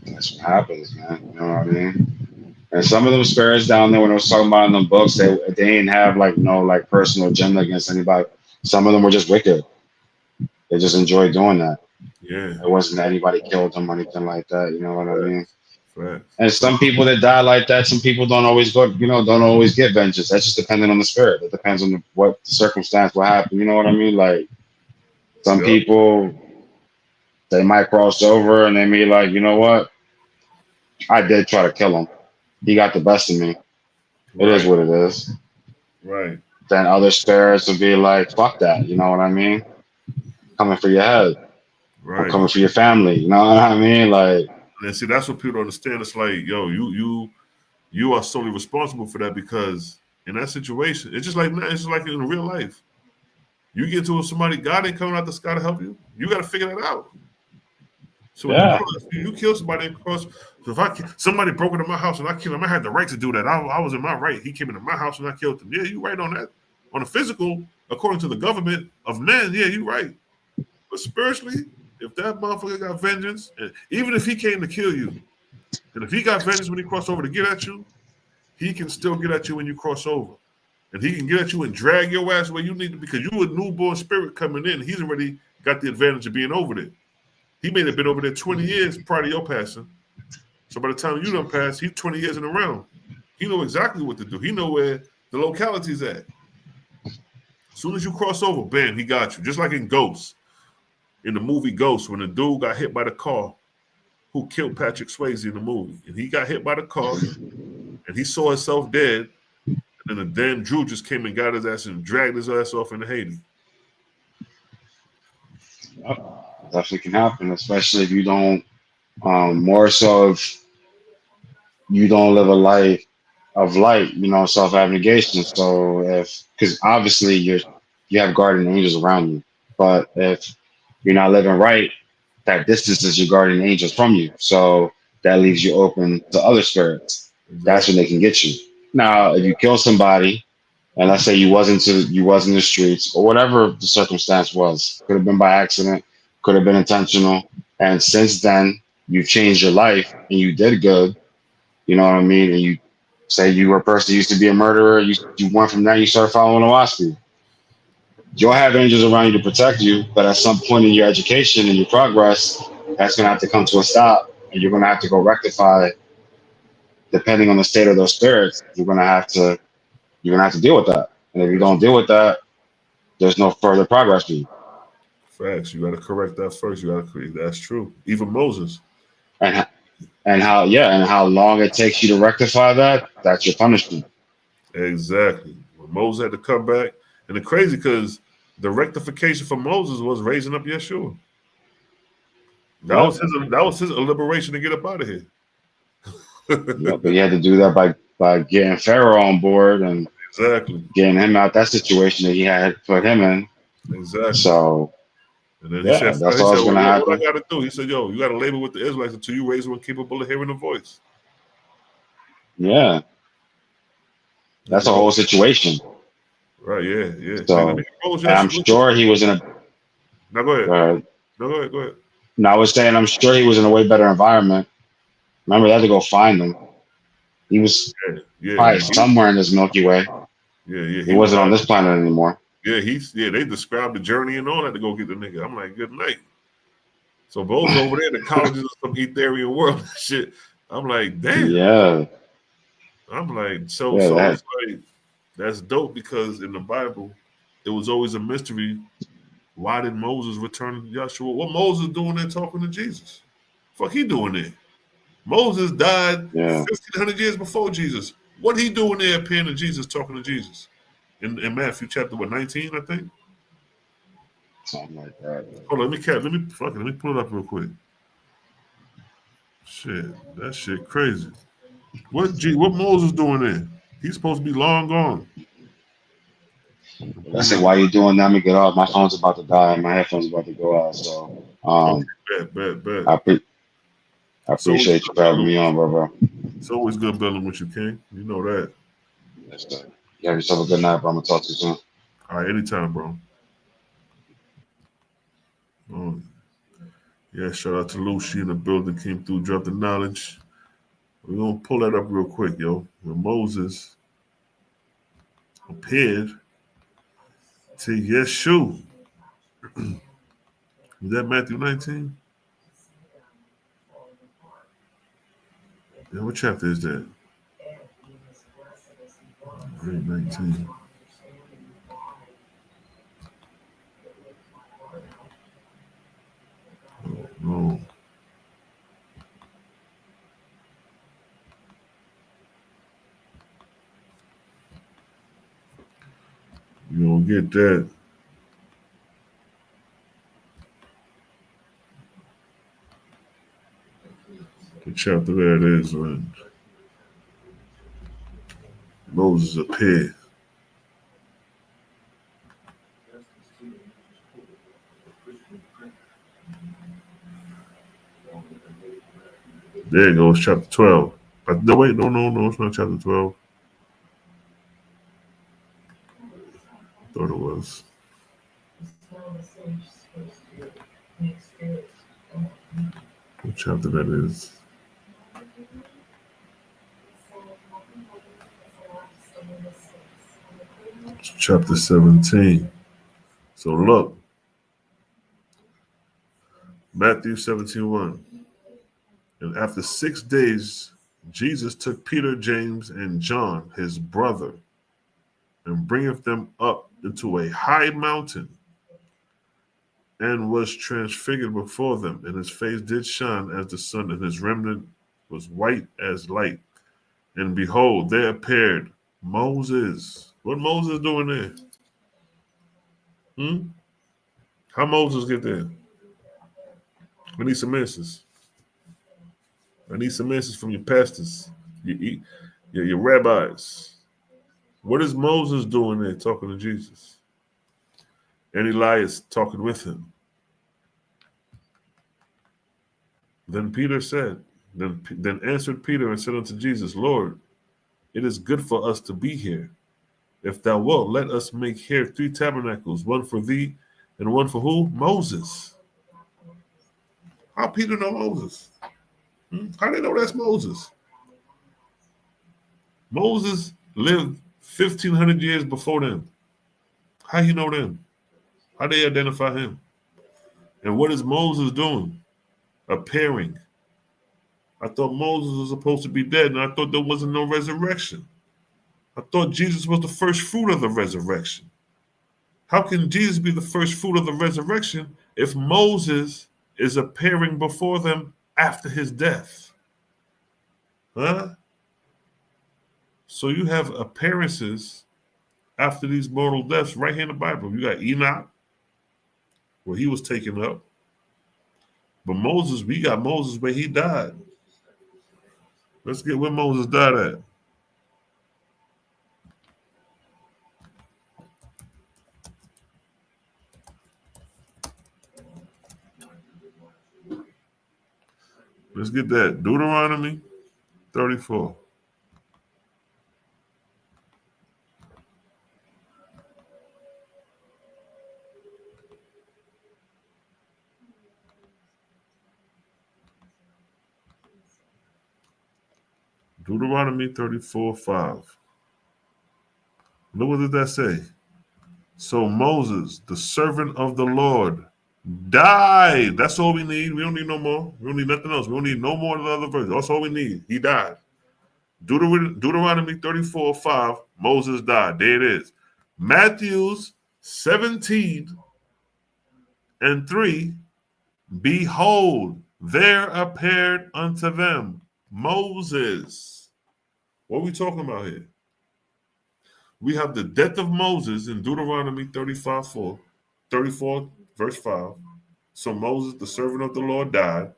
that's what happens, man. You know what I mean? And some of them spirits down there when I was talking about in the books, they didn't have like no like personal agenda against anybody. Some of them were just wicked. They just enjoyed doing that. Yeah. It wasn't that anybody killed them or anything like that. You know what I mean? Facts. And some people that die like that, some people don't always go, don't always get vengeance. That's just depending on the spirit. It depends on what circumstance, what happened. You know what I mean? Like some Yep. people, they might cross over and they may like, you know what? I did try to kill him. He got the best of me. It is Right. what it is. Right. Then other spirits will be like, fuck that. You know what I mean? Coming for your head. I'm Right. coming for your family. You know what I mean? Like, And see, that's what people don't understand. It's like, yo, you are solely responsible for that because in that situation, it's just like in real life. You get to somebody, God ain't coming out the sky to help you. You got to figure that out. So when yeah, you kill somebody and cross, so if somebody broke into my house and I killed him, I had the right to do that. I was in my right. He came into my house and I killed him. Yeah, you right on that. On the physical, according to the government of men, yeah, you right. But spiritually, if that motherfucker got vengeance, and even if he came to kill you, and if he got vengeance when he crossed over to get at you, he can still get at you when you cross over. And he can get at you and drag your ass where you need to because you a newborn spirit coming in. He's already got the advantage of being over there. He may have been over there 20 years prior to your passing. So by the time you done pass, he's 20 years in the realm. He know exactly what to do. He know where the locality's at. As soon as you cross over, bam, he got you. Just like in Ghost. In the movie Ghost, when the dude got hit by the car who killed Patrick Swayze in the movie. And he got hit by the car and he saw himself dead. And then the damn Drew just came and got his ass and dragged his ass off into Haiti. definitely can happen, especially if you don't, more so if you don't live a life of light, self-abnegation. So because obviously you have guardian angels around you, but if you're not living right, that distances your guardian angels from you. So that leaves you open to other spirits. That's when Exactly. they can get you. Now, if you kill somebody, and let's say you was in the streets or whatever the circumstance was, could have been by accident, could have been intentional, and since then you've changed your life and you did good. You know what I mean? And you say you were a person who used to be a murderer, you went from that, you start following Owaski. You'll have angels around you to protect you, but at some point in your education and your progress, that's gonna have to come to a stop, and you're gonna have to go rectify. Depending on the state of those spirits, you're gonna have to deal with that. And if you That's don't deal with that, there's no further progress for you. facts. You got to correct that first. You got to correct. That's true. Even Moses. And how long it takes you to rectify that, that's your punishment. Exactly. When Moses had to come back. And the crazy because the rectification for Moses was raising up Yeshua. Yeah. That was his liberation to get up out of here. Yeah, but you had to do that by getting Pharaoh on board and Exactly. getting him out that situation that he had put him in. Exactly. So And then yeah, that's all that's well, gonna what I happen. got to do? He said, yo, you got to labor with the Israelites until you raise one capable of hearing the voice. Yeah, that's a whole situation. Right, yeah, yeah. So, and I'm sure he was in a. Now go ahead. Uh, No, go ahead. Go ahead. no, I was saying I'm sure he was in a way better environment. Remember, they had to go find him. He was Yeah, probably yeah. somewhere in this Milky Way. Yeah. He wasn't on this planet anymore. They described the journey and all that to go get the nigga. I'm like, good night. So Bo's over there in the colleges of some Ethereal world and shit. I'm like, damn. Yeah. I'm like, so Yeah, it's like that's dope because in the Bible, it was always a mystery. Why did Moses return to Yahshua? What Moses doing there talking to Jesus? Fuck he doing there? Moses died yeah. 1,500 years before Jesus. What he doing there appearing to Jesus, talking to Jesus? In Matthew chapter 19, I think. Something like that. Hold on, let me pull it up real quick. Shit, that shit crazy. What Moses doing there? He's supposed to be long gone. I said, while you doing that, let me get off. My phone's about to die and my headphones about to go out. So Bet. I appreciate you for having me on, bro. It's always good building with you, King. You know that. That's good. You have yourself a good night, bro. I'm gonna talk to you soon. All right, anytime, bro. Yeah, shout out to Lucy in the building, came through, dropped the knowledge. We're gonna pull that up real quick, yo. When Moses appeared to Yeshua. Is that Matthew 19? Yeah, what chapter is that? 19. Oh, no. You don't get that. What chapter that is when Moses appeared. There it goes, chapter 12. No, wait, no, it's not chapter 12. I thought it was. What chapter that is? It's chapter 17. So look, Matthew 17:1. And after 6 days, Jesus took Peter, James, and John, his brother, and bringeth them up into a high mountain, and was transfigured before them, and his face did shine as the sun, and his remnant was white as light. And behold, there appeared Moses. What Moses doing there? How Moses get there? I need some answers. I need some answers from your pastors, your rabbis. What is Moses doing there talking to Jesus? And Elias talking with him. Then Peter said, then answered Peter and said unto Jesus, Lord, it is good for us to be here. If thou wilt, let us make here 3 tabernacles, one for thee and one for who? Moses. How Peter know Moses? How they know that's Moses? Moses lived 1,500 years before them. How you know them? How they identify him? And what is Moses doing? Appearing. I thought Moses was supposed to be dead, and I thought there wasn't no resurrection. I thought Jesus was the first fruit of the resurrection. How can Jesus be the first fruit of the resurrection if Moses is appearing before them after his death? Huh? So you have appearances after these mortal deaths right here in the Bible. You got Enoch, where he was taken up. But Moses, we got Moses where he died. Let's get where Moses died at. Let's get that. Deuteronomy 34. Deuteronomy 34:5. Look what did that say? So Moses, the servant of the Lord, died. That's all we need. We don't need no more. We don't need nothing else. We don't need no more of the other verses. That's all we need. He died. Deuteronomy 34:5, Moses died. There it is. Matthews 17:3, behold, there appeared unto them Moses. What are we talking about here? We have the death of Moses in Deuteronomy 34, verse 5. So Moses, the servant of the Lord, died.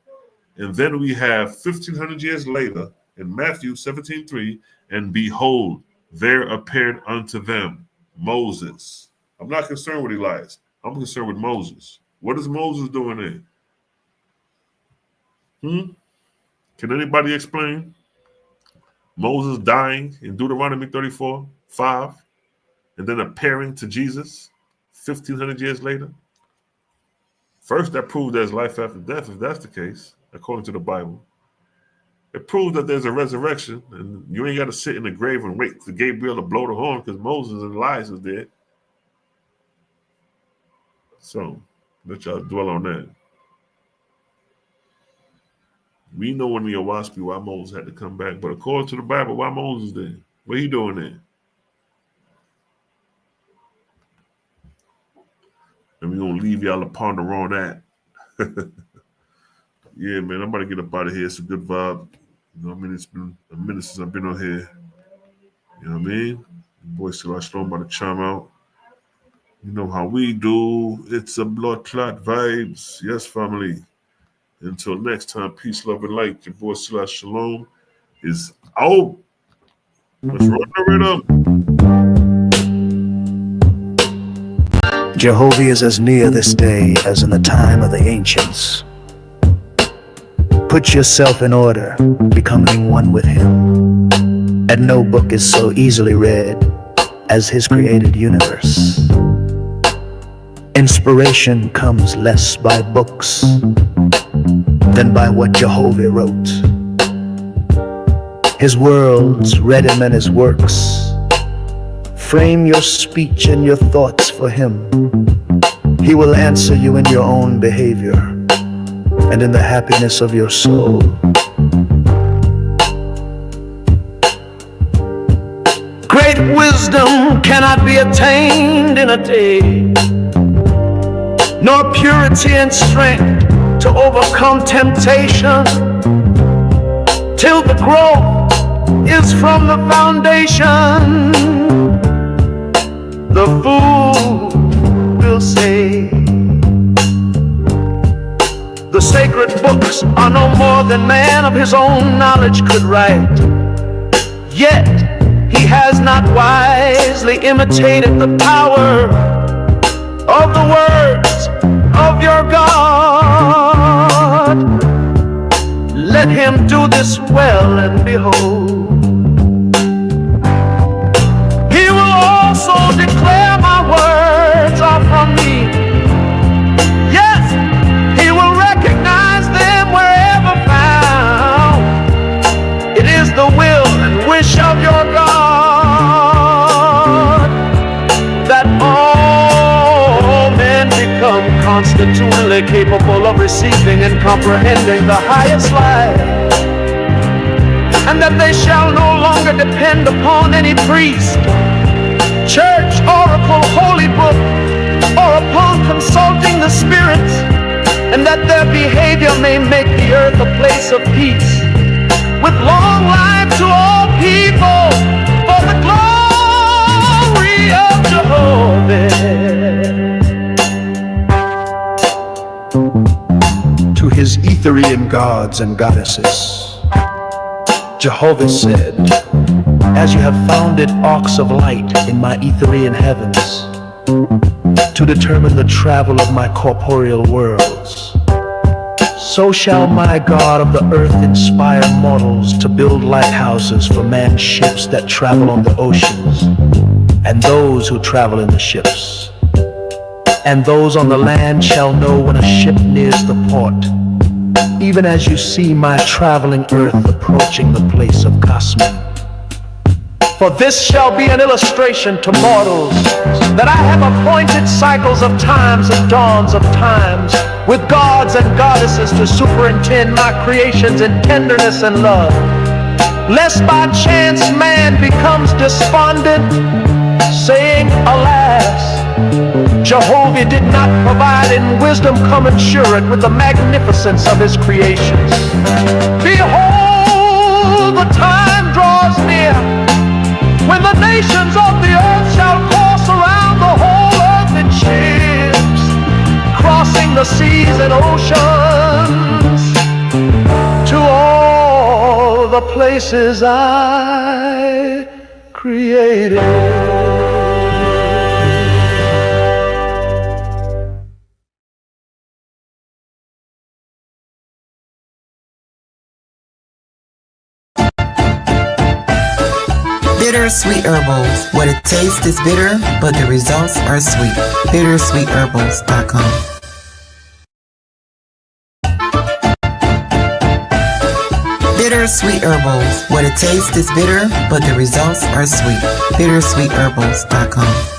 And then we have 1,500 years later in Matthew 17:3, and behold, there appeared unto them Moses. I'm not concerned with Elias. I'm concerned with Moses. What is Moses doing there? Can anybody explain? Moses dying in Deuteronomy 34:5, and then appearing to Jesus 1,500 years later. First, that proves there's life after death, if that's the case, according to the Bible. It proves that there's a resurrection, and you ain't got to sit in the grave and wait for Gabriel to blow the horn because Moses and Elias was dead. So, let y'all dwell on that. We know when the Owaspy why Moses had to come back, but according to the Bible, why Moses there? What he doing there? And we're going to leave y'all to ponder on that. Yeah, man, I'm about to get up out of here. It's a good vibe. You know what I mean? It's been a minute since I've been on here. You know what I mean? Your boy Selah Shalom about to chime out. You know how we do. It's a blood clot vibes. Yes, family. Until next time, peace, love, and light. Your boy Selah Shalom is out. Let's run the rhythm. Jehovah is as near this day as in the time of the ancients. Put yourself in order, becoming one with him. And no book is so easily read as his created universe. Inspiration comes less by books than by what Jehovah wrote. His worlds read him and his works. Frame your speech and your thoughts for him. He will answer you in your own behavior and in the happiness of your soul. Great wisdom cannot be attained in a day, nor purity and strength to overcome temptation, till the growth is from the foundation. The fool will say, the sacred books are no more than man of his own knowledge could write. Yet he has not wisely imitated the power of the words of your God. Let him do this well, and behold, he will also declare my words are from me. Yes, he will recognize them wherever found. It is the will and wish of your God that all men become constitutionally capable of receiving and comprehending the highest life, and that they shall no longer depend upon any priest, church, oracle, holy book, or upon consulting the spirits, and that their behavior may make the earth a place of peace, with long life to all people, for the glory of Jehovah. To his Etherian gods and goddesses, Jehovah said, as you have founded arcs of light in my Etherian heavens, to determine the travel of my corporeal worlds, so shall my God of the earth inspire mortals to build lighthouses for man's ships that travel on the oceans, and those who travel in the ships. And those on the land shall know when a ship nears the port, even as you see my traveling earth approaching the place of Cosmin. For this shall be an illustration to mortals, that I have appointed cycles of times and dawns of times, with gods and goddesses to superintend my creations in tenderness and love. Lest by chance man becomes despondent, saying, alas, Jehovah did not provide in wisdom commensurate with the magnificence of his creations. Behold, the time draws near when the nations of the earth shall cross around the whole earth in ships, crossing the seas and oceans to all the places I created. Bittersweet herbals. What it tastes is bitter, but the results are sweet. Bittersweetherbals.com. Bittersweet herbals. What it tastes is bitter, but the results are sweet. Bittersweetherbals.com.